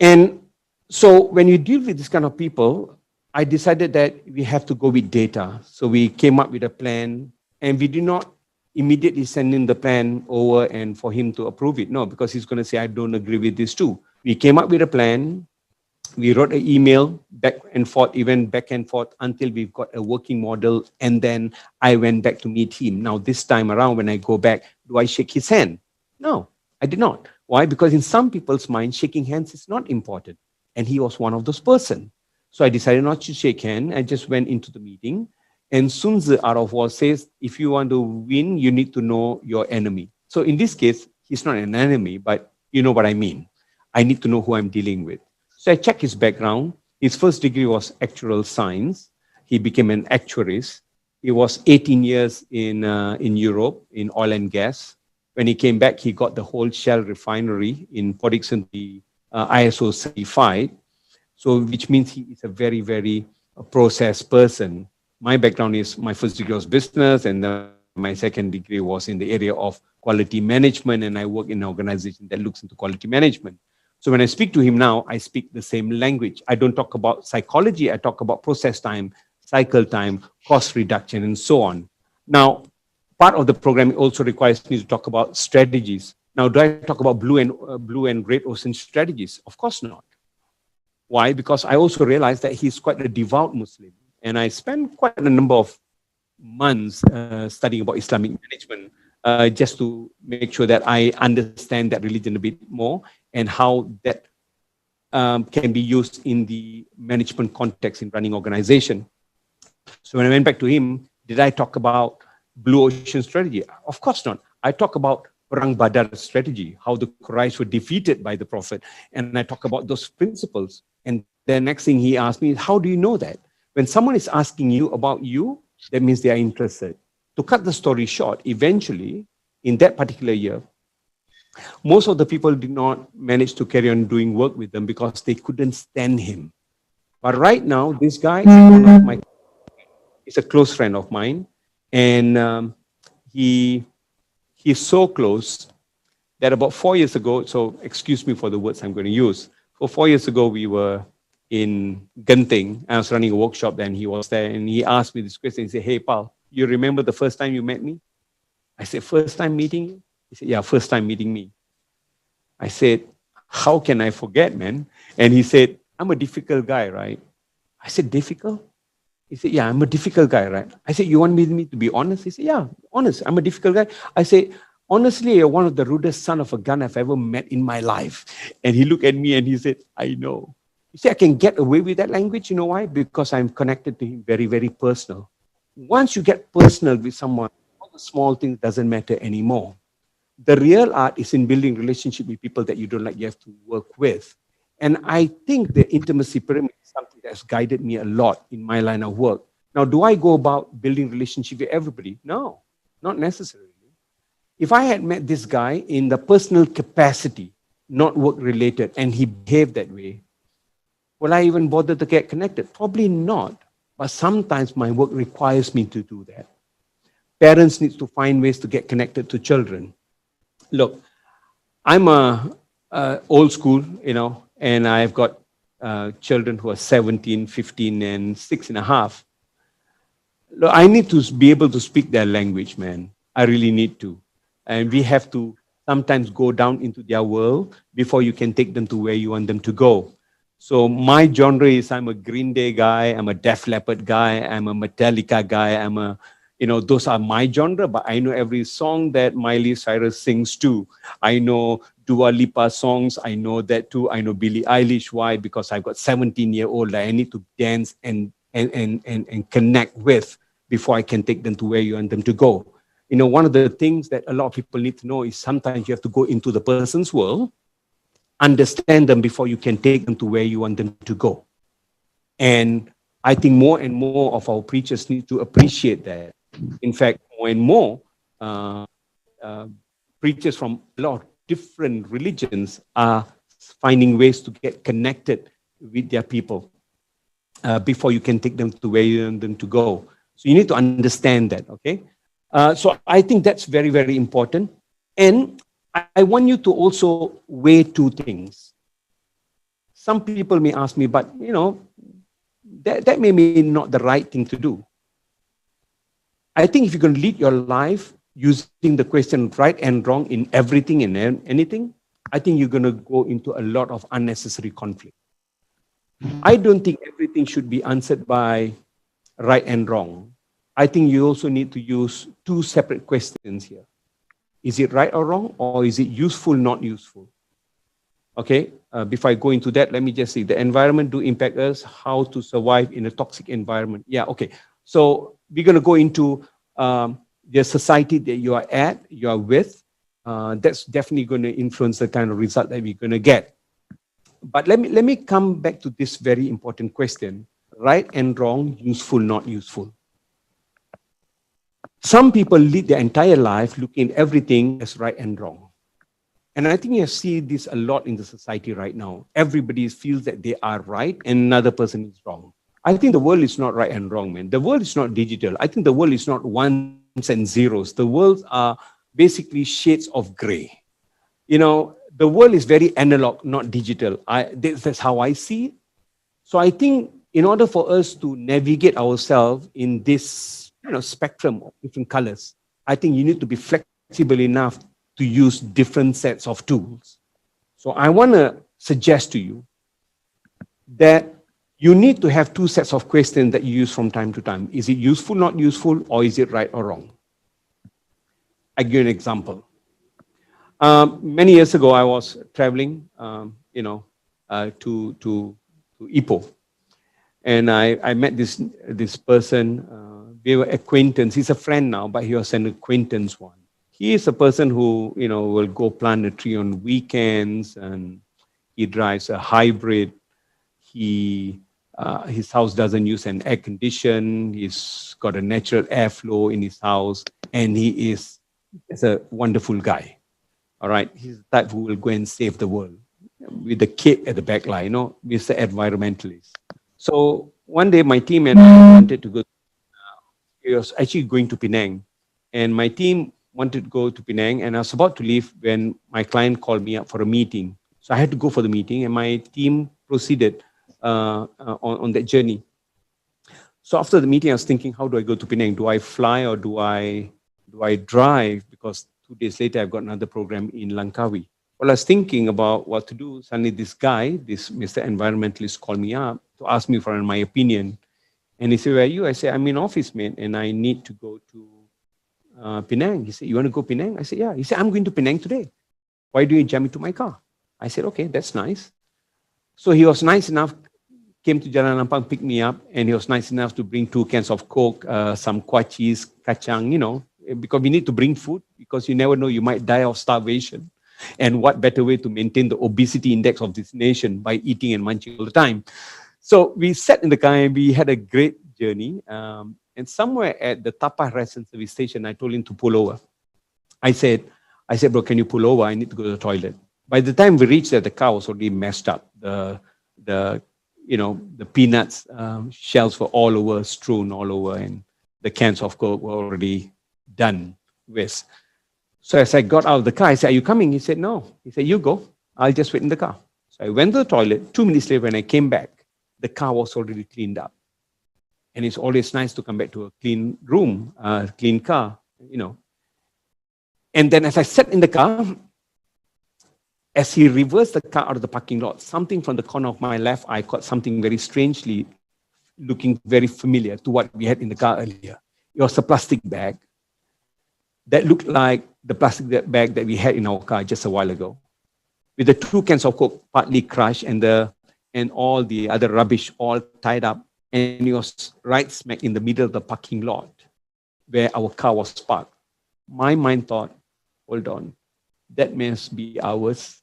And so when you deal with this kind of people, I decided that we have to go with data. So we came up with a plan and we did not immediately send in the plan over and for him to approve it. No, because he's going to say, I don't agree with this too. We came up with a plan. We wrote an email back and forth, even back and forth until we've got a working model. And then I went back to meet him. Now, this time around, when I go back, do I shake his hand? No, I did not. Why? Because in some people's mind, shaking hands is not important. And he was one of those person. So I decided not to shake hands. I just went into the meeting. And Sun Tzu out of war says, if you want to win, you need to know your enemy. So in this case, he's not an enemy, but you know what I mean. I need to know who I'm dealing with. So I checked his background. His first degree was actuarial science. He became an actuarist. He was 18 years in Europe in oil and gas. When he came back, he got the whole Shell refinery in Port Dickson, the ISO certified. So, which means he is a very, very process person. My background is my first degree was business, and my second degree was in the area of quality management, and I work in an organization that looks into quality management. So when I speak to him now, I speak the same language. I don't talk about psychology, I talk about process time, cycle time, cost reduction, and so on. Now, part of the program also requires me to talk about strategies. Now, do I talk about blue and Great Ocean strategies? Of course not. Why? Because I also realized that he's quite a devout Muslim. And I spent quite a number of months studying about Islamic management just to make sure that I understand that religion a bit more and how that can be used in the management context in running organization. So when I went back to him, did I talk about Blue Ocean strategy? Of course not. I talk about Perang Badar strategy, how the Quraysh were defeated by the Prophet. And I talk about those principles. And the next thing he asked me is, how do you know that? When someone is asking you about you, that means they are interested. To cut the story short, eventually, in that particular year, most of the people did not manage to carry on doing work with them because they couldn't stand him. But right now, this guy is one of my, he's a close friend of mine. And he's so close that about 4 years ago, so excuse me for the words I'm going to use. So 4 years ago, we were in Genting. I was running a workshop then. He was there and he asked me this question. He said, hey, pal, you remember the first time you met me? I said, first time meeting you? He said, yeah, first time meeting me. I said, how can I forget, man? And he said, I'm a difficult guy, right? I said, difficult? He said, yeah, I'm a difficult guy, right? I said, you want me to be honest? He said, yeah, honest. I'm a difficult guy. I said, honestly, you're one of the rudest son of a gun I've ever met in my life. And he looked at me and he said, I know. You see, I can get away with that language. You know why? Because I'm connected to him very, very personal. Once you get personal with someone, all the small things doesn't matter anymore. The real art is in building relationship with people that you don't like, you have to work with. And I think the intimacy pyramid is something that's guided me a lot in my line of work. Now, do I go about building relationship with everybody? No, not necessarily. If I had met this guy in the personal capacity, not work related, and he behaved that way, will I even bother to get connected? Probably not. But sometimes my work requires me to do that. Parents need to find ways to get connected to children. Look, I'm old school, and I've got children who are 17, 15, and 6.5. Look, I need to be able to speak their language, man. I really need to. And we have to sometimes go down into their world before you can take them to where you want them to go. So my genre is I'm a Green Day guy, I'm a Def Leppard guy, I'm a Metallica guy, those are my genre, but I know every song that Miley Cyrus sings too. I know Dua Lipa songs, I know that too. I know Billie Eilish. Why? Because I've got 17-year-old that I need to dance and connect with before I can take them to where you want them to go. One of the things that a lot of people need to know is sometimes you have to go into the person's world, understand them before you can take them to where you want them to go. And I think more and more of our preachers need to appreciate that. In fact, more and more preachers from a lot of different religions are finding ways to get connected with their people before you can take them to where you want them to go. So you need to understand that, okay? So I think that's very, very important. And I want you to also weigh two things. Some people may ask me, but that may be not the right thing to do. I think if you're going to lead your life using the question right and wrong in everything and anything, I think you're going to go into a lot of unnecessary conflict. I don't think everything should be answered by right and wrong. I think you also need to use two separate questions here. Is it right or wrong, or is it useful, not useful? Okay, before I go into that, let me just say the environment do impact us, how to survive in a toxic environment. Yeah, okay. So we're going to go into the society that you are with. That's definitely going to influence the kind of result that we're going to get. But let me come back to this very important question. Right and wrong, useful, not useful. Some people lead their entire life looking at everything as right and wrong. And I think you see this a lot in the society right now. Everybody feels that they are right and another person is wrong. I think the world is not right and wrong, man. The world is not digital. I think the world is not ones and zeros. The world are basically shades of gray. You know, the world is very analog, not digital. That's how I see it. So I think in order for us to navigate ourselves in this spectrum of different colors, I think you need to be flexible enough to use different sets of tools. So I want to suggest to you that you need to have two sets of questions that you use from time to time. Is it useful, not useful, or is it right or wrong? I give you an example. Many years ago, I was traveling, to Ipoh, and I met this person. We were acquaintance. He's a friend now, but he was an acquaintance one. He is a person who will go plant a tree on weekends, and he drives a hybrid. His house doesn't use an air condition. He's got a natural airflow in his house, and he is a wonderful guy. All right, he's the type who will go and save the world with the cape at the back line, Mr. Environmentalist. So one day my team and I wanted to go. It was actually going to Penang, and my team wanted to go to Penang, and I was about to leave when my client called me up for a meeting. So I had to go for the meeting, and my team proceeded on that journey. So after the meeting, I was thinking, how do I go to Penang? Do I fly or do I drive? Because 2 days later, I've got another program in Langkawi. Well, I was thinking about what to do. Suddenly this guy, this Mr. Environmentalist, called me up to ask me for my opinion. And he said, where are you? I said, I'm in office, man, and I need to go to Penang. He said, you want to go Penang? I said, yeah. He said, I'm going to Penang today. Why do you jump into my car? I said, okay, that's nice. So he was nice enough, came to Jalan Lampang, picked me up, and he was nice enough to bring 2 cans of Coke, some kuah cheese, kacang, because we need to bring food, because you never know, you might die of starvation. And what better way to maintain the obesity index of this nation by eating and munching all the time. So we sat in the car and we had a great journey. And somewhere at the Tapah Rest and Service Station, I told him to pull over. I said, bro, can you pull over? I need to go to the toilet. By the time we reached there, the car was already messed up. The peanuts shells were all over, strewn all over, and the cans of Coke were already done with. So as I got out of the car, I said, are you coming? He said, no. He said, you go. I'll just wait in the car. So I went to the toilet. 2 minutes later, when I came back, the car was already cleaned up. And it's always nice to come back to a clean room, clean car, And then as I sat in the car, as he reversed the car out of the parking lot, something from the corner of my left eye caught something very strangely looking very familiar to what we had in the car earlier. It was a plastic bag that looked like the plastic bag that we had in our car just a while ago, with the 2 cans of Coke partly crushed and all the other rubbish all tied up. And it was right smack in the middle of the parking lot where our car was parked. My mind thought, hold on, that must be ours.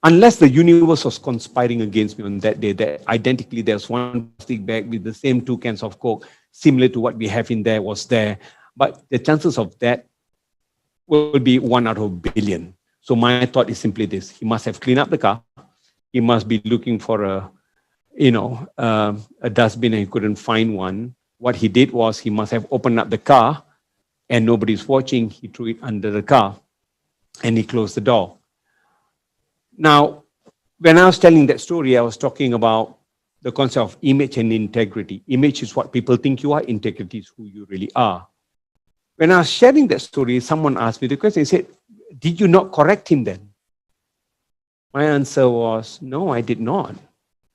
Unless the universe was conspiring against me on that day, that identically there's 1 plastic bag with the same 2 cans of Coke, similar to what we have in there, was there. But the chances of that will be 1 out of a billion. So my thought is simply this: he must have cleaned up the car. He must be looking for a dustbin, and he couldn't find one. What he did was he must have opened up the car, and nobody's watching. He threw it under the car, and he closed the door. Now, when I was telling that story, I was talking about the concept of image and integrity. Image is what people think you are. Integrity is who you really are. When I was sharing that story, someone asked me the question. He said, did you not correct him then? My answer was, no, I did not.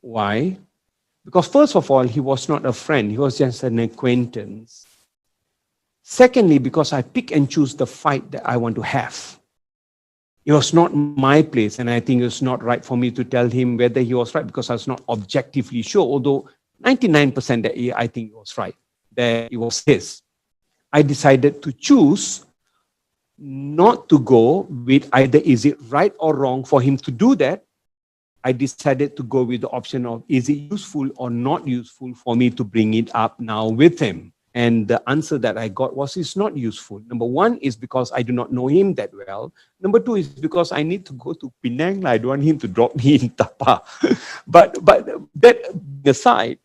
Why? Because first of all, he was not a friend. He was just an acquaintance. Secondly, because I pick and choose the fight that I want to have. It was not my place, and I think it was not right for me to tell him whether he was right, because I was not objectively sure, although 99% that I think it was right, that it was his. I decided to choose not to go with either is it right or wrong for him to do that. I decided to go with the option of is it useful or not useful for me to bring it up now with him. And the answer that I got was, it's not useful. Number one is because I do not know him that well. Number two is because I need to go to Penang. I don't want him to drop me in Tapa. but that aside,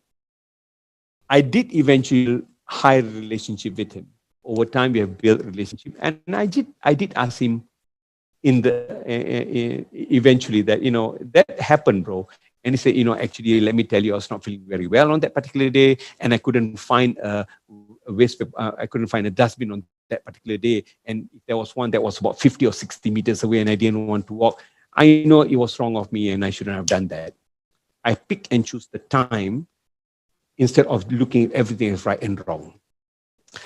I did eventually hire a relationship with him. Over time, we have built a relationship. And I did ask him in the eventually that, that happened, bro. And he said, actually, let me tell you, I was not feeling very well on that particular day, and I couldn't find a waste paper, I couldn't find a dustbin on that particular day. And if there was one that was about 50 or 60 meters away, and I didn't want to walk, I know it was wrong of me, and I shouldn't have done that. I pick and choose the time instead of looking at everything as right and wrong.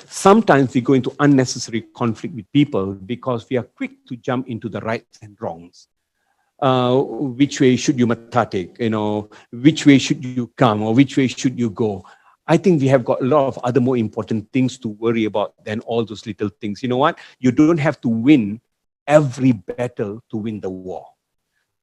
Sometimes we go into unnecessary conflict with people because we are quick to jump into the rights and wrongs. Which way should you take? Which way should you come, or which way should you go? I think we have got a lot of other more important things to worry about than all those little things. You know what? You don't have to win every battle to win the war.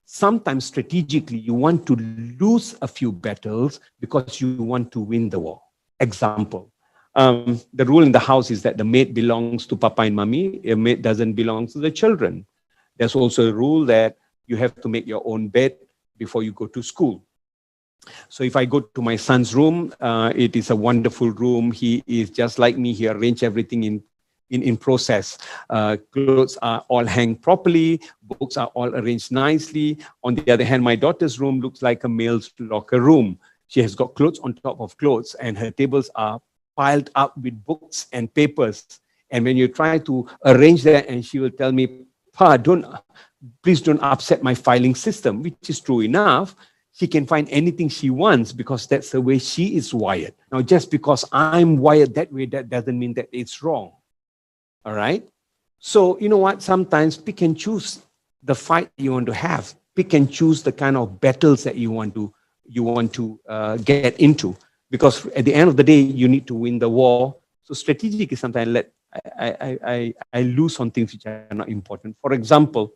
Sometimes strategically, you want to lose a few battles because you want to win the war. Example. The rule in the house is that the maid belongs to Papa and Mommy. A maid doesn't belong to the children. There's also a rule that you have to make your own bed before you go to school. So if I go to my son's room, it is a wonderful room. He is just like me. He arranged everything in process. Clothes are all hanged properly. Books are all arranged nicely. On the other hand, my daughter's room looks like a male's locker room. She has got clothes on top of clothes, and her tables are piled up with books and papers. And when you try to arrange that, and she will tell me, Pa, please don't upset my filing system, which is true enough. She can find anything she wants because that's the way she is wired. Now, just because I'm wired that way, that doesn't mean that it's wrong. All right? So, you know what? Sometimes pick and choose the fight you want to have. Pick and choose the kind of battles that you want to get into. Because at the end of the day, you need to win the war. So strategically, sometimes I lose on things which are not important. For example,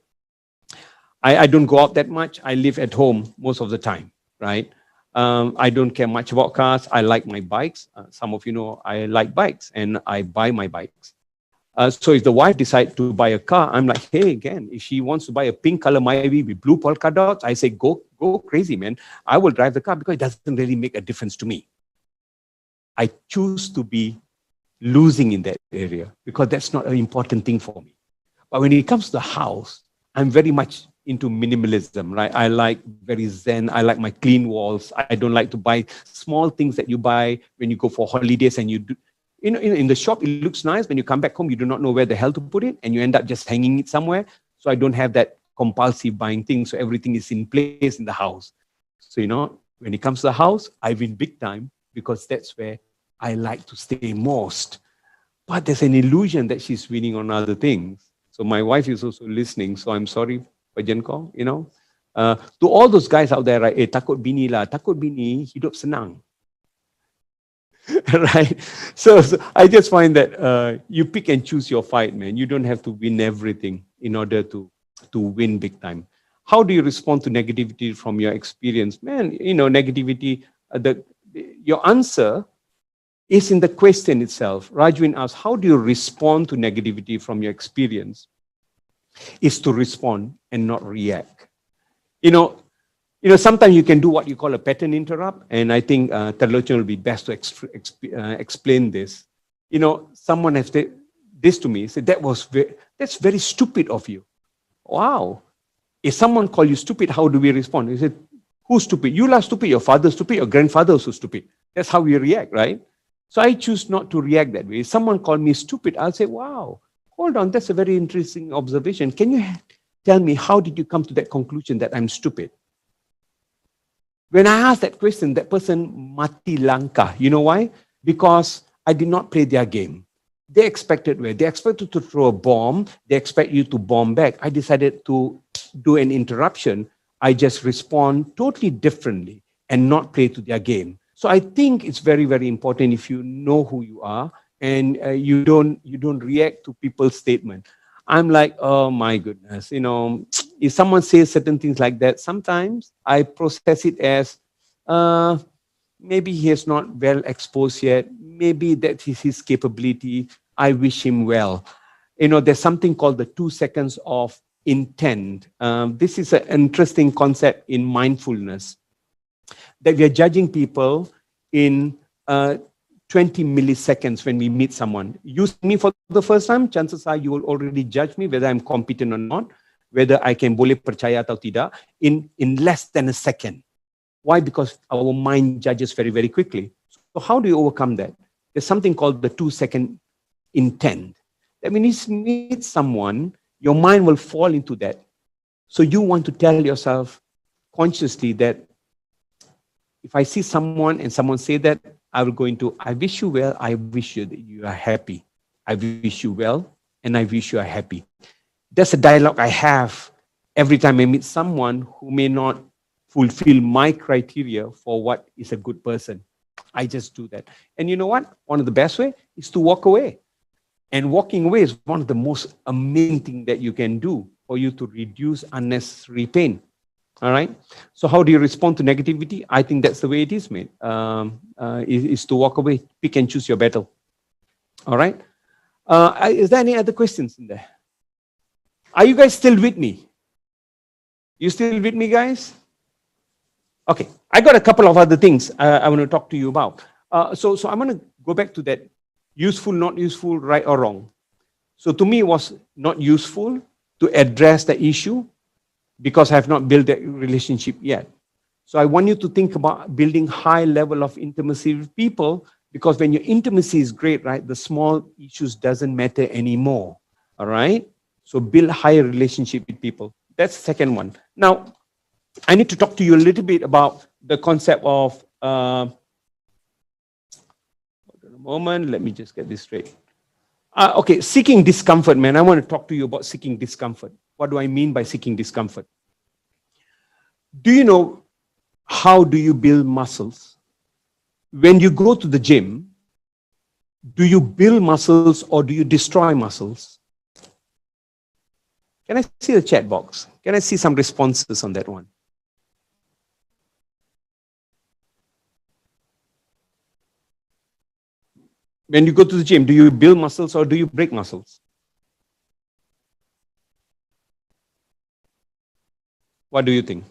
I don't go out that much. I live at home most of the time, right? I don't care much about cars. I like my bikes. Some of you know I like bikes, and I buy my bikes. So if the wife decides to buy a car, I'm like, hey, again, if she wants to buy a pink color Myvi with blue polka dots, I say, go crazy, man. I will drive the car because it doesn't really make a difference to me. I choose to be losing in that area because that's not an important thing for me. But when it comes to the house, I'm very much into minimalism, right? I like very zen. I like my clean walls. I don't like to buy small things that you buy when you go for holidays and you do. In the shop, it looks nice. When you come back home, you do not know where the hell to put it, and you end up just hanging it somewhere. So I don't have that compulsive buying thing. So everything is in place in the house. So, when it comes to the house, I win big time because that's where I like to stay most. But there's an illusion that she's winning on other things. So my wife is also listening. So I'm sorry, Pajenko, to all those guys out there, right? Takut bini lah, takut bini, hidup senang. Right? So I just find that you pick and choose your fight, man. You don't have to win everything in order to win big time. How do you respond to negativity from your experience? Man, negativity, your answer is in the question itself. Rajwin asks, how do you respond to negativity from your experience? Is to respond and not react. Sometimes you can do what you call a pattern interrupt, and I think Terlochan will be best to explain this. Someone has said this to me, said, that's very stupid of you. Wow. If someone call you stupid, how do we respond? He said, who's stupid? You are stupid, your father's stupid, your grandfather also stupid. That's how we react, right? So I choose not to react that way. If someone called me stupid, I'll say, wow, hold on, that's a very interesting observation. Can you tell me, how did you come to that conclusion that I'm stupid? When I asked that question, that person mati langkah. You know why? Because I did not play their game. They expected to throw a bomb. They expect you to bomb back. I decided to do an interruption. I just respond totally differently and not play to their game. So I think it's very, very important if you know who you are and you don't react to people's statement. I'm like, oh my goodness, if someone says certain things like that, sometimes I process it as, maybe he is not well exposed yet. Maybe that is his capability. I wish him well. There's something called the 2 seconds of intent. This is an interesting concept in mindfulness, that we are judging people in 20 milliseconds when we meet someone. You see me for the first time, chances are you will already judge me whether I'm competent or not, whether I can boleh percaya atau tidak in less than a second. Why? Because our mind judges very, very quickly. So how do you overcome that? There's something called the 2-second intent. That when you meet someone, your mind will fall into that. So you want to tell yourself consciously that if I see someone and someone say that, I will go into, I wish you well, I wish you that you are happy. I wish you well, and I wish you are happy. That's a dialogue I have every time I meet someone who may not fulfill my criteria for what is a good person. I just do that. And you know what? One of the best way is to walk away. And walking away is one of the most amazing things that you can do for you to reduce unnecessary pain. All right. So how do you respond to negativity? I think that's the way it is, mate. Is to walk away, pick and choose your battle. All right. Is there any other questions in there? Are you guys still with me? You still with me, guys? Okay. I got a couple of other things I want to talk to you about. So I'm going to go back to that useful, not useful, right or wrong. So to me, it was not useful to address the issue because I have not built that relationship yet. So I want you to think about building high level of intimacy with people, because when your intimacy is great, right, the small issues doesn't matter anymore. All right. So build higher relationship with people. That's the second one. Now, I need to talk to you a little bit about the concept of, hold on a moment, let me just get this straight. Okay, seeking discomfort, man. I want to talk to you about seeking discomfort. What do I mean by seeking discomfort? Do you know how do you build muscles? When you go to the gym, do you build muscles or do you destroy muscles? Can I see the chat box? Can I see some responses on that one? When you go to the gym, do you build muscles or do you break muscles? What do you think?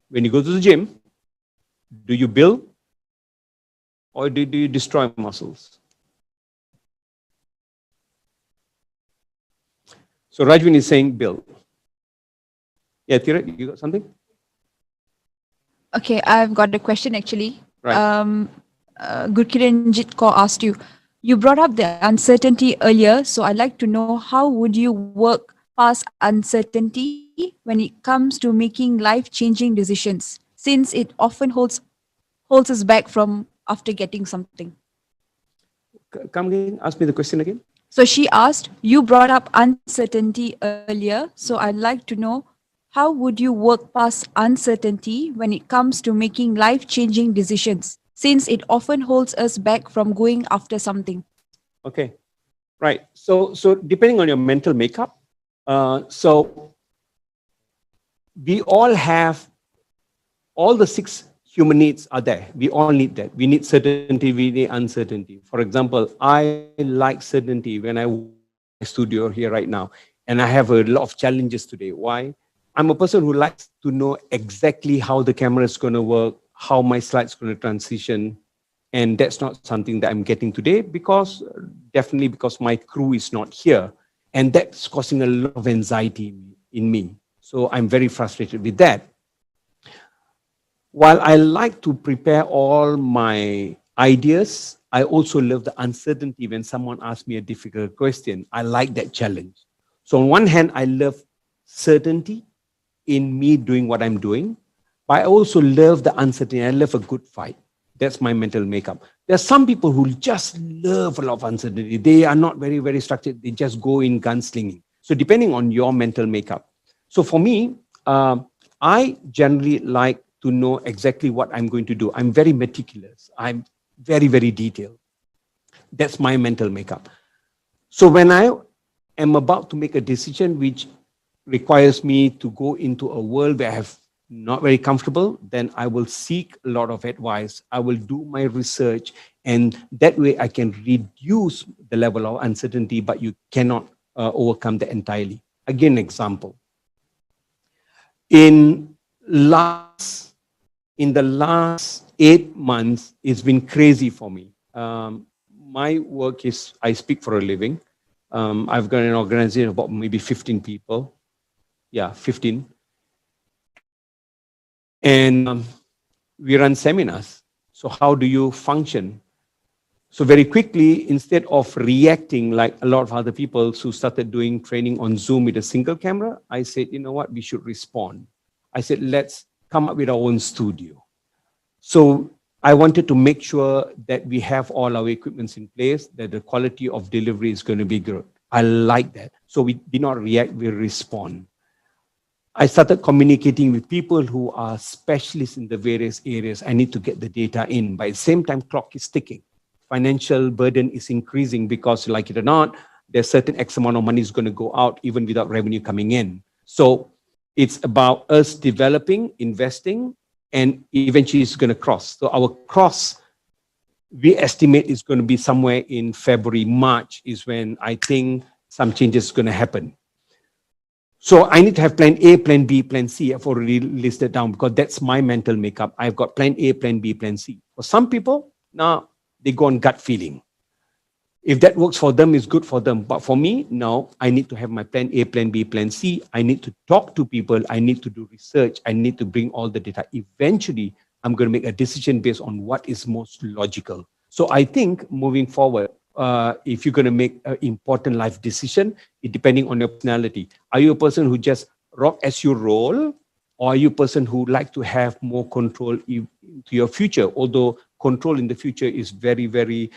When you go to the gym, do you build or do you destroy muscles? So Rajvin is saying build. Yeah, Tira, you got something? Okay, I've got a question actually. Right. Gurkiranjit Kaur asked you, you brought up the uncertainty earlier, so I'd like to know how would you work past uncertainty when it comes to making life-changing decisions, since it often holds us back from after getting something. Come again, ask me the question again. So she asked, you brought up uncertainty earlier, so I'd like to know how would you work past uncertainty when it comes to making life-changing decisions, since it often holds us back from going after something. Okay, right. So depending on your mental makeup, so we all have, all the 6 human needs are there. We all need that. We need certainty, we need uncertainty. For example, I like certainty when I walk in my studio here right now, and I have a lot of challenges today. Why? I'm a person who likes to know exactly how the camera is going to work, how my slides going to transition, and that's not something that I'm getting today because my crew is not here, and that's causing a lot of anxiety in me. So I'm very frustrated with that. While I like to prepare all my ideas, I also love the uncertainty when someone asks me a difficult question. I like that challenge. So on one hand, I love certainty in me doing what I'm doing, but I also love the uncertainty. I love a good fight. That's my mental makeup. There are some people who just love a lot of uncertainty. They are not very, very structured. They just go in gunslinging. So depending on your mental makeup. So for me, I generally like to know exactly what I'm going to do. I'm very meticulous. I'm very, very detailed. That's my mental makeup. So when I am about to make a decision which requires me to go into a world where I have not very comfortable, then I will seek a lot of advice. I will do my research, and that way I can reduce the level of uncertainty, but you cannot overcome that entirely. Again, example. In the last 8 months, it's been crazy for me. My work is, I speak for a living. I've got an organization of about maybe 15 people. Yeah, 15. And we run seminars. So how do you function? So very quickly, instead of reacting like a lot of other people who started doing training on Zoom with a single camera, I said, you know what, we should respond. I said, let's come up with our own studio. So I wanted to make sure that we have all our equipments in place, that the quality of delivery is going to be good. I like that. So we did not react, we respond. I started communicating with people who are specialists in the various areas. I need to get the data in. By the same time, clock is ticking. Financial burden is increasing because, like it or not, there's certain X amount of money is going to go out even without revenue coming in. So it's about us developing, investing, and eventually it's going to cross. So our cross, we estimate is going to be somewhere in February, March is when I think some changes are going to happen. So I need to have plan A, plan B, plan C. I've already listed down because that's my mental makeup. I've got plan A, plan B, plan C. For some people, now they go on gut feeling. If that works for them, it's good for them. But for me, no, I need to have my plan A, plan B, plan C. I need to talk to people. I need to do research. I need to bring all the data. Eventually, I'm going to make a decision based on what is most logical. So I think moving forward, if you're going to make an important life decision, it depending on your personality. Are you a person who just rock as you roll? Or are you a person who like to have more control into your future? Although control in the future is very, very,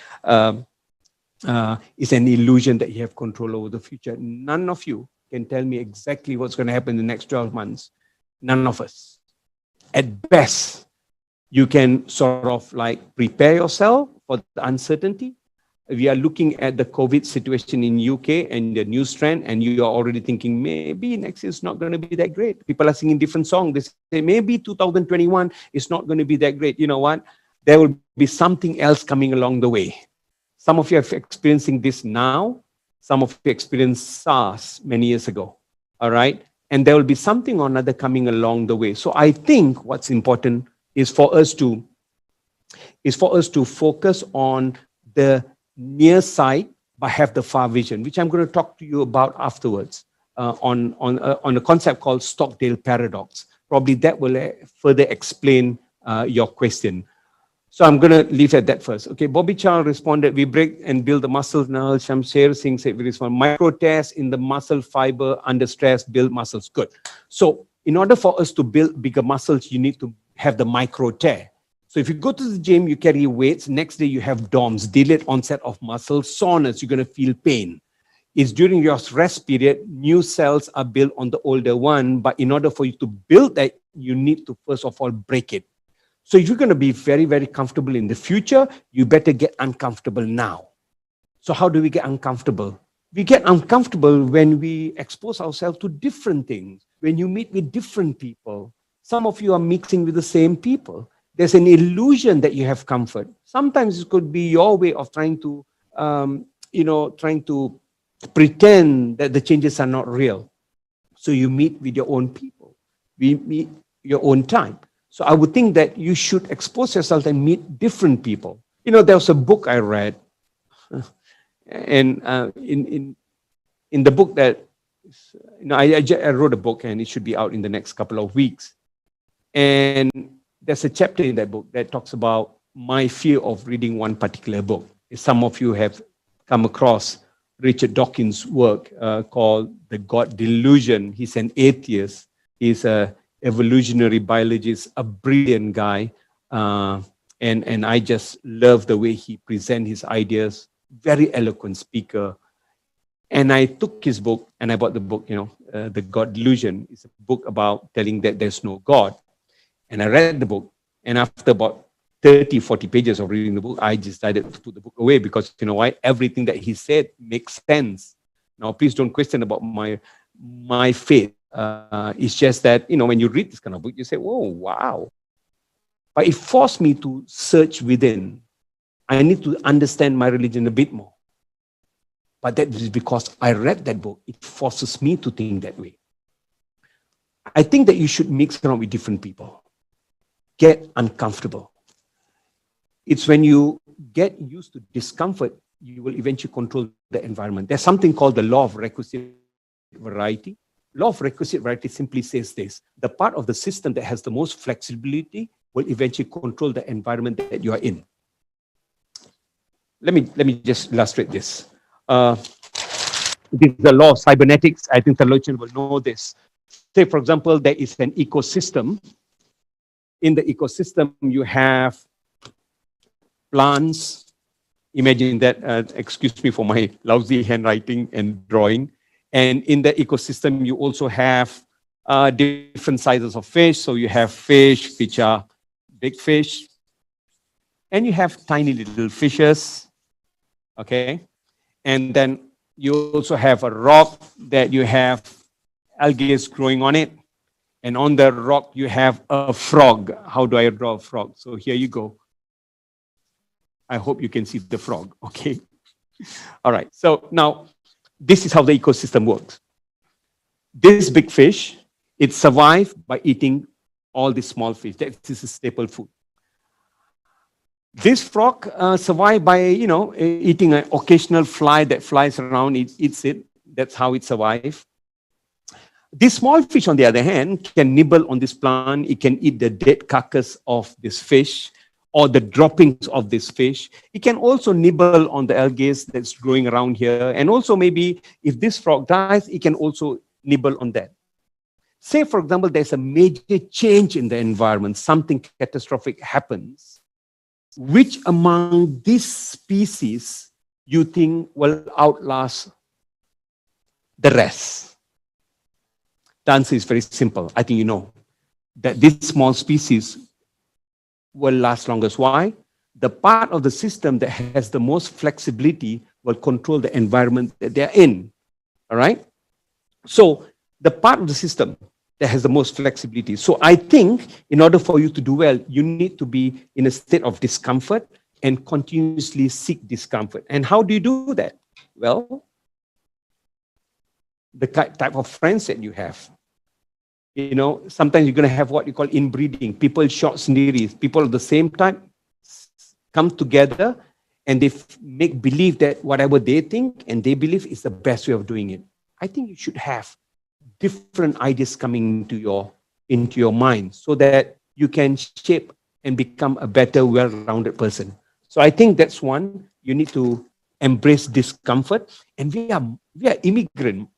is an illusion that you have control over the future. None of you can tell me exactly what's going to happen in the next 12 months. None of us. At best, you can sort of like prepare yourself for the uncertainty. We are looking at the COVID situation in UK and the news trend, and you are already thinking maybe next year is not going to be that great. People are singing different songs. They say maybe 2021 is not going to be that great. You know what? There will be something else coming along the way. Some of you are experiencing this now. Some of you experienced SARS many years ago. All right? And there will be something or another coming along the way. So I think what's important is for us to focus on the near sight, but have the far vision, which I'm going to talk to you about afterwards on a concept called Stockdale paradox. Probably that will further explain your question. So I'm going to leave at that first. Okay, Bobby Chow responded, we break and build the muscles now. Shamsher Singh said, very small. Micro tears in the muscle fiber under stress, build muscles. Good. So in order for us to build bigger muscles, you need to have the micro tear. So if you go to the gym, you carry weights, next day you have DOMS, delayed onset of muscle soreness, you're going to feel pain. It's during your rest period, new cells are built on the older one, but in order for you to build that, you need to first of all break it. So if you're going to be very, very comfortable in the future, you better get uncomfortable now. So how do we get uncomfortable? We get uncomfortable when we expose ourselves to different things, when you meet with different people. Some of you are mixing with the same people. There's an illusion that you have comfort. Sometimes it could be your way of trying to, trying to pretend that the changes are not real. So you meet with your own people. We meet your own time. So I would think that you should expose yourself and meet different people. You know, there was a book I read, and in the book that, I wrote a book and it should be out in the next couple of weeks. And there's a chapter in that book that talks about my fear of reading one particular book. Some of you have come across Richard Dawkins' work called The God Delusion. He's an atheist. He's a evolutionary biologist, a brilliant guy. And I just love the way he presents his ideas. Very eloquent speaker. And I took his book and I bought the book, The God Delusion. It's a book about telling that there's no God. And I read the book, and after about 30, 40 pages of reading the book, I decided to put the book away because, you know why? Everything that he said makes sense. Now, please don't question about my faith. It's just that, when you read this kind of book, you say, whoa, wow. But it forced me to search within. I need to understand my religion a bit more. But that is because I read that book. It forces me to think that way. I think that you should mix around with different people. Get uncomfortable. It's when you get used to discomfort, you will eventually control the environment. There's something called the law of requisite variety. Law of requisite variety simply says this: the part of the system that has the most flexibility will eventually control the environment that you are in. Let me just illustrate this. This is the law of cybernetics. I think theologians will know this. Say, for example, there is an ecosystem. In the ecosystem, you have plants. Imagine that, excuse me for my lousy handwriting and drawing. And in the ecosystem, you also have different sizes of fish. So you have fish, which are big fish. And you have tiny little fishes. Okay. And then you also have a rock that you have algae growing on it. And on the rock, you have a frog. How do I draw a frog? So here you go. I hope you can see the frog. Okay. All right. So now, this is how the ecosystem works. This big fish, it survives by eating all the small fish. This is staple food. This frog survives by, eating an occasional fly that flies around, it eats it. That's how it survives. This small fish, on the other hand, can nibble on this plant. It can eat the dead carcass of this fish or the droppings of this fish. It can also nibble on the algae that's growing around here. And also maybe if this frog dies, it can also nibble on that. Say, for example, there's a major change in the environment, something catastrophic happens. Which among these species you think will outlast the rest? The answer is very simple. I think you know that this small species will last longest. Why? The part of the system that has the most flexibility will control the environment that they're in. All right? So the part of the system that has the most flexibility. So I think in order for you to do well, you need to be in a state of discomfort and continuously seek discomfort. And how do you do that? Well, the type of friends that you have. Sometimes you're going to have what you call inbreeding. People short sendiri. People of the same type come together and they make believe that whatever they think and they believe is the best way of doing it. I think you should have different ideas coming into your mind so that you can shape and become a better, well-rounded person. So I think that's one. You need to embrace discomfort. And we are immigrant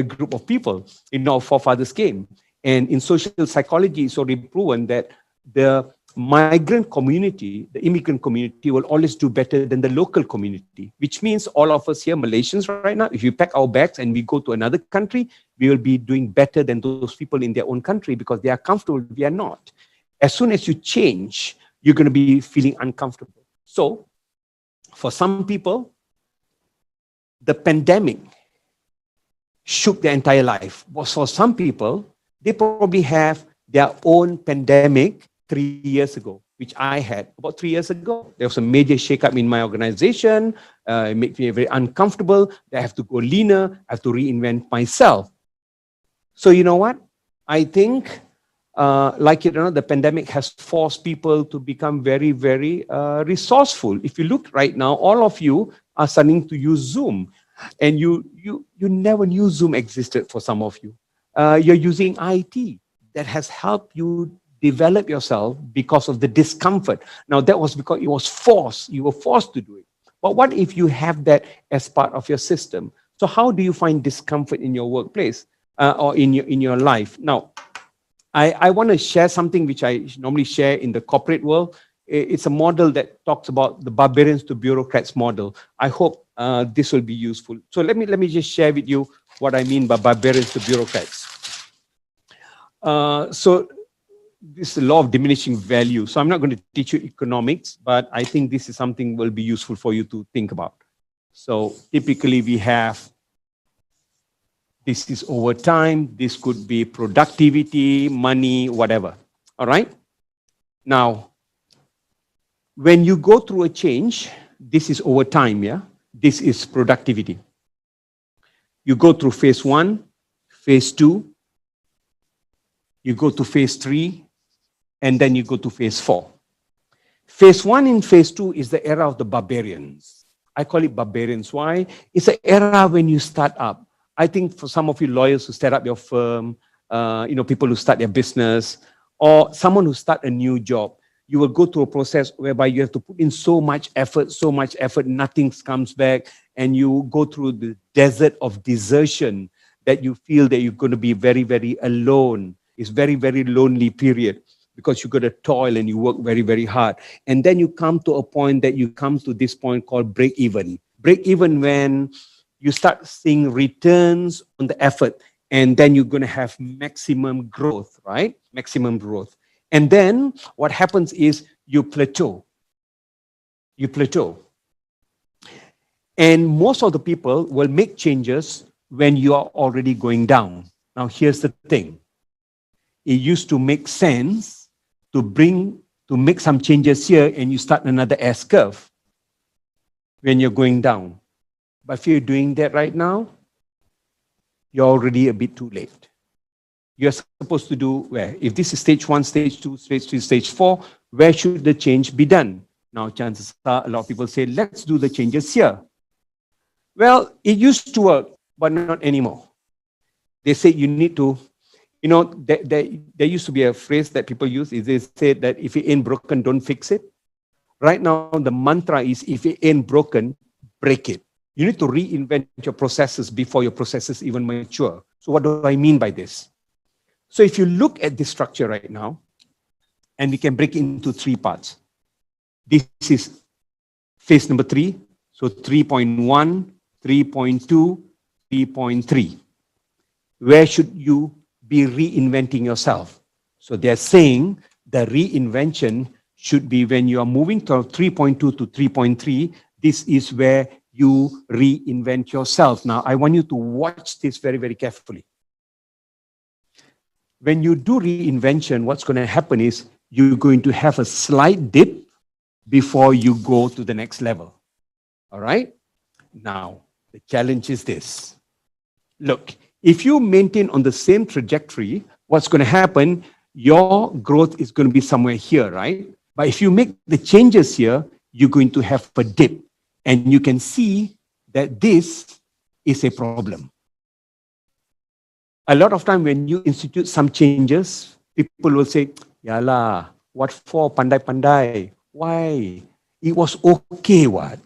group of people. Our forefathers came. And in social psychology, it's already proven that the migrant community, the immigrant community, will always do better than the local community, which means all of us here, Malaysians right now, if you pack our bags and we go to another country, we will be doing better than those people in their own country because they are comfortable, we are not. As soon as you change, you're going to be feeling uncomfortable. So, for some people, the pandemic shook their entire life. But for some people, they probably have their own pandemic 3 years ago, which I had about 3 years ago. There was a major shakeup in my organization. It makes me very uncomfortable. I have to go leaner. I have to reinvent myself. So you know what? I think, the pandemic has forced people to become very, very resourceful. If you look right now, all of you are starting to use Zoom. And you never knew Zoom existed for some of you. You're using IT. That has helped you develop yourself because of the discomfort. Now, that was because it was forced. You were forced to do it. But what if you have that as part of your system? So how do you find discomfort in your workplace or in your life? Now, I want to share something which I normally share in the corporate world. It's a model that talks about the barbarians to bureaucrats model. I hope this will be useful. So let me just share with you what I mean by barbarians to bureaucrats. So this is the law of diminishing value. So I'm not going to teach you economics, but I think this is something will be useful for you to think about. So typically we have This is over time. This could be productivity, money, whatever. All right? Now, when you go through a change, this is over time, yeah? This is productivity. You go through phase 1, phase 2, you go to phase 3, and then you go to phase 4. Phase 1 and phase 2 is the era of the barbarians. I call it barbarians. Why? It's an era when you start up. I think for some of you lawyers who start up your firm, people who start their business, or someone who start a new job, you will go through a process whereby you have to put in so much effort, nothing comes back, and you go through the desert of desertion that you feel that you're going to be very, very alone. It's very, very lonely period because you got to toil and you work very, very hard. And then you come to a point that you come to this point called break even. Break even when you start seeing returns on the effort, and then you're going to have maximum growth, right? Maximum growth. And then what happens is you plateau. You plateau. And most of the people will make changes when you are already going down. Now, here's the thing. It used to make sense to make some changes here and you start another S curve when you're going down. But if you're doing that right now, you're already a bit too late. You're supposed to do where? If this is stage 1, stage 2, stage 3, stage 4, where should the change be done? Now, chances are a lot of people say, let's do the changes here. Well, it used to work, but not anymore. They say you need to, there used to be a phrase that people use, is they say that if it ain't broken, don't fix it. Right now, the mantra is if it ain't broken, break it. You need to reinvent your processes before your processes even mature. So what do I mean by this? So if you look at this structure right now, and we can break it into 3 parts. This is phase number 3. So 3.1, 3.2, 3.3. Where should you be reinventing yourself? So they're saying the reinvention should be when you are moving from 3.2 to 3.3. This is where you reinvent yourself. Now, I want you to watch this very, very carefully. When you do reinvention, what's going to happen is you're going to have a slight dip before you go to the next level. All right? Now, the challenge is this. Look, if you maintain on the same trajectory, what's going to happen, your growth is going to be somewhere here, right? But if you make the changes here, you're going to have a dip. And you can see that this is a problem. A lot of time when you institute some changes, people will say, Yala, what for pandai-pandai? Why? It was okay, what?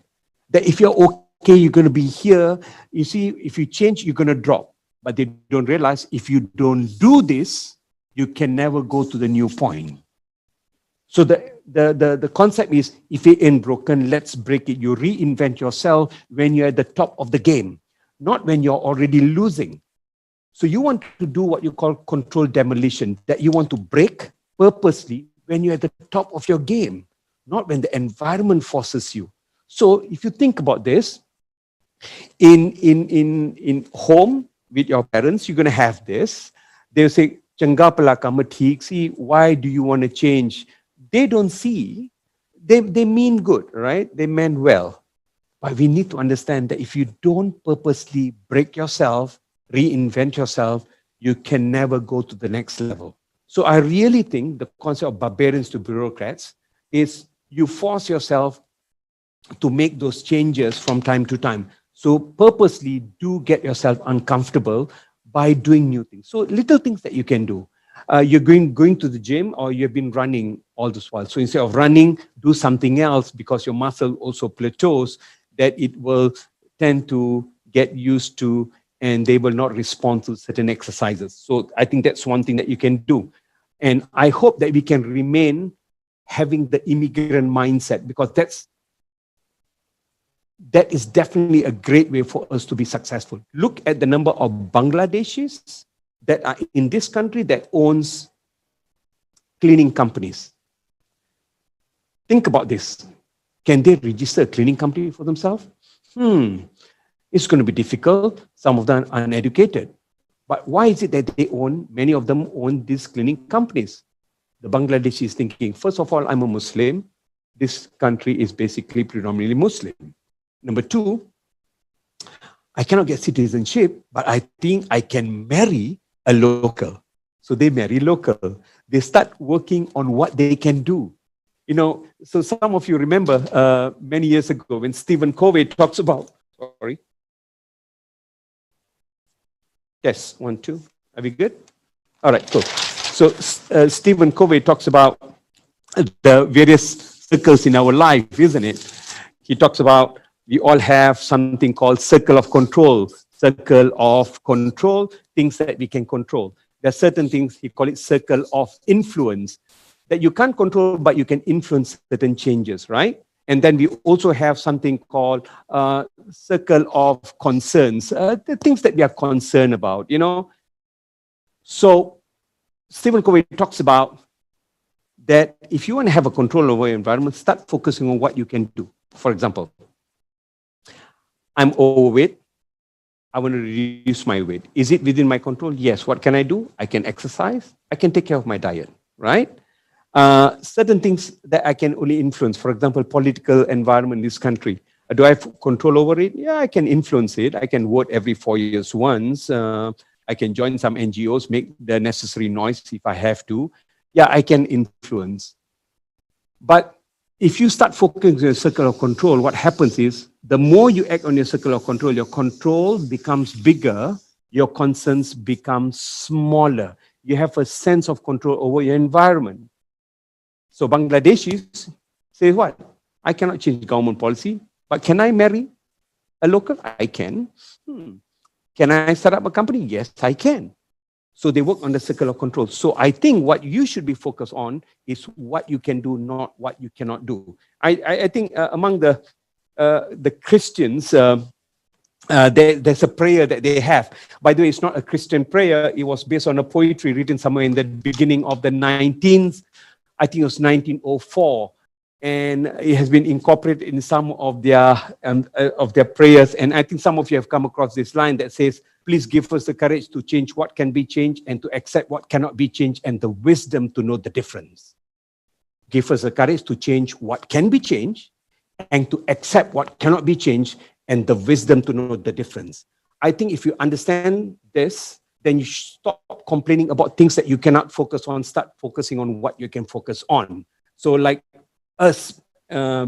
That if you're okay, you're going to be here. You see, if you change, you're going to drop. But they don't realize if you don't do this, you can never go to the new point. So the concept is, if it ain't broken, let's break it. You reinvent yourself when you're at the top of the game, not when you're already losing. So you want to do what you call controlled demolition, that you want to break purposely when you're at the top of your game, not when the environment forces you. So if you think about this, in home with your parents, you're going to have this. They'll say, Changa pala kama theek si, why do you want to change? They don't see. They mean good, right? They meant well. But we need to understand that if you don't purposely break yourself, reinvent yourself, you can never go to the next level. So I really think the concept of barbarians to bureaucrats is you force yourself to make those changes from time to time. So purposely do get yourself uncomfortable by doing new things. So little things that you can do. You're going to the gym, or you've been running all this while. So instead of running, do something else, because your muscle also plateaus, that it will tend to get used to, and they will not respond to certain exercises. So I think that's one thing that you can do. And I hope that we can remain having the immigrant mindset, because that is definitely a great way for us to be successful. Look at the number of Bangladeshis that are in this country that owns cleaning companies. Think about this. Can they register a cleaning company for themselves? It's going to be difficult. Some of them are uneducated. But why is it that they own, many of them own these cleaning companies? The Bangladeshi is thinking, first of all, I'm a Muslim. This country is basically predominantly Muslim. Number two, I cannot get citizenship, but I think I can marry a local. So they marry local. They start working on what they can do. You know, so some of you remember many years ago when Stephen Covey talks about, sorry. Yes, 1, 2. Are we good? All right, cool. So Stephen Covey talks about the various circles in our life, isn't it? He talks about we all have something called circle of control. Circle of control, things that we can control. There are certain things, he calls it circle of influence, that you can't control, but you can influence certain changes, right? And then we also have something called circle of concerns, the things that we are concerned about, you know. So Stephen Covey talks about that if you want to have a control over your environment, start focusing on what you can do. For example, I'm overweight. I want to reduce my weight. Is it within my control? Yes. What can I do? I can exercise. I can take care of my diet, right? Certain things that I can only influence. For example, political environment in this country. Do I have control over it? Yeah, I can influence it. I can vote every 4 years once. I can join some NGOs, make the necessary noise if I have to. Yeah, I can influence. But if you start focusing on your circle of control, what happens is the more you act on your circle of control, your control becomes bigger, your concerns become smaller. You have a sense of control over your environment. So Bangladeshis say what? I cannot change government policy, but can I marry a local? I can. Can I start up a company? Yes, I can. So they work on the circle of control. So I think what you should be focused on is what you can do, not what you cannot do. I think among the Christians, there's a prayer that they have. By the way, it's not a Christian prayer. It was based on a poetry written somewhere in the beginning of the 19th, I think it was 1904. And it has been incorporated in some of their prayers. And I think some of you have come across this line that says, please give us the courage to change what can be changed and to accept what cannot be changed and the wisdom to know the difference. Give us the courage to change what can be changed and to accept what cannot be changed and the wisdom to know the difference. I think if you understand this, then you stop complaining about things that you cannot focus on, start focusing on what you can focus on. So like us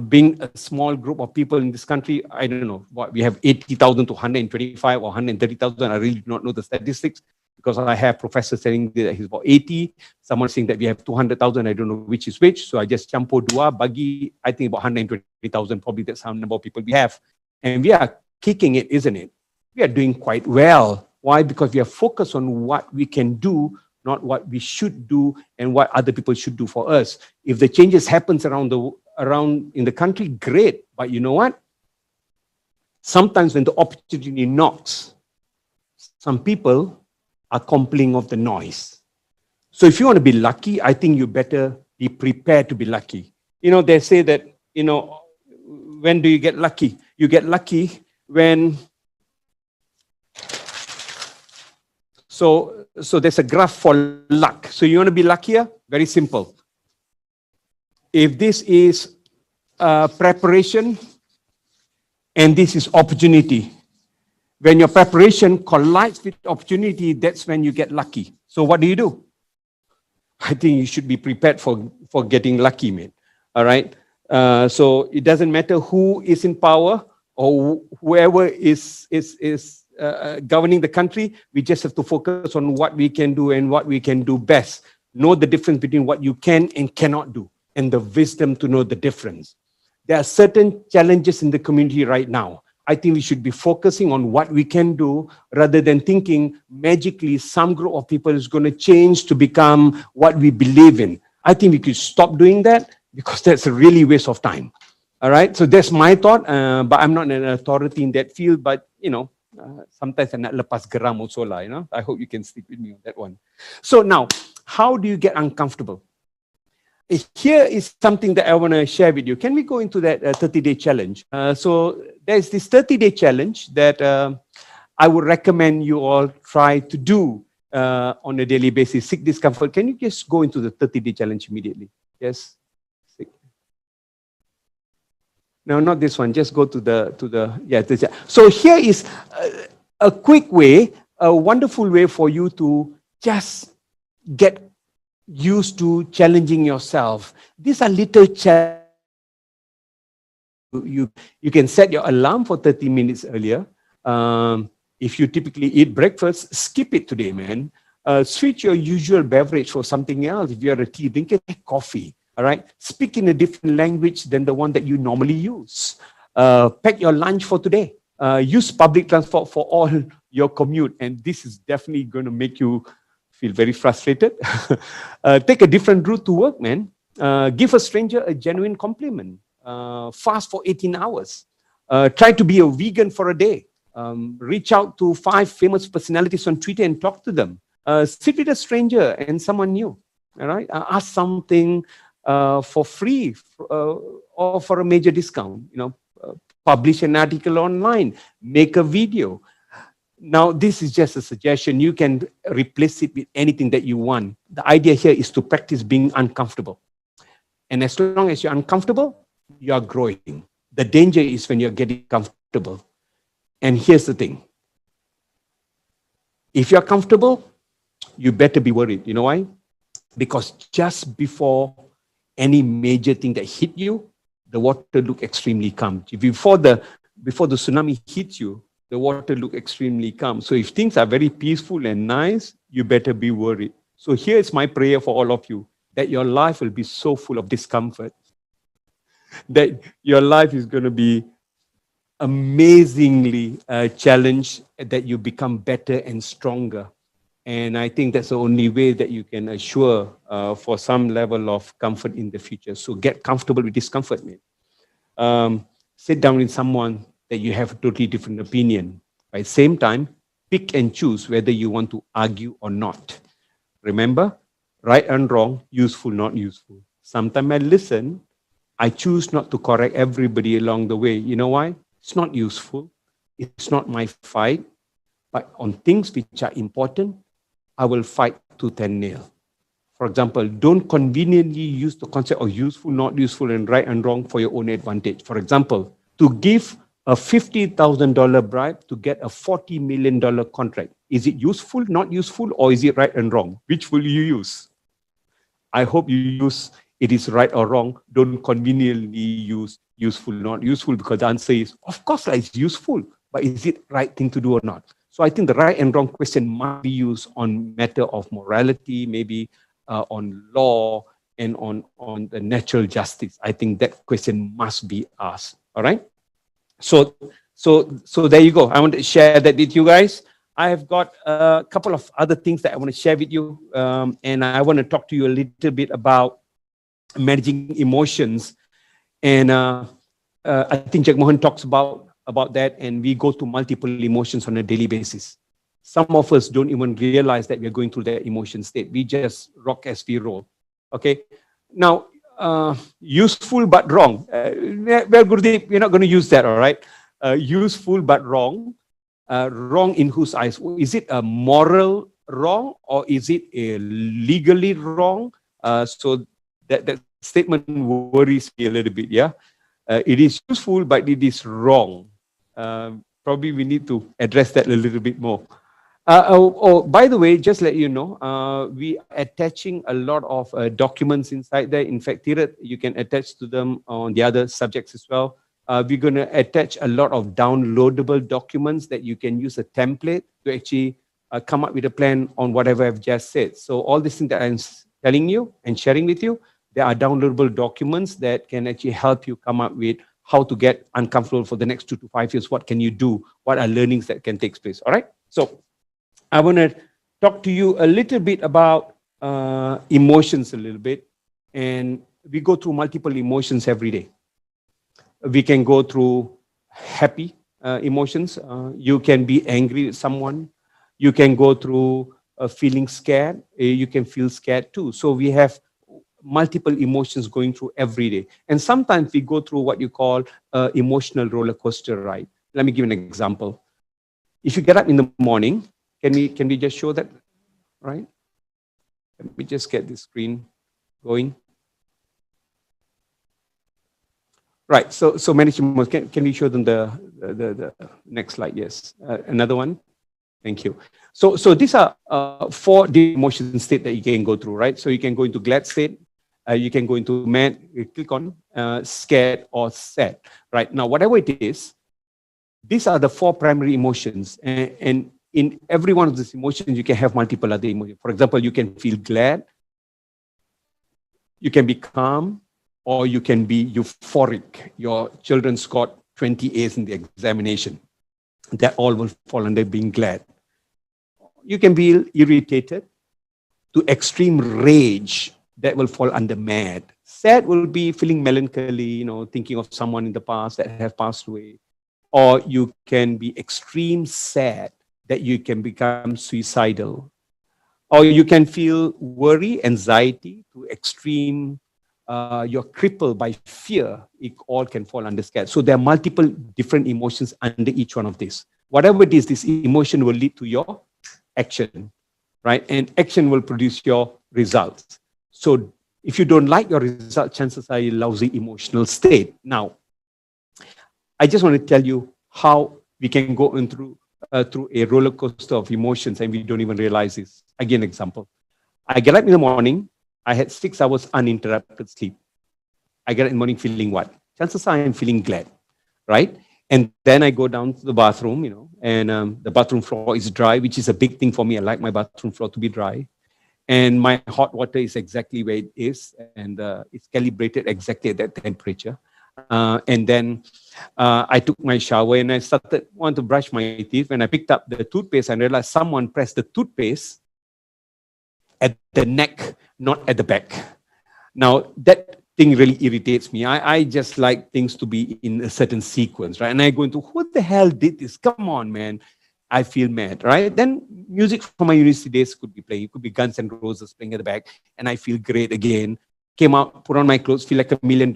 being a small group of people in this country, I don't know, what we have 80,000 to 125 or 130,000. I really do not know the statistics because I have professors saying that he's about 80. Someone saying that we have 200,000. I don't know which is which. So I just campo dua, bagi, I think about 120,000. Probably that's how number of people we have. And we are kicking it, isn't it? We are doing quite well. Why? Because we are focused on what we can do, not what we should do and what other people should do for us. If the changes happens around in the country, great. But you know what? Sometimes when the opportunity knocks, some people are complaining of the noise. So if you want to be lucky, I think you better be prepared to be lucky. You know, they say that, you know, when do you get lucky? You get lucky when... So there's a graph for luck. So you want to be luckier? Very simple. If this is preparation and this is opportunity, when your preparation collides with opportunity, that's when you get lucky. So what do? I think you should be prepared for getting lucky, mate. All right. So it doesn't matter who is in power or whoever is governing the country. We just have to focus on what we can do and what we can do best. Know the difference between what you can and cannot do, and the wisdom to know the difference. There are certain challenges in the community right now. I think we should be focusing on what we can do rather than thinking magically some group of people is going to change to become what we believe in. I think we could stop doing that because that's a really waste of time. All right, so that's my thought, but I'm not an authority in that field, but you know, sometimes I nak lepas geram also lah, you know. I hope you can stick with me on that one. So now, how do you get uncomfortable? Here is something that I want to share with you. Can we go into that 30-day challenge? So there's this 30-day challenge that I would recommend you all try to do on a daily basis. Seek discomfort. Can you just go into the 30-day challenge immediately? Yes. No, not this one. Just go to the. So here is a quick way, a wonderful way for you to just get used to challenging yourself. These are little challenges. You can set your alarm for 30 minutes earlier. If you typically eat breakfast, skip it today, man. Switch your usual beverage for something else. If you're a tea drinker, take coffee. All right. Speak in a different language than the one that you normally use. Pack your lunch for today. Use public transport for all your commute. And this is definitely going to make you feel very frustrated. Take a different route to work, man. Give a stranger a genuine compliment. Fast for 18 hours. Try to be a vegan for a day. Reach out to 5 famous personalities on Twitter and talk to them. Sit with a stranger and someone new. All right. Ask something for free or for a major discount. Publish an article online. Make a video. Now, this is just a suggestion. You can replace it with anything that you want. The idea here is to practice being uncomfortable. And as long as you're uncomfortable, you are growing. The danger is when you're getting comfortable. And here's the thing. If you're comfortable, you better be worried. You know why? Because just before any major thing that hit you, the water look extremely calm. Before the tsunami hits you, the water look extremely calm. So if things are very peaceful and nice, you better be worried. So here's my prayer for all of you, that your life will be so full of discomfort, that your life is going to be amazingly challenged, that you become better and stronger. And I think that's the only way that you can assure for some level of comfort in the future. So get comfortable with discomfort, man. Sit down with someone that you have a totally different opinion. At the same time, pick and choose whether you want to argue or not. Remember, right and wrong, useful, not useful. Sometimes I listen, I choose not to correct everybody along the way. You know why? It's not useful. It's not my fight. But on things which are important, I will fight tooth and nail. For example, don't conveniently use the concept of useful, not useful, and right and wrong for your own advantage. For example, to give a $50,000 bribe to get a $40 million contract. Is it useful, not useful, or is it right and wrong? Which will you use? I hope you use it is right or wrong. Don't conveniently use useful, not useful, because the answer is, of course, it's useful, but is it right thing to do or not? So I think the right and wrong question must be used on matter of morality, maybe on law, and on the natural justice. I think that question must be asked. All right. So there you go. I want to share that with you guys. I have got a couple of other things that I want to share with you, and I want to talk to you a little bit about managing emotions. And I think Jack Mohan talks about that, and we go through multiple emotions on a daily basis. Some of us don't even realize that we're going through that emotion state. We just rock as we roll. Okay. Now, useful but wrong. Well, Gurudev, we're not going to use that, all right? Useful but wrong. Wrong in whose eyes? Is it a moral wrong, or is it a legally wrong? So that statement worries me a little bit, yeah? It is useful, but it is wrong. Probably we need to address that a little bit more. By the way, just let you know, we are attaching a lot of documents inside there. In fact, Tirat, you can attach to them on the other subjects as well. We're going to attach a lot of downloadable documents that you can use a template to actually come up with a plan on whatever I've just said. So all these things that I'm telling you and sharing with you, there are downloadable documents that can actually help you come up with how to get uncomfortable for the next 2 to 5 years. What can you do? What are learnings that can take place? All right. So I want to talk to you a little bit about emotions a little bit. And we go through multiple emotions every day. We can go through happy emotions. You can be angry with someone. You can go through feeling scared. You can feel scared too. So we have multiple emotions going through every day. And sometimes we go through what you call emotional roller coaster ride. Let me give an example. If you get up in the morning, can we just show that, right? Let me just get this screen going. Right, so manage emotions. Can we show them the next slide? Yes, another one. Thank you. So these are 4 different emotion states that you can go through, right? So you can go into glad state, you can go into mad, you click on scared or sad, right? Now, whatever it is, these are the 4 primary emotions, and in every one of these emotions, you can have multiple other emotions. For example, you can feel glad, you can be calm, or you can be euphoric. Your children scored 20 A's in the examination. That all will fall under being glad. You can be irritated to extreme rage. That will fall under mad. Sad will be feeling melancholy, thinking of someone in the past that have passed away. Or you can be extreme sad, that you can become suicidal. Or you can feel worry, anxiety to extreme, you're crippled by fear. It all can fall under scared. So there are multiple different emotions under each one of these. Whatever it is, this emotion will lead to your action, right? And action will produce your results. So if you don't like your result, chances are a lousy emotional state. Now, I just want to tell you how we can go through a roller coaster of emotions and we don't even realize this. Again, example. I get up in the morning, I had 6 hours uninterrupted sleep. I get up in the morning feeling what? Chances are I'm feeling glad, right? And then I go down to the bathroom, and the bathroom floor is dry, which is a big thing for me. I like my bathroom floor to be dry. And my hot water is exactly where it is, and it's calibrated exactly at that temperature. And then I took my shower and I want to brush my teeth. When I picked up the toothpaste, I realized someone pressed the toothpaste at the neck, not at the back. Now, that thing really irritates me. I just like things to be in a certain sequence, right? And I go into, who the hell did this? Come on, man. I feel mad, right? Then music from my university days could be playing. It could be Guns N' Roses playing at the back. And I feel great again. Came out, put on my clothes, feel like $1 million.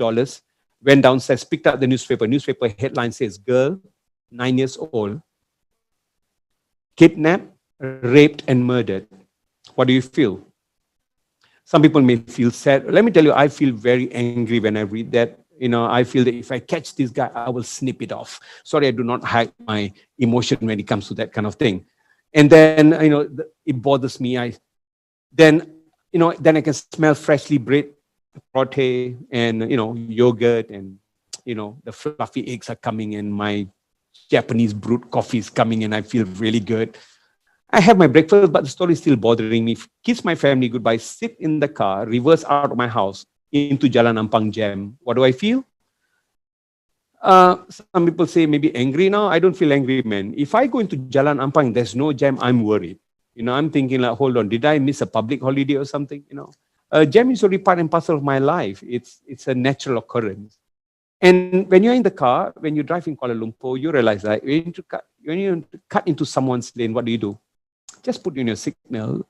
Went downstairs, picked up the newspaper. Newspaper headline says, girl, 9 years old, kidnapped, raped, and murdered. What do you feel? Some people may feel sad. Let me tell you, I feel very angry when I read that. I feel that if I catch this guy, I will snip it off. Sorry, I do not hide my emotion when it comes to that kind of thing. And then, it bothers me. Then I can smell freshly brewed protein and, yogurt and, the fluffy eggs are coming and my Japanese brewed coffee is coming and I feel really good. I have my breakfast, but the story is still bothering me. Kiss my family goodbye, sit in the car, reverse out of my house into Jalan Ampang Jam. What do I feel? Some people say maybe angry now. I don't feel angry, man. If I go into Jalan Ampang, there's no jam, I'm worried. I'm thinking like, hold on, did I miss a public holiday or something? Jam is already part and parcel of my life. It's a natural occurrence. And when you're in the car, when you drive in Kuala Lumpur, you realize that when you cut into someone's lane, what do? Just put in your signal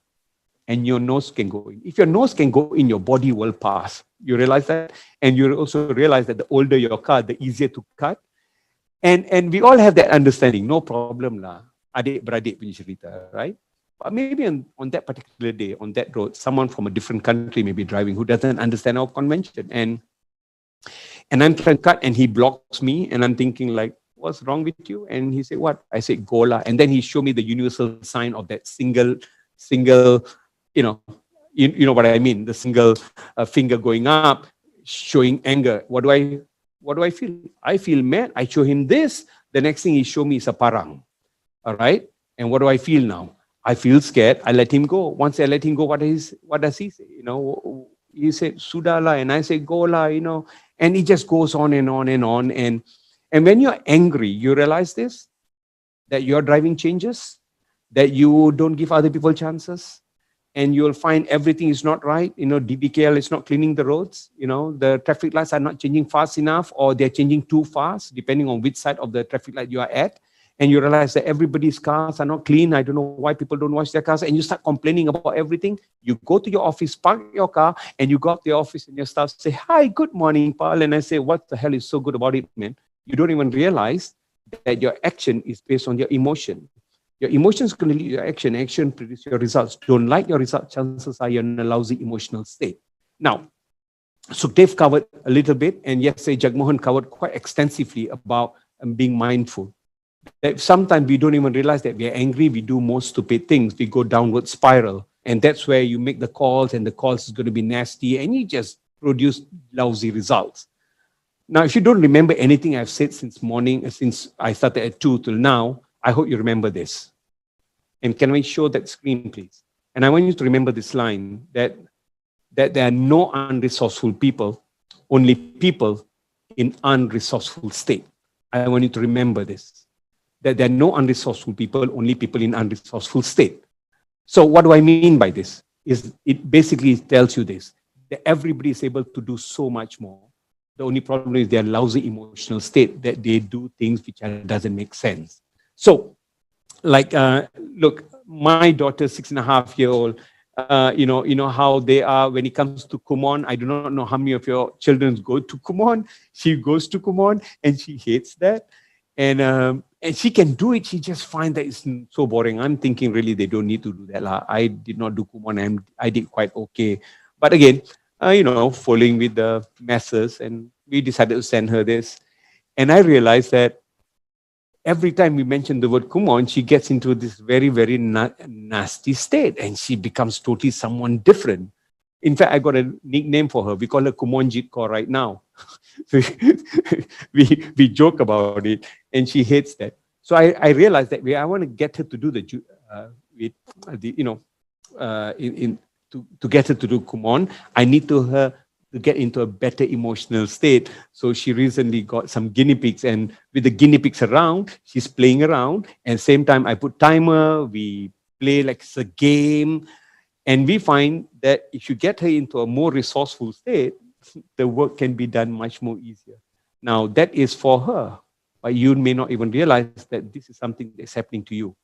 and your nose can go in. If your nose can go in, your body will pass. You realize that? And you also realize that the older your car, the easier to cut. And we all have that understanding. No problem lah. Adik-beradik punya cerita, right? But maybe on that particular day, on that road, someone from a different country may be driving who doesn't understand our convention. And I'm trying to cut and he blocks me and I'm thinking like, what's wrong with you? And he said, what? I said, Gola. And then he showed me the universal sign of that single, you know what I mean? The single finger going up, showing anger. What do I feel? I feel mad. I show him this. The next thing he showed me is a parang. All right. And what do I feel now? I feel scared. I let him go. Once I let him go, what does he say? He said, Sudala. And I say, Gola, and he just goes on and on and on. And when you're angry, you realize this, that your driving changes, that you don't give other people chances, and you'll find everything is not right. DBKL is not cleaning the roads. The traffic lights are not changing fast enough, or they're changing too fast, depending on which side of the traffic light you are at. And you realize that everybody's cars are not clean. I don't know why people don't wash their cars. And you start complaining about everything. You go to your office, park your car, and you go up to the office and your staff say, hi, good morning, Paul. And I say, what the hell is so good about it, man? You don't even realize that your action is based on your emotion. Your emotions going to lead your action. Action produce your results. Don't like your results, chances are you're in a lousy emotional state. Now, Sukhdev covered a little bit, and yesterday Jagmohan covered quite extensively about being mindful. That sometimes we don't even realize that we are angry, we do more stupid things, we go downward spiral. And that's where you make the calls, and the calls is going to be nasty, and you just produce lousy results. Now, if you don't remember anything I've said since morning, since I started at 2 till now, I hope you remember this. And can we show that screen, please? And I want you to remember this line, that there are no unresourceful people, only people in unresourceful state. I want you to remember this, that there are no unresourceful people, only people in unresourceful state. So what do I mean by this? It basically tells you this, that everybody is able to do so much more. The only problem is their lousy emotional state, that they do things which doesn't make sense. So, like, look, my daughter, 6.5-year-old, you know how they are when it comes to Kumon. I do not know how many of your children go to Kumon. She goes to Kumon and she hates that. And she can do it. She just finds that it's so boring. I'm thinking really they don't need to do that. I did not do Kumon. I did quite okay. But again, following with the masses, and we decided to send her this. And I realized that every time we mention the word Kumon, she gets into this very, very nasty state, and she becomes totally someone different. In fact, I got a nickname for her. We call her Kumonjit Kaur right now. we joke about it, and she hates that. So I realized that I want to get her to do to get her to do Kumon, I need her to get into a better emotional state. So she recently got some guinea pigs, and with the guinea pigs around, she's playing around. And same time, I put timer, we play like it's a game. And we find that if you get her into a more resourceful state, the work can be done much more easier. Now, that is for her, but you may not even realize that this is something that's happening to you.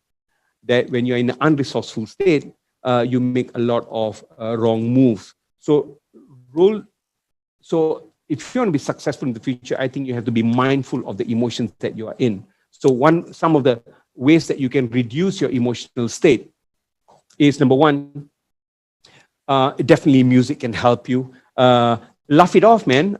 That when you're in an unresourceful state, you make a lot of wrong moves. So if you want to be successful in the future, I think you have to be mindful of the emotions that you are in. So some of the ways that you can reduce your emotional state is, number one, definitely music can help you. Laugh it off, man.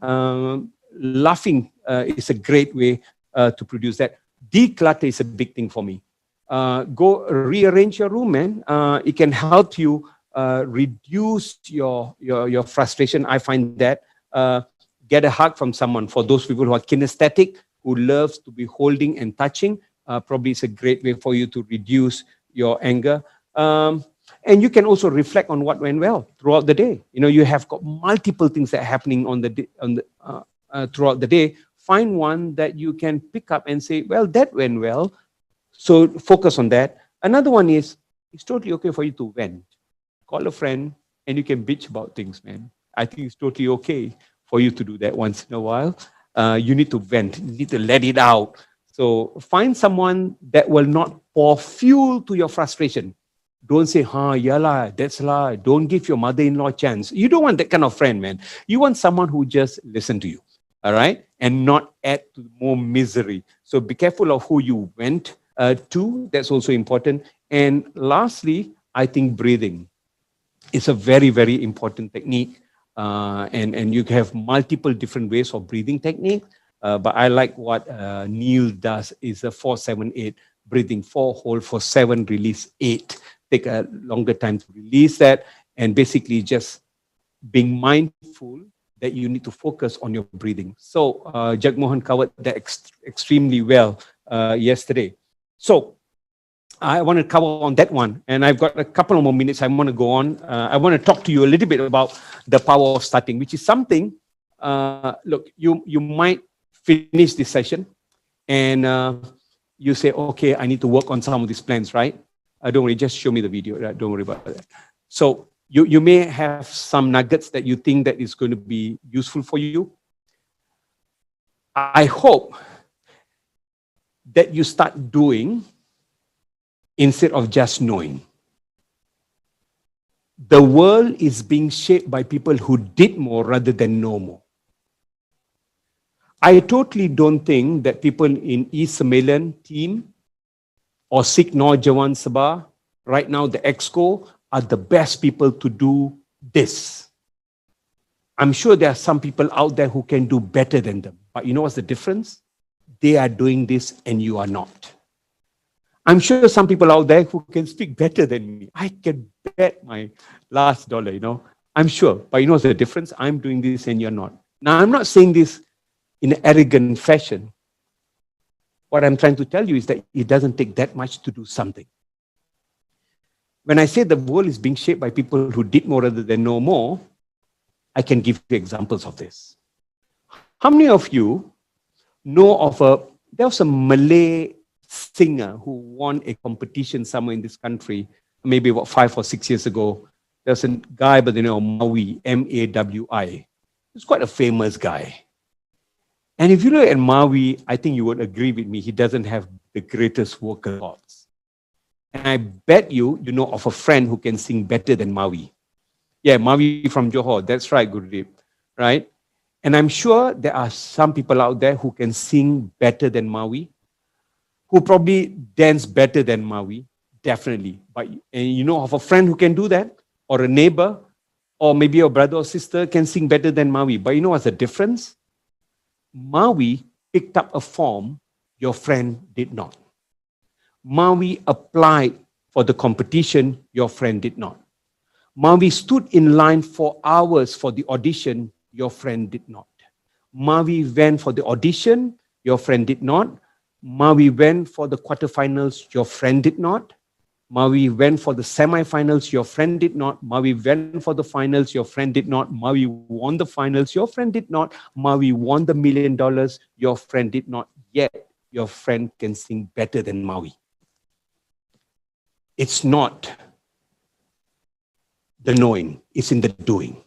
Laughing is a great way to produce that. Declutter is a big thing for me. Go rearrange your room, man. It can help you reduce your frustration. I find that. Get a hug from someone. For those people who are kinesthetic, who loves to be holding and touching, probably it's a great way for you to reduce your anger. And you can also reflect on what went well throughout the day. You have got multiple things that are happening throughout the day. Find one that you can pick up and say, well, that went well. So focus on that. Another one is, it's totally okay for you to vent. Call a friend and you can bitch about things, man. I think it's totally okay for you to do that once in a while. You need to vent. You need to let it out. So find someone that will not pour fuel to your frustration. Don't say, yeah lah, that's lah. Don't give your mother-in-law a chance. You don't want that kind of friend, man. You want someone who just listen to you, all right? And not add to more misery. So be careful of who you went to. That's also important. And lastly, I think breathing is a very, very important technique. And you have multiple different ways of breathing technique. But I like what Neil does is a 4-7-8 breathing. 4, hold for 7, release 8. Take a longer time to release that, and basically just being mindful that you need to focus on your breathing. So Jagmohan covered that extremely well yesterday. So I want to cover on that one, and I've got a couple of more minutes. I want to go on. I want to talk to you a little bit about the power of starting, which is something, look, you might finish this session and you say, okay, I need to work on some of these plans, right? Don't worry, just show me the video. Don't worry about that. So you may have some nuggets that you think that is going to be useful for you. I hope that you start doing instead of just knowing. The world is being shaped by people who did more rather than know more. I totally don't think that people in e-Samelan team or Sikh Naujawan Sabha, right now the EXCO are the best people to do this. I'm sure there are some people out there who can do better than them. But you know what's the difference? They are doing this and you are not. I'm sure some people out there who can speak better than me. I can bet my last dollar, I'm sure. But you know what's the difference? I'm doing this and you're not. Now, I'm not saying this in an arrogant fashion. What I'm trying to tell you is that it doesn't take that much to do something. When I say the world is being shaped by people who did more rather than know more, I can give you examples of this. How many of you know of there was a Malay singer who won a competition somewhere in this country, maybe about 5 or 6 years ago. There's a guy by the name of Mawi, M-A-W-I. He's quite a famous guy. And if you look at Mawi, I think you would agree with me, he doesn't have the greatest vocal cords. And I bet you know of a friend who can sing better than Mawi. Yeah, Mawi from Johor, that's right, Gurudev, right? And I'm sure there are some people out there who can sing better than Mawi, who probably dance better than Mawi, definitely. And you know of a friend who can do that, or a neighbor, or maybe your brother or sister can sing better than Mawi. But you know what's the difference? Mawi picked up a form your friend did not. Mawi applied for the competition your friend did not. Mawi stood in line for hours for the audition your friend did not. Mawi went for the audition your friend did not. Mawi went for the quarterfinals your friend did not. Mawi went for the semi-finals your friend did not. Mawi went for the finals your friend did not. Mawi won the finals your friend did not. Mawi won the $1 million your friend did not. Yet your friend can sing better than Mawi. It's not the knowing, it's in the doing.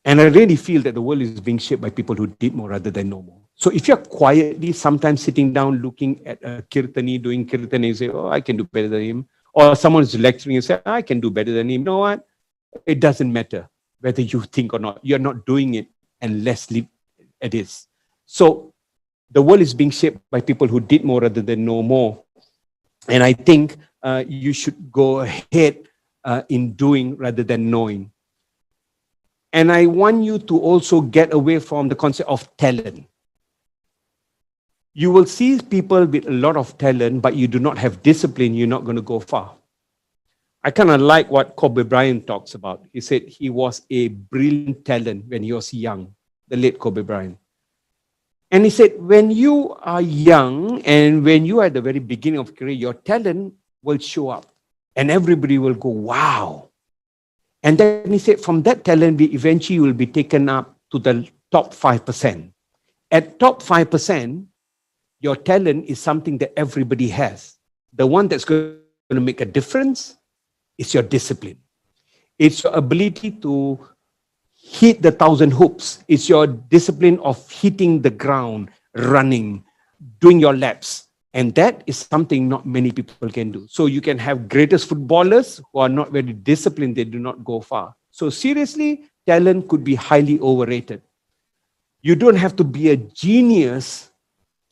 And I really feel that the world is being shaped by people who did more rather than know more. So if you're quietly sometimes sitting down looking at a kirtani, doing kirtani, you say, oh, I can do better than him. Or someone is lecturing, you say, I can do better than him. You know what? It doesn't matter whether you think or not. You're not doing it unless it is. So the world is being shaped by people who did more rather than know more. And I think you should go ahead in doing rather than knowing. And I want you to also get away from the concept of talent. You will see people with a lot of talent, but you do not have discipline, you're not going to go far. I kind of like what Kobe Bryant talks about. He said he was a brilliant talent when he was young, the late Kobe Bryant. And he said, when you are young and when you are at the very beginning of career, your talent will show up and everybody will go, wow. And then he said, from that talent, we eventually will be taken up to the top 5%. At top 5%, your talent is something that everybody has. The one that's going to make a difference is your discipline. It's your ability to hit the 1,000 hoops. It's your discipline of hitting the ground, running, doing your laps. And that is something not many people can do. So you can have greatest footballers who are not very disciplined, they do not go far. So seriously, talent could be highly overrated. You don't have to be a genius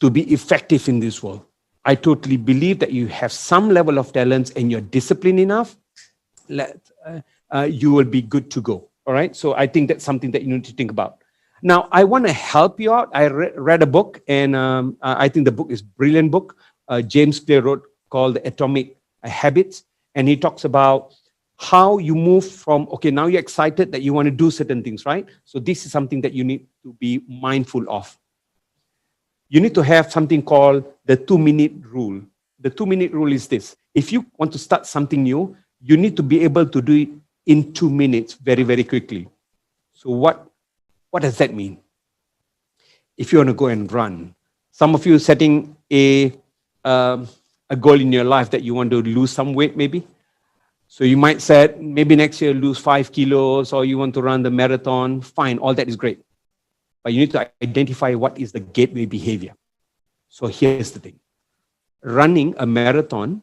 to be effective in this world. I totally believe that you have some level of talents and you're disciplined enough, you will be good to go. All right. So I think that's something that you need to think about. Now, I want to help you out. I read a book, and I think the book is a brilliant book. James Clear wrote called Atomic Habits, and he talks about how you move from, okay, now you're excited that you want to do certain things, right? So this is something that you need to be mindful of. You need to have something called the 2-minute rule. The 2-minute rule is this. If you want to start something new, you need to be able to do it in 2 minutes very, very quickly. So what does that mean? If you want to go and run, some of you setting a goal in your life that you want to lose some weight maybe. So you might set maybe next year lose 5 kilos, or you want to run the marathon. Fine, all that is great. But you need to identify what is the gateway behavior. So here's the thing. Running a marathon,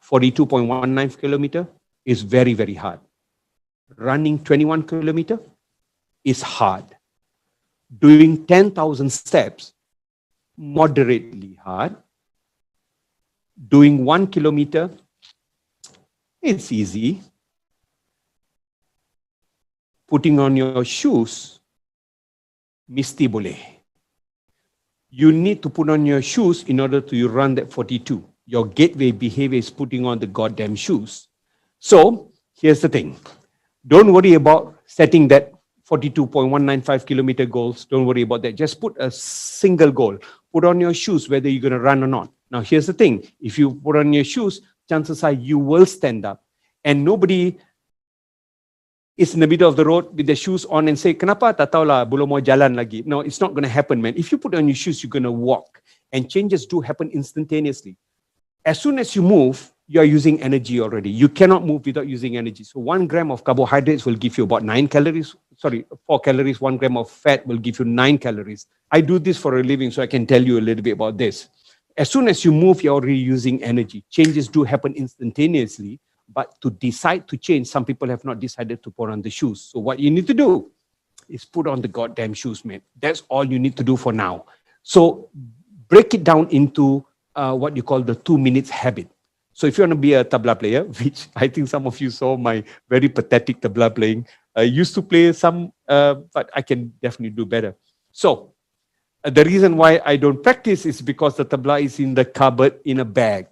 42.19 kilometer, is very, very hard. Running 21 kilometer is hard. Doing 10,000 steps, moderately hard. Doing 1 kilometer, it's easy. Putting on your shoes, misti boleh. You need to put on your shoes in order to run that 42. Your gateway behavior is putting on the goddamn shoes. So, here's the thing. Don't worry about setting that 42.195 kilometer goals. Don't worry about that. Just put a single goal. Put on your shoes whether you're going to run or not. Now, here's the thing. If you put on your shoes, chances are you will stand up. And nobody is in the middle of the road with the shoes on and say, kenapa tak tahulah, belum mau jalan lagi. No, it's not going to happen, man. If you put on your shoes, you're going to walk. And changes do happen instantaneously. As soon as you move, you are using energy already. You cannot move without using energy. So 1 gram of carbohydrates will give you about 9 calories. Sorry, 4 calories. 1 gram of fat will give you 9 calories. I do this for a living, so I can tell you a little bit about this. As soon as you move, you're already using energy. Changes do happen instantaneously. But to decide to change, some people have not decided to put on the shoes. So what you need to do is put on the goddamn shoes, mate. That's all you need to do for now. So break it down into what you call the 2 minutes habit. So if you want to be a tabla player, which I think some of you saw my very pathetic tabla playing, I used to play some, but I can definitely do better. So the reason why I don't practice is because the tabla is in the cupboard in a bag.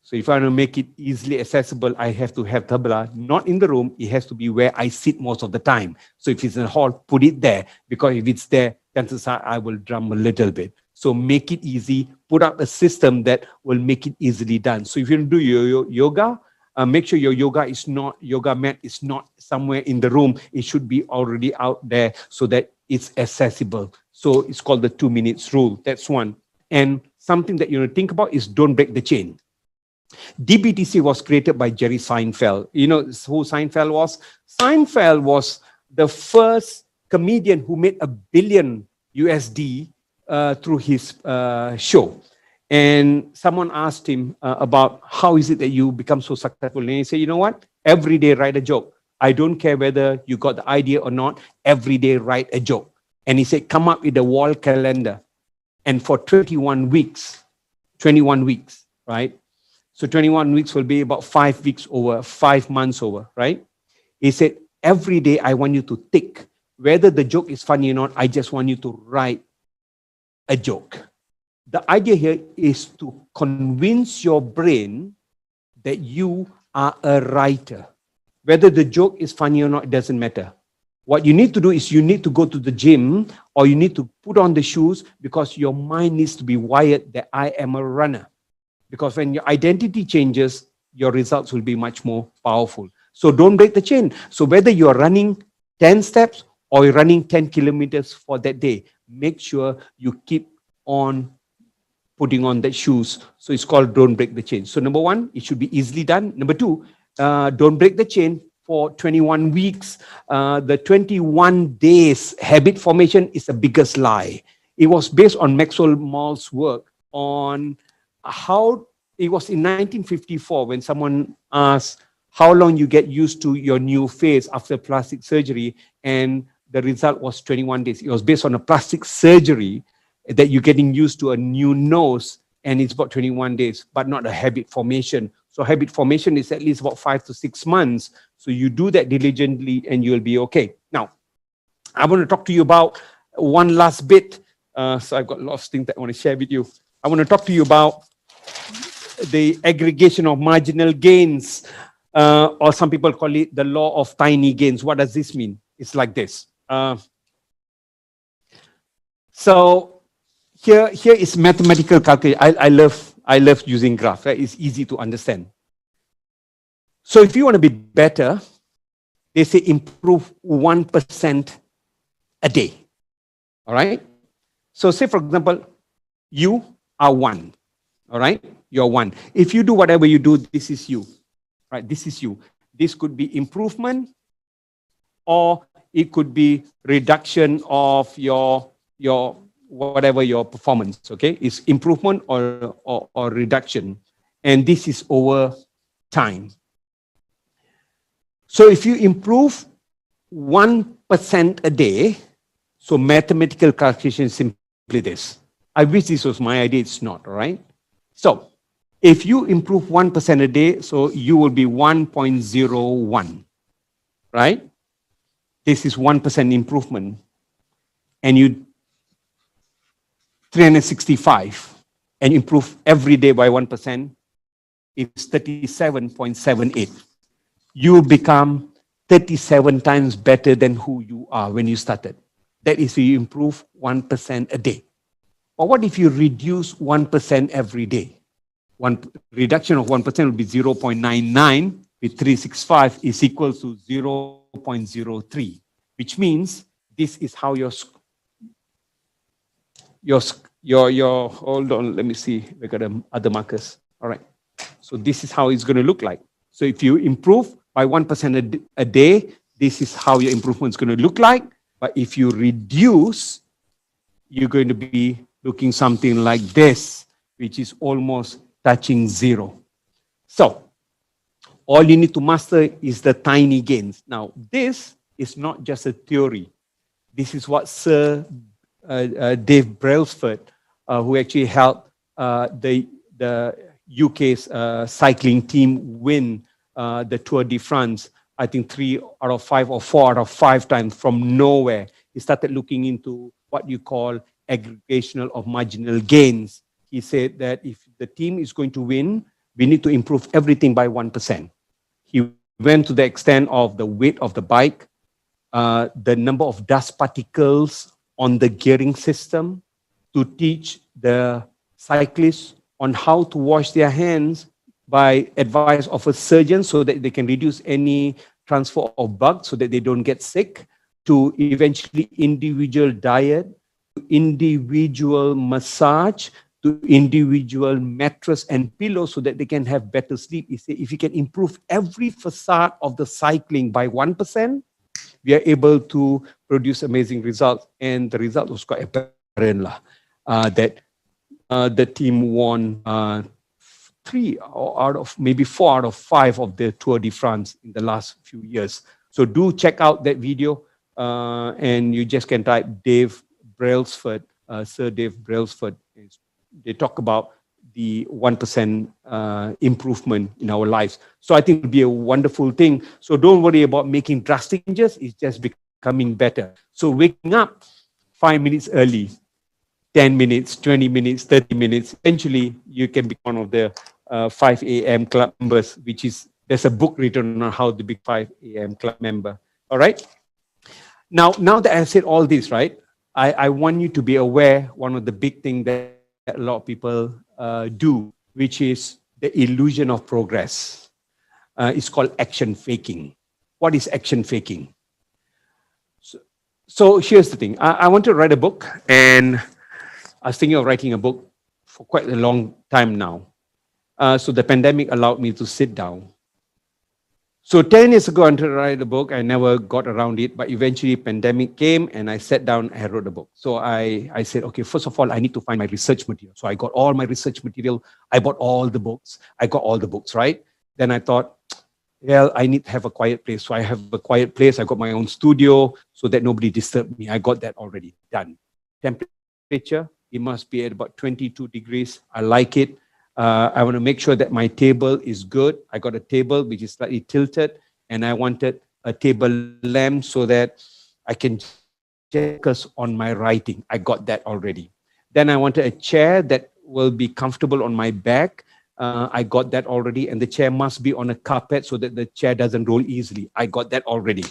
So if I want to make it easily accessible, I have to have tabla not in the room. It has to be where I sit most of the time. So if it's in the hall, put it there, because if it's there, chances are I will drum a little bit. So make it easy. Put up a system that will make it easily done. So if you do your yoga, make sure your yoga mat is not somewhere in the room. It should be already out there so that it's accessible. So it's called the 2 minutes rule. That's one. And something that you think about is don't break the chain. DBTC was created by Jerry Seinfeld. You know who Seinfeld was? Seinfeld was the first comedian who made $1 billion USD through his show. And someone asked him about how is it that you become so successful. And he said, you know what? Every day write a joke. I don't care whether you got the idea or not. Every day write a joke. And he said, come up with a wall calendar. And for 21 weeks, right? So 21 weeks will be about 5 weeks over, 5 months over, right? He said, every day I want you to tick. Whether the joke is funny or not, I just want you to write a joke. The idea here is to convince your brain that you are a writer. Whether the joke is funny or not, it doesn't matter. What you need to do is you need to go to the gym or you need to put on the shoes because your mind needs to be wired that I am a runner. Because when your identity changes, your results will be much more powerful. So don't break the chain. So whether you're running 10 steps or you're running 10 kilometers for that day, make sure you keep on putting on the shoes. So it's called don't break the chain. So number one, it should be easily done. Number two, don't break the chain for 21 weeks. The 21 days habit formation is the biggest lie. It was based on Maxwell Maltz's work on how it was in 1954 when someone asked how long you get used to your new face after plastic surgery, and the result was 21 days. It was based on a plastic surgery that you're getting used to a new nose, and it's about 21 days, but not a habit formation. So habit formation is at least about 5 to 6 months. So you do that diligently and you'll be okay. Now, I want to talk to you about one last bit. So I've got a lot of things that I want to share with you. I want to talk to you about the aggregation of marginal gains, or some people call it the law of tiny gains. What does this mean? It's like this. So here is mathematical calculation. I love using graph. Right? It's easy to understand. So if you want to be better, they say improve 1% a day. All right. So say for example, you are 1. All right, you're 1. If you do whatever you do, this is you, right? This is you. This could be improvement, or it could be reduction of your whatever your performance. Okay, it's improvement or reduction, and this is over time. So if you improve 1% a day, so mathematical calculation is simply this. I wish this was my idea. It's not. All right. So If you improve 1% a day, so you will be 1.01, right? This is 1% improvement. And you 365 and improve every day by 1%, it's 37.78. You become 37 times better than who you are when you started. That is, you improve 1% a day. But what if you reduce 1% every day? One reduction of 1% would be 0.99 with 365 is equal to 0.03, which means this is how your hold on, let me see, we got other markers. All right. So this is how it's going to look like. So if you improve by 1% a day, this is how your improvement is going to look like. But if you reduce, you're going to be looking something like this, which is almost touching zero. So all you need to master is the tiny gains. Now, this is not just a theory. This is what Sir Dave Brailsford, who actually helped the UK's cycling team win the Tour de France, I think 3 out of 5 or 4 out of 5 times from nowhere. He started looking into what you call aggregational of marginal gains. He said that if the team is going to win, we need to improve everything by 1%. He went to the extent of the weight of the bike, the number of dust particles on the gearing system, to teach the cyclists on how to wash their hands by advice of a surgeon so that they can reduce any transfer of bugs so that they don't get sick, to eventually individual diet, individual massage, to individual mattress and pillow so that they can have better sleep. If you can improve every facade of the cycling by 1%, we are able to produce amazing results. And the result was quite apparent that the team won 3 out of maybe 4 out of 5 of the Tour de France in the last few years. So do check out that video, and you just can type Dave Brailsford, Sir Dave Brailsford. They talk about the 1% improvement in our lives. So I think it would be a wonderful thing. So don't worry about making drastic changes. It's just becoming better. So waking up 5 minutes early, 10 minutes, 20 minutes, 30 minutes, eventually you can be one of the 5 a.m. club members, which is, there's a book written on how to be 5 a.m. club member. All right. Now that I've said all this, right, I want you to be aware one of the big things that a lot of people do, which is the illusion of progress. It's called action faking. What is action faking? So here's the thing. I want to write a book, and I was thinking of writing a book for quite a long time now. So the pandemic allowed me to sit down. So 10 years ago, I wanted to write a book. I never got around it, but eventually pandemic came and I sat down and I wrote a book. So I said, okay, first of all, I need to find my research material. So I got all my research material. I bought all the books. I got all the books, right? Then I thought, well, I need to have a quiet place. So I have a quiet place. I got my own studio so that nobody disturbed me. I got that already done. Temperature, it must be at about 22 degrees. I like it. I want to make sure that my table is good. I got a table which is slightly tilted, and I wanted a table lamp so that I can focus on my writing. I got that already. Then I wanted a chair that will be comfortable on my back. I got that already. And the chair must be on a carpet so that the chair doesn't roll easily. I got that already.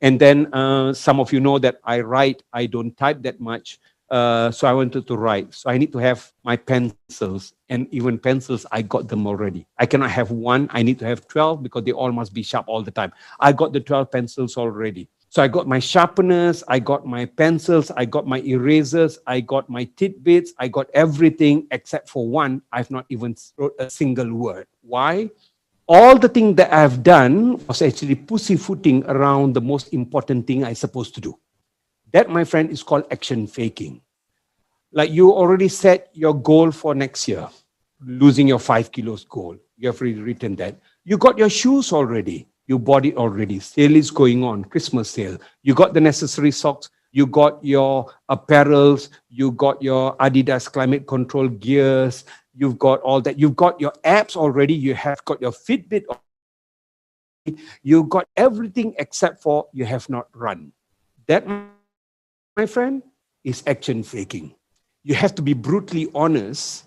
And then some of you know that I write, I don't type that much. So I wanted to write. So I need to have my pencils, and even pencils, I got them already. I cannot have one. I need to have 12 because they all must be sharp all the time. I got the 12 pencils already. So I got my sharpeners, I got my pencils, I got my erasers, I got my tidbits, I got everything except for one. I've not even wrote a single word. Why? All the thing that I've done was actually pussyfooting around the most important thing I'm supposed to do. That, my friend, is called action faking. Like you already set your goal for next year, losing your 5 kilos goal. You have already written that. You got your shoes already. You bought it already. Sale is going on, Christmas sale. You got the necessary socks. You got your apparels. You got your Adidas climate control gears. you've got all that, you've got your apps already, you have got your Fitbit, you've got everything except for you have not run. That, my friend, is action faking. You have to be brutally honest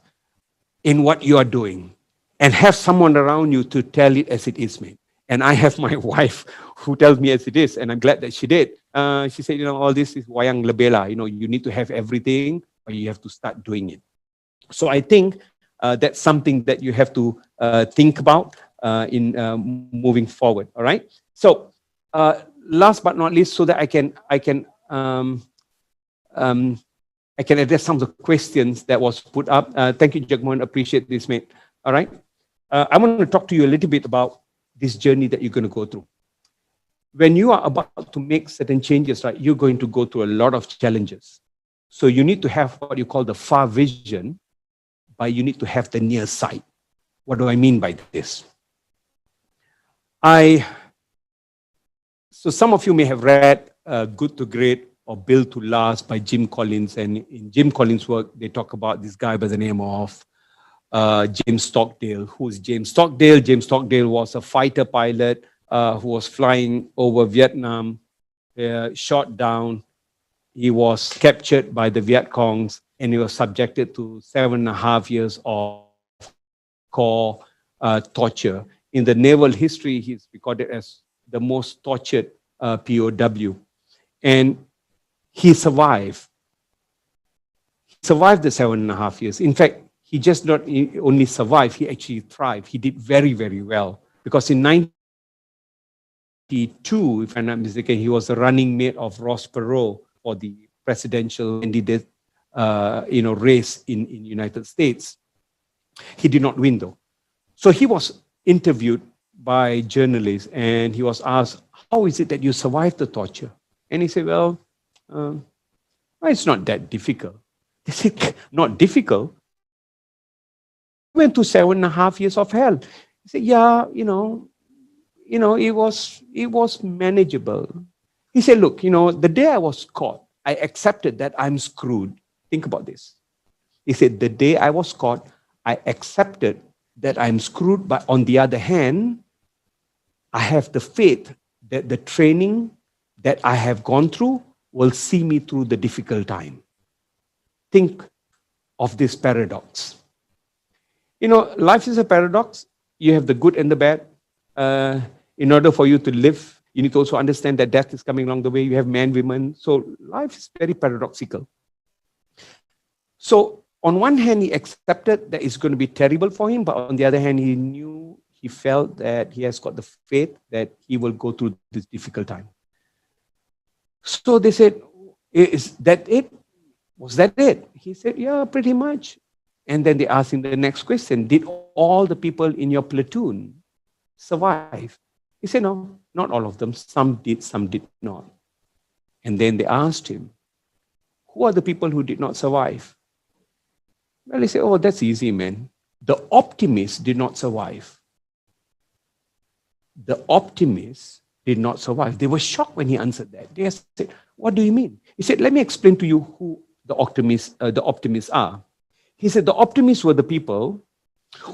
in what you are doing and have someone around you to tell it as it is, mate. And I have my wife who tells me as it is, and I'm glad that she did. She said, all this is wayang lebela. You need to have everything, but you have to start doing it. So I think that's something that you have to think about in moving forward. All right. So last but not least, so that I can address some of the questions that was put up. Thank you, Jagmohan. Appreciate this, mate. All right. I want to talk to you a little bit about this journey that you're going to go through. When you are about to make certain changes, right, you're going to go through a lot of challenges. So you need to have what you call the far vision, but you need to have the near sight. What do I mean by this? So some of you may have read Good to Great or Built to Last by Jim Collins. And in Jim Collins' work, they talk about this guy by the name of James Stockdale. Who is James Stockdale? James Stockdale was a fighter pilot who was flying over Vietnam, shot down. He was captured by the Viet Congs and he was subjected to 7.5 years of core torture. In the naval history, he's recorded as the most tortured POW. And he survived. He survived the 7.5 years. In fact, he just not only survived, he actually thrived. He did very, very well. Because in 1992, if I'm not mistaken, he was a running mate of Ross Perot for the presidential candidate race in United States. He did not win though. So he was interviewed by journalists and he was asked, how is it that you survived the torture? And he said, well, it's not that difficult. They said, not difficult? Went to 7.5 years of hell. He said, yeah, it was manageable. He said, look, the day I was caught, I accepted that I'm screwed. Think about this. He said, the day I was caught, I accepted that I'm screwed, but on the other hand, I have the faith that the training that I have gone through will see me through the difficult time. Think of this paradox. Life is a paradox. You have the good and the bad. In order for you to live, you need to also understand that death is coming along the way. You have men, women. So life is very paradoxical. So on one hand, he accepted that it's going to be terrible for him, but on the other hand, he felt that he has got the faith that he will go through this difficult time. So they said, is that it? Was that it? He said, yeah, pretty much. And then they asked him the next question, did all the people in your platoon survive? He said, no, not all of them. Some did not. And then they asked him, who are the people who did not survive? Well, he said, oh, that's easy, man. The optimists did not survive. The optimists did not survive. They were shocked when he answered that. They said, what do you mean? He said, let me explain to you who the optimists are. He said, the optimists were the people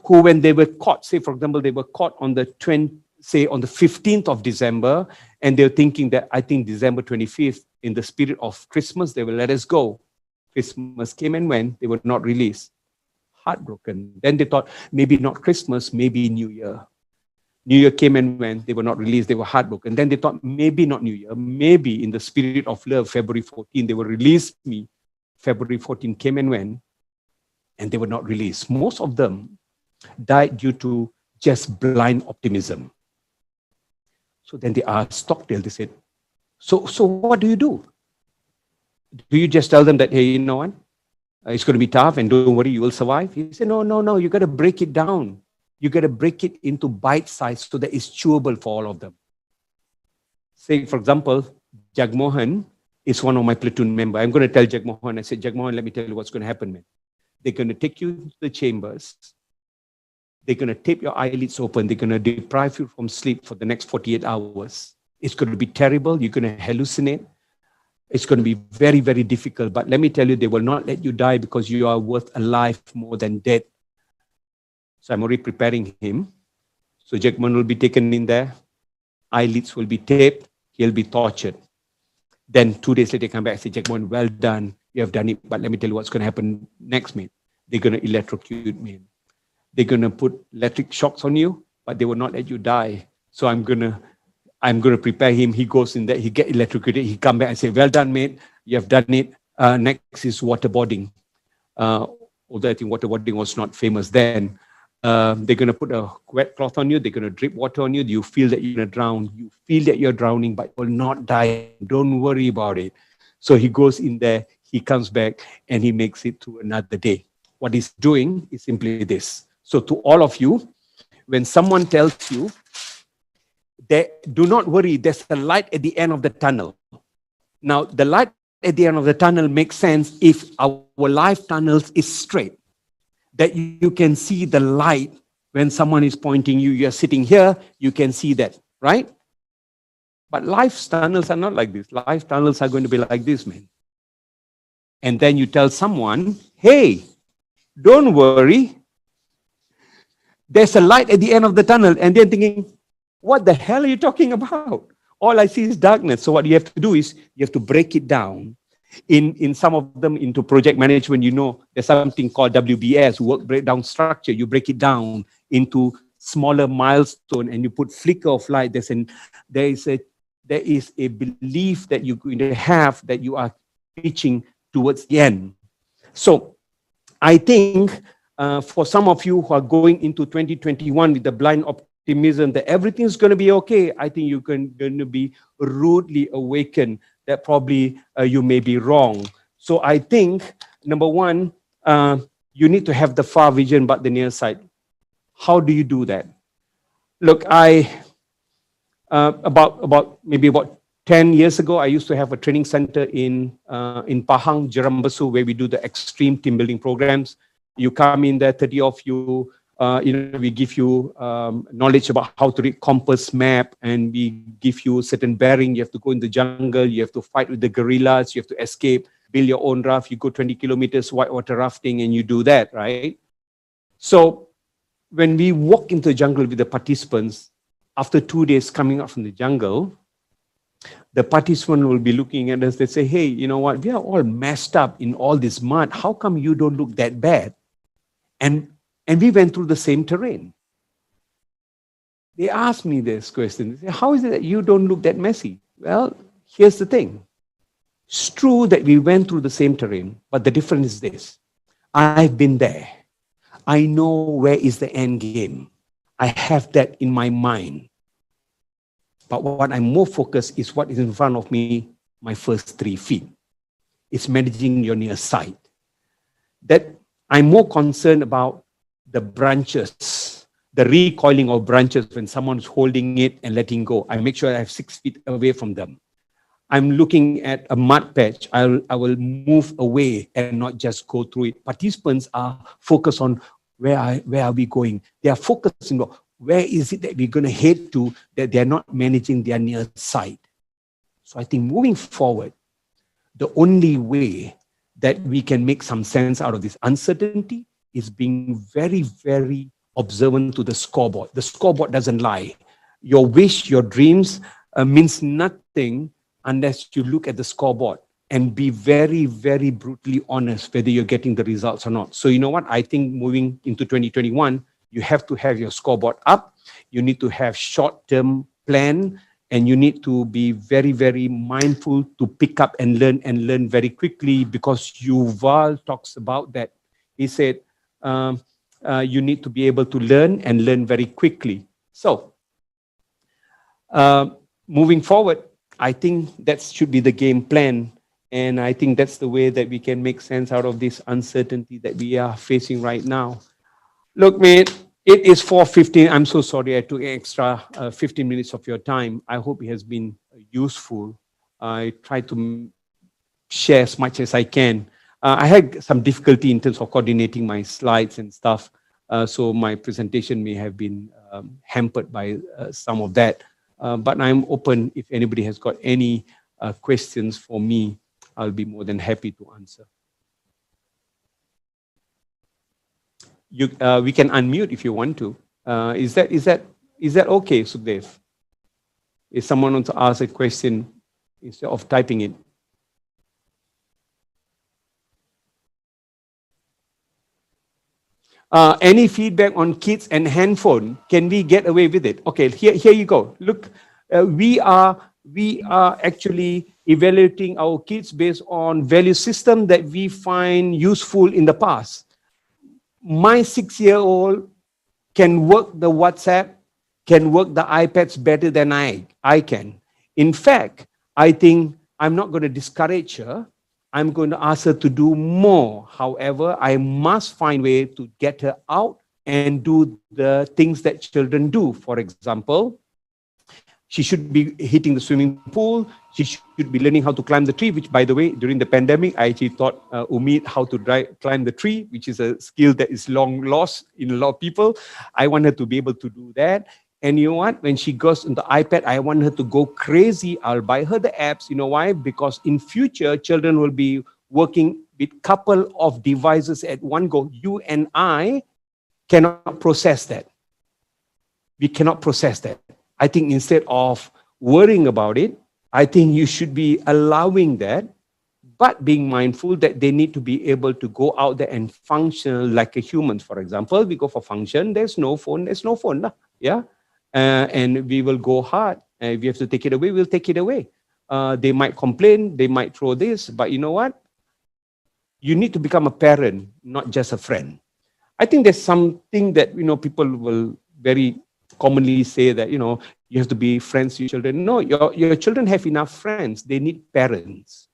who, when they were caught, say, for example, they were caught on the 15th of December, and they're thinking that, I think December 25th, in the spirit of Christmas, they will let us go. Christmas came and went, they were not released. Heartbroken. Then they thought, maybe not Christmas, maybe New Year. New Year came and went, they were not released, they were heartbroken. Then they thought, maybe not New Year, maybe in the spirit of love, February 14, they will release me. February 14 came and went, and they were not released. Most of them died due to just blind optimism. So then they asked Stockdale, they said, so what do you do? Do you just tell them that, hey, you know what? It's going to be tough and don't worry, you will survive? He said, no, you got to break it down. You got to break it into bite size so that it's chewable for all of them. Say, for example, Jagmohan is one of my platoon members. I'm going to tell Jagmohan, I said, Jagmohan, let me tell you what's going to happen, man. They're going to take you to the chambers. They're going to tape your eyelids open. They're going to deprive you from sleep for the next 48 hours. It's going to be terrible. You're going to hallucinate. It's going to be very, very difficult. But let me tell you, they will not let you die because you are worth alive more than dead. So I'm already preparing him. So Jackman will be taken in there. Eyelids will be taped. He'll be tortured. Then 2 days later, come back and say, Jackman, well done. You have done it. But let me tell you what's going to happen next, mate. They're going to electrocute me. They're going to put electric shocks on you, but they will not let you die. So I'm going to prepare him. He goes in there. He get electrocuted. He come back and say, well done, mate. You have done it. Next is waterboarding. Although I think waterboarding was not famous then. They're going to put a wet cloth on you. They're going to drip water on you. You feel that you're going to drown. You feel that you're drowning, but you will not die. Don't worry about it. So he goes in there. He comes back and he makes it to another day. What he's doing is simply this. So to all of you, when someone tells you, do not worry, there's a light at the end of the tunnel. Now, the light at the end of the tunnel makes sense if our life tunnels is straight. That you can see the light when someone is pointing you. You're sitting here, you can see that, right? But life tunnels are not like this. Life tunnels are going to be like this, man. And then you tell someone, hey, don't worry. There's a light at the end of the tunnel. And they're thinking, what the hell are you talking about? All I see is darkness. So what you have to do is you have to break it down. In some of them into project management, you know, there's something called WBS, work breakdown structure. You break it down into smaller milestone and you put flicker of light. There is a belief that you're going to have that you are reaching towards the end. So I think for some of you who are going into 2021 with the blind optimism that everything's going to be okay, I think you're going to be rudely awakened that probably you may be wrong. So I think, number one, you need to have the far vision but the near sight. How do you do that? Look, about 10 years ago, I used to have a training center in Pahang, Jerambasu, where we do the extreme team building programs. You come in there, 30 of you, we give you knowledge about how to read compass map, and we give you certain bearing. You have to go in the jungle, you have to fight with the guerrillas, you have to escape, build your own raft, you go 20 kilometers whitewater rafting, and you do that, right? So when we walk into the jungle with the participants, after 2 days coming out from the jungle, the participant will be looking at us, they say, hey, you know what, we are all messed up in all this mud. How come you don't look that bad? And we went through the same terrain. They asked me this question. They say, how is it that you don't look that messy? Well, here's the thing. It's true that we went through the same terrain, but the difference is this. I've been there. I know where is the end game. I have that in my mind. But what I'm more focused is what is in front of me, my first 3 feet. It's managing your near sight. That I'm more concerned about the branches, the recoiling of branches when someone's holding it and letting go. I make sure I have 6 feet away from them. I'm looking at a mud patch. I will move away and not just go through it. Participants are focused on where are we going. They are focusing on where is it that we're going to head to, that they're not managing their near sight. So I think moving forward, the only way that we can make some sense out of this uncertainty is being very, very observant to the scoreboard. The scoreboard doesn't lie. Your wish, your dreams means nothing unless you look at the scoreboard and be very, very brutally honest whether you're getting the results or not. So you know what? I think moving into 2021, you have to have your scoreboard up. You need to have short-term plan, and you need to be very, very mindful to pick up and learn very quickly, because Yuval talks about that. He said, you need to be able to learn and learn very quickly. So, moving forward, I think that should be the game plan. And I think that's the way that we can make sense out of this uncertainty that we are facing right now. Look, mate, it is 4:15. I'm so sorry I took an extra 15 minutes of your time. I hope it has been useful. I try to share as much as I can. I had some difficulty in terms of coordinating my slides and stuff. So my presentation may have been hampered by some of that. But I'm open. If anybody has got any questions for me, I'll be more than happy to answer. we can unmute if you want to. Is that okay, Sukhdev? If someone wants to ask a question instead of typing it. Any feedback on kids and handphone? Can we get away with it? Okay, here you go. Look, we are actually evaluating our kids based on value system that we find useful in the past. My 6-year-old can work the WhatsApp, can work the iPads better than I can. In fact, I think I'm not going to discourage her. I'm going to ask her to do more. However, I must find a way to get her out and do the things that children do. For example, she should be hitting the swimming pool. She should be learning how to climb the tree, which, by the way, during the pandemic, I actually taught Umid how to climb the tree, which is a skill that is long lost in a lot of people. I want her to be able to do that. And you know what? When she goes on the iPad, I want her to go crazy. I'll buy her the apps. You know why? Because in future, children will be working with couple of devices at one go. You and I cannot process that. We cannot process that. I think instead of worrying about it, I think you should be allowing that, but being mindful that they need to be able to go out there and function like a human. For example, we go for function, there's no phone, yeah? And we will go hard. If we have to take it away, we'll take it away. They might complain, they might throw this, but you know what? You need to become a parent, not just a friend. I think there's something that, people will very commonly say that, you have to be friends with children. No, your children have enough friends. They need parents.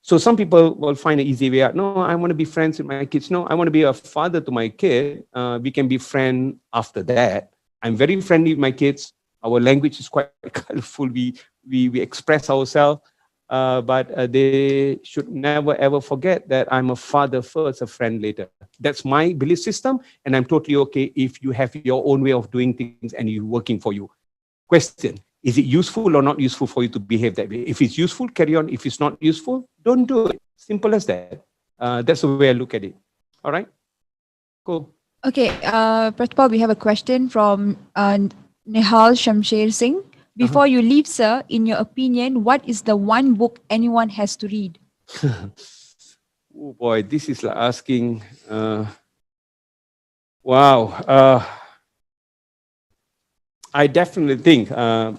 So some people will find an easy way out. No, I want to be friends with my kids. No, I want to be a father to my kid. We can be friends after that. I'm very friendly with my kids. Our language is quite colorful. We express ourselves. But they should never, ever forget that I'm a father first, a friend later. That's my belief system. And I'm totally okay if you have your own way of doing things and it's working for you. Question, is it useful or not useful for you to behave that way? If it's useful, carry on. If it's not useful, don't do it. Simple as that. That's the way I look at it. All right? Cool. Okay, first of all, we have a question from Nihal Shamsher Singh. Before you leave, sir, in your opinion, what is the one book anyone has to read? Oh boy, this is like asking, wow. I definitely think, I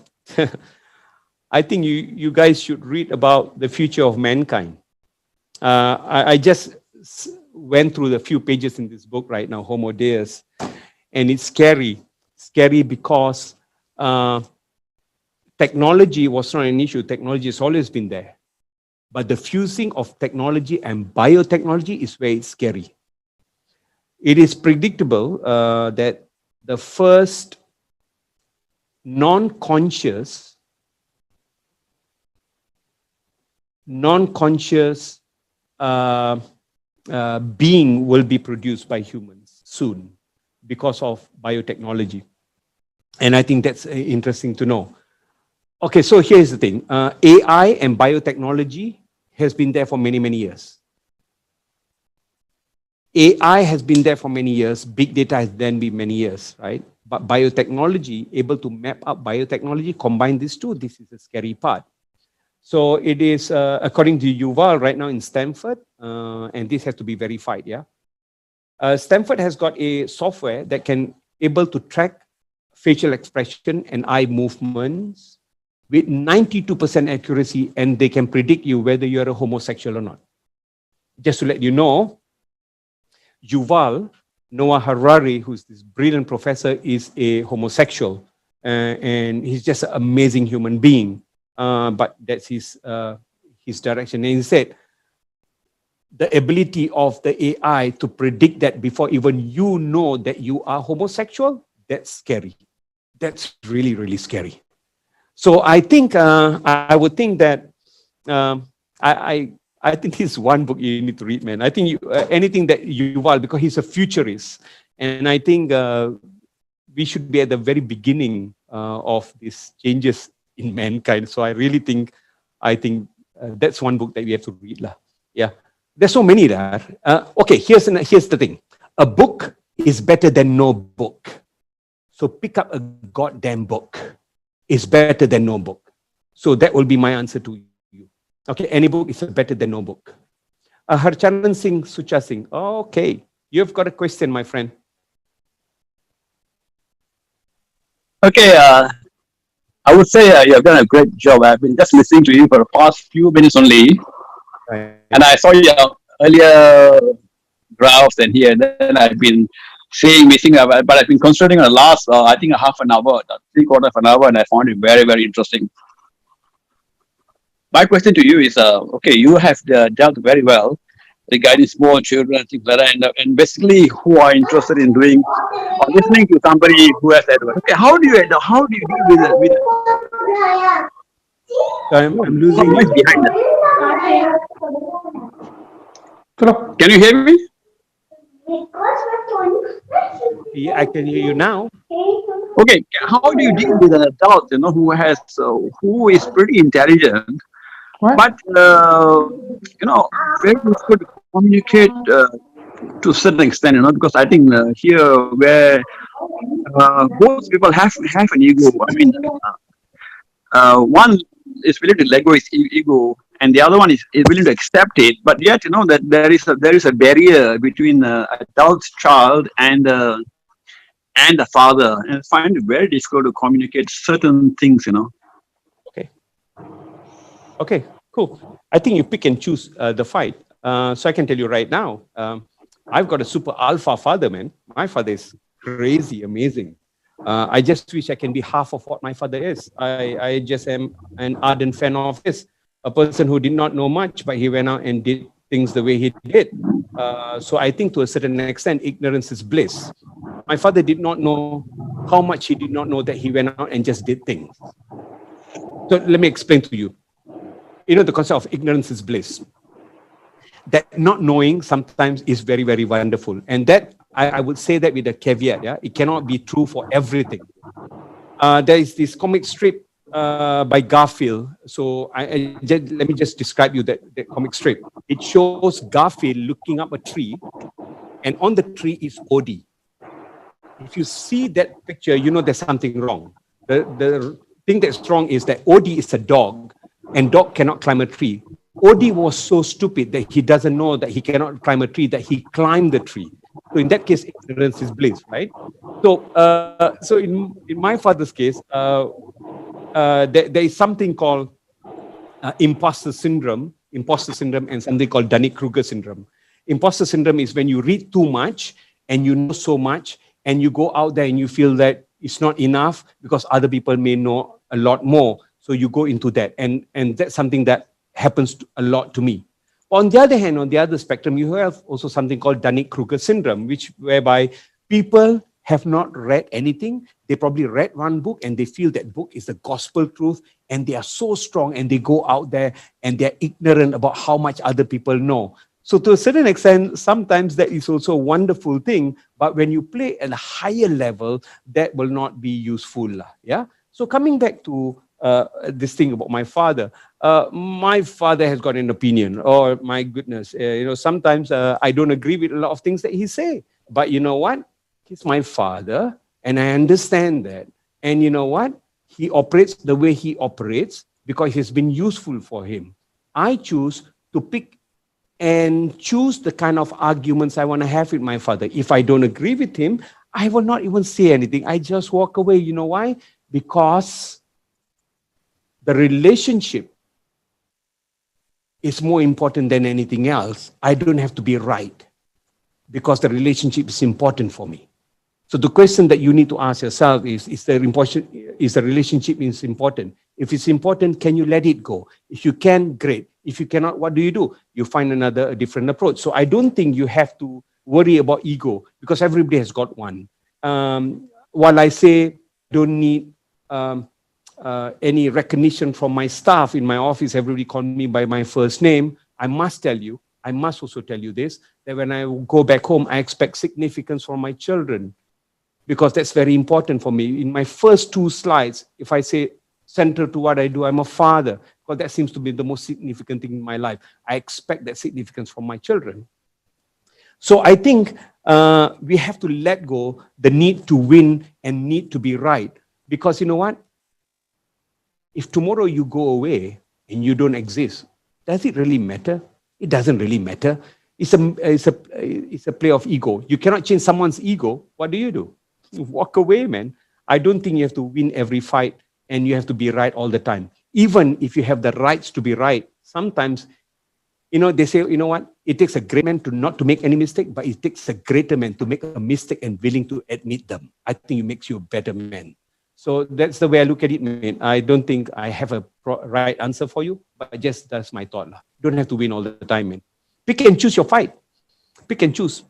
think you guys should read about the future of mankind. I just went through the few pages in this book right now, Homo Deus, and it's scary. Scary because technology was not an issue. Technology has always been there. But the fusing of technology and biotechnology is where it's scary. It is predictable that the first non-conscious being will be produced by humans soon because of biotechnology. And I think that's interesting to know. Okay, so here's the thing. AI and biotechnology has been there for many, many years. AI has been there for many years. Big data has then been many years, right? But biotechnology, able to map up biotechnology, combine these two, this is the scary part. So it is, according to Yuval, right now in Stanford, and this has to be verified, yeah? Stanford has got a software that can able to track facial expression and eye movements with 92% accuracy, and they can predict you whether you're a homosexual or not. Just to let you know, Yuval Noah Harari, who's this brilliant professor, is a homosexual, and he's just an amazing human being. But that's his direction. And he said, the ability of the AI to predict that before even you know that you are homosexual, that's scary. That's really, really scary. So I think, I would think that, I think this is one book you need to read, man. I think anything that Yuval, because he's a futurist, and I think we should be at the very beginning of these changes in mankind. So I really think, that's one book that we have to read, lah. Yeah, there's so many there. Okay, here's the thing. A book is better than no book. So pick up a goddamn book. It's better than no book. So that will be my answer to you. Okay, any book is better than no book. Harcharan Singh, Sucha Singh. Okay, you've got a question, my friend. Okay, I would say you have done a great job. I've been just listening to you for the past few minutes only, Right. and I saw your earlier drafts and here, and then I've been seeing, missing, but I've been concentrating on the last, I think, a half an hour, 3/4 of an hour, and I found it very, very interesting. My question to you is, okay, you have dealt very well regarding small children, things like that, and basically who are interested in doing or listening to somebody who has that. Okay, how do you deal with I'm losing noise you. behind that? Can you hear me? Yeah, I can hear you now. Okay, how do you deal with an adult, who has who is pretty intelligent, but very difficult to communicate to a certain extent, because I think here where both people have an ego. I mean, one is willing to let go his ego, and the other one is willing to accept it. But yet, that there is a barrier between adult child and the father, and I find it very difficult to communicate certain things. Okay. Okay, cool. I think you pick and choose the fight. So I can tell you right now, I've got a super alpha father, man. My father is crazy, amazing. I just wish I can be half of what my father is. I just am an ardent fan of his. A person who did not know much, but he went out and did things the way he did. So I think to a certain extent, ignorance is bliss. My father did not know how much he did not know that he went out and just did things. So let me explain to you. The concept of ignorance is bliss. That not knowing sometimes is very, very wonderful. And that, I would say that with a caveat, yeah, it cannot be true for everything. There is this comic strip by Garfield. So let me just describe you that comic strip. It shows Garfield looking up a tree, and on the tree is Odie. If you see that picture, you know there's something wrong. The thing that's wrong is that Odie is a dog, and dog cannot climb a tree. Odie was so stupid that he doesn't know that he cannot climb a tree, that he climbed the tree. So in that case, ignorance is bliss, right? So in my father's case, there is something called imposter syndrome, and something called Dunning-Kruger syndrome. Imposter syndrome is when you read too much and you know so much, and you go out there and you feel that it's not enough because other people may know a lot more. So you go into that, and that's something that happens a lot to me. On the other hand, on the other spectrum, you have also something called Dunning-Kruger syndrome, whereby people have not read anything. They probably read one book and they feel that book is the gospel truth, and they are so strong and they go out there and they're ignorant about how much other people know. So to a certain extent, sometimes that is also a wonderful thing, but when you play at a higher level, that will not be useful. Yeah. So coming back to this thing about my father has got an opinion. Oh my goodness, sometimes I don't agree with a lot of things that he say. But you know what? He's my father, and I understand that. And you know what? He operates the way he operates because it's been useful for him. I choose to pick and choose the kind of arguments I want to have with my father. If I don't agree with him, I will not even say anything. I just walk away. You know why? Because the relationship is more important than anything else. I don't have to be right because the relationship is important for me. So the question that you need to ask yourself is the relationship is important? If it's important, can you let it go? If you can, great. If you cannot, what do? You find a different approach. So I don't think you have to worry about ego because everybody has got one. While I say don't need any recognition from my staff in my office, everybody call me by my first name, I must also tell you this, that when I go back home, I expect significance from my children because that's very important for me. In my first 2 slides, if I say central to what I do, I'm a father, because that seems to be the most significant thing in my life. I expect that significance from my children. So I think we have to let go the need to win and need to be right. Because you know what? If tomorrow you go away and you don't exist, does it really matter? It doesn't really matter. It's a play of ego. You cannot change someone's ego. What do? You walk away, man. I don't think you have to win every fight and you have to be right all the time. Even if you have the rights to be right, sometimes, they say, you know what? It takes a great man to not to make any mistake, but it takes a greater man to make a mistake and willing to admit them. I think it makes you a better man. So that's the way I look at it, man. I don't think I have a right answer for you, but just that's my thought. Don't have to win all the time, man. Pick and choose your fight. Pick and choose.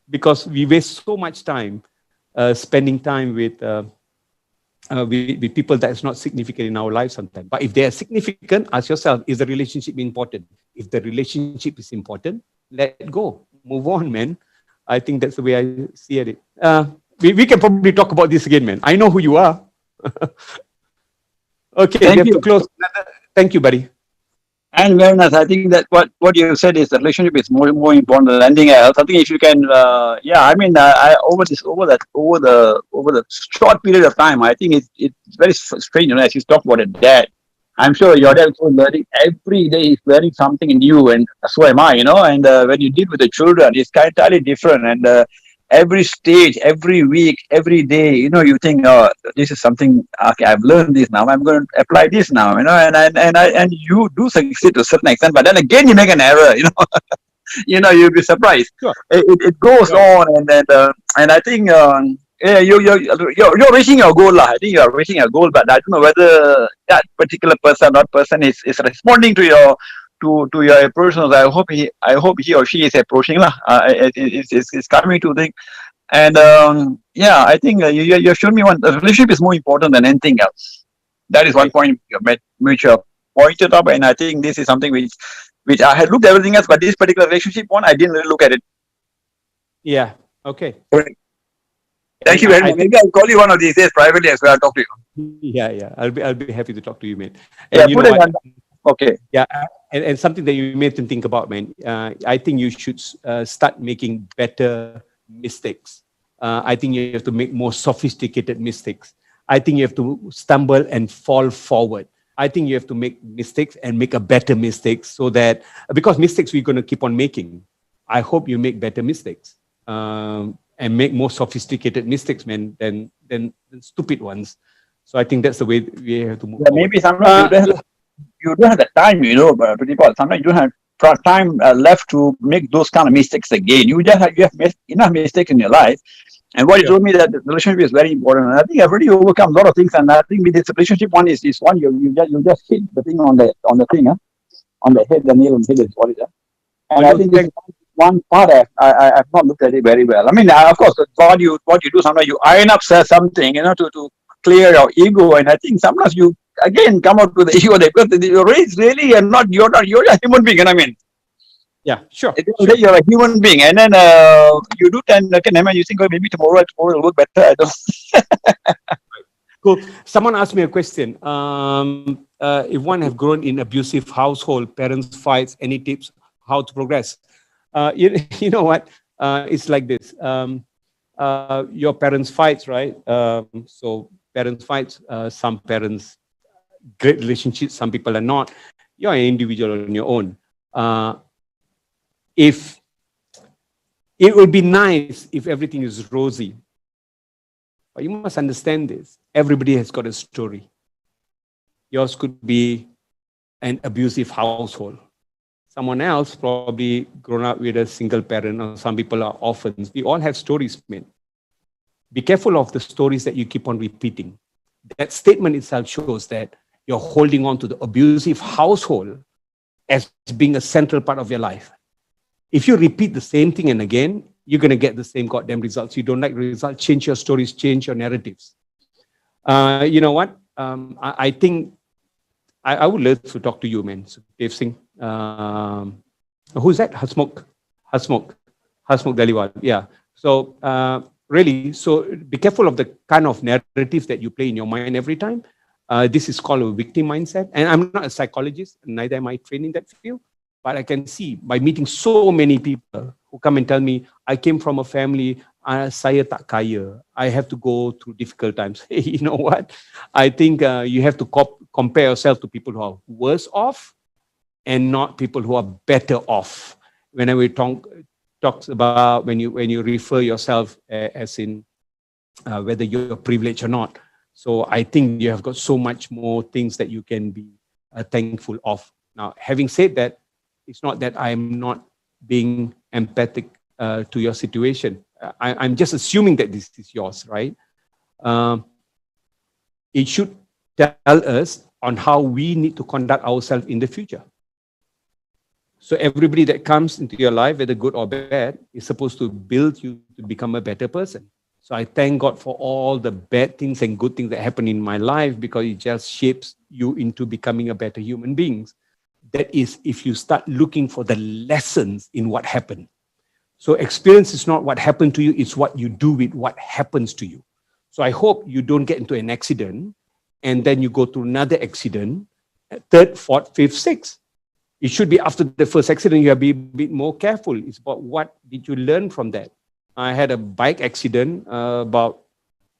Because we waste so much time spending time with people that is not significant in our lives sometimes. But if they are significant, ask yourself, is the relationship important? If the relationship is important, let go. Move on, man. I think that's the way I see it. We can probably talk about this again, man. I know who you are. Okay, we have to close. Thank you, buddy. And very nice. I think that what you said is the relationship is more important than anything else. I think if you can, I over the short period of time, I think it's very strange. As you talk about it, dad, I'm sure your dad is learning every day. He's learning something new, and so am I. And when you deal with the children, it's entirely different. And every stage, every week, every day, you think, oh, this is something. Okay, I've learned this now. I'm going to apply this now. And you do succeed to a certain extent, but then again, you make an error. You'll be surprised. Sure. It goes on, and I think you're reaching your goal, lah. I think you're reaching your goal, but I don't know whether that particular person is responding to your approach. I hope he or she is approaching, lah. It's coming to think, and I think you showed me the relationship is more important than anything else. That is one point which you pointed up, and I think this is something which I had looked at everything else, but this particular relationship one, I didn't really look at it. Yeah. Okay. Correct. Thank you very much. Maybe I'll call you one of these days privately as well. I'll talk to you. Yeah. I'll be happy to talk to you, mate. And you know what? Okay. Yeah, and something that you made to think about, man. I think you should start making better mistakes. I think you have to make more sophisticated mistakes. I think you have to stumble and fall forward. I think you have to make mistakes and make a better mistake, so that, because mistakes we're going to keep on making. I hope you make better mistakes and make more sophisticated mistakes, man, than stupid ones. So I think that's the way we have to move. Yeah, maybe sometimes you don't have the time, sometimes you don't have time left to make those kind of mistakes again. You have enough mistakes in your life. And what you told me, that the relationship is very important. And I think I've already overcome a lot of things. And I think with this relationship one is one you just hit the thing on the thing, on the head, the nail on the head is what it is. And I think this one part I've not looked at it very well. I mean, of course, what you do sometimes you iron up something, to clear your ego. And I think sometimes you again come out with the ego there, because you're really you're a human being. I mean. Yeah, sure. You're a human being, and then you do tend. Okay, you think, maybe tomorrow will work better. I don't. Cool. Someone asked me a question. If one have grown in abusive household, parents fights, any tips how to progress? You know what? It's like this. Your parents fights, right? So parents fights. Some parents great relationships. Some people are not. You're an individual on your own. If it would be nice if everything is rosy, but you must understand this. Everybody has got a story. Yours could be an abusive household. Someone else probably grown up with a single parent, or some people are orphans. We all have stories, man. Be careful of the stories that you keep on repeating. That statement itself shows that you're holding on to the abusive household as being a central part of your life. If you repeat the same thing and again, you're going to get the same goddamn results. You don't like results, change your stories, change your narratives. You know what? I think I would love to talk to you, man. So, Dave Singh. Who's that? Hasmukh Daliwal. Yeah. So really, so be careful of the kind of narrative that you play in your mind every time. This is called a victim mindset. And I'm not a psychologist, neither am I trained in that field. But I can see by meeting so many people who come and tell me, I came from a family, saya tak kaya. I have to go through difficult times. Hey, you know what? I think you have to compare yourself to people who are worse off and not people who are better off. Whenever we talks about when you refer yourself as in whether you're privileged or not. So I think you have got so much more things that you can be thankful of. Now, having said that, it's not that I'm not being empathic to your situation. I'm just assuming that this is yours, right? It should tell us on how we need to conduct ourselves in the future. So everybody that comes into your life, whether good or bad, is supposed to build you to become a better person. So I thank God for all the bad things and good things that happen in my life, because it just shapes you into becoming a better human being. That is, if you start looking for the lessons in what happened. So experience is not what happened to you, it's what you do with what happens to you. So I hope you don't get into an accident and then you go through another accident, third, fourth, fifth, sixth. It should be after the first accident, you have to be a bit more careful. It's about what did you learn from that. I had a bike accident about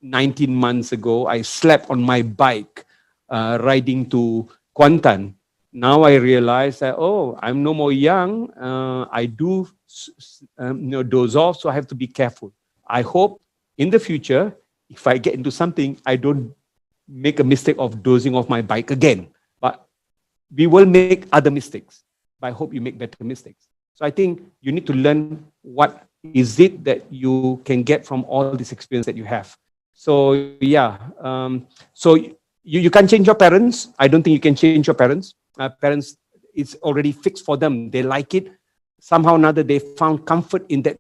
19 months ago. I slept on my bike riding to Kuantan. Now I realize that, oh, I'm no more young. I do doze off, so I have to be careful. I hope in the future, if I get into something, I don't make a mistake of dozing off my bike again. But we will make other mistakes, but I hope you make better mistakes. So I think you need to learn what is it that you can get from all this experience that you have. So yeah, so you can't change your parents. I don't think you can change your parents. Parents, it's already fixed for them. They like it. Somehow or another, they found comfort in that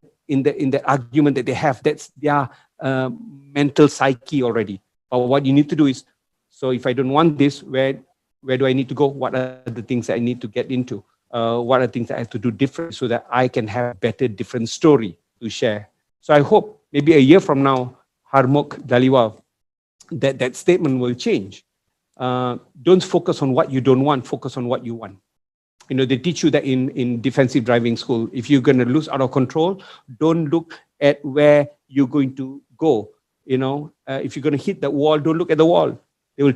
argument that they have. That's their mental psyche already. But what you need to do is, so if I don't want this, where do I need to go? What are the things that I need to get into? What are the things that I have to do different so that I can have a better, different story to share? So I hope maybe a year from now, Harmok Daliwal, that statement will change. Don't focus on what you don't want, focus on what you want. You know, they teach you that in defensive driving school. If you're going to lose out of control, don't look at where you're going to go. You know, if you're going to hit the wall, don't look at the wall. They will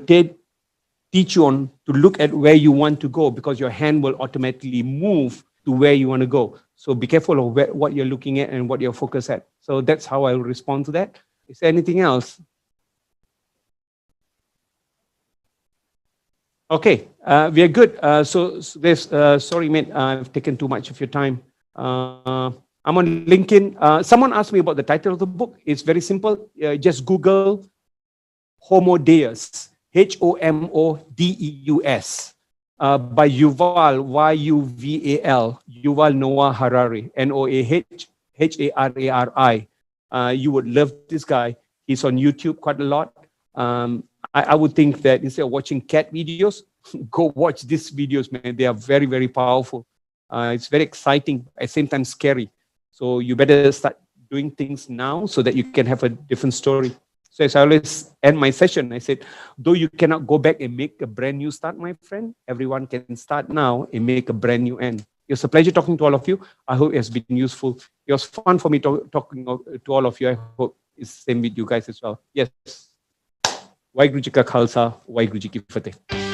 teach you on to look at where you want to go, because your hand will automatically move to where you want to go. So be careful of what you're looking at and what you're focused at. So that's how I will respond to that. Is there anything else? Okay, we are good. So there's, sorry, mate, I've taken too much of your time. I'm on LinkedIn. Someone asked me about the title of the book. It's very simple. Just Google Homo Deus, Homodeus, by Yuval, Yuval, Yuval Noah Harari, Noah Harari. You would love this guy. He's on YouTube quite a lot. I would think that instead of watching cat videos, go watch these videos, man. They are very, very powerful. It's very exciting, at the same time scary. So you better start doing things now so that you can have a different story. So as I always end my session, I said, though you cannot go back and make a brand new start, my friend, everyone can start now and make a brand new end. It was a pleasure talking to all of you. I hope it has been useful. It was fun for me talking to all of you. I hope it's the same with you guys as well. Yes. Waheguru Ji Ka Khalsa, Waheguru Ji Ki Fateh.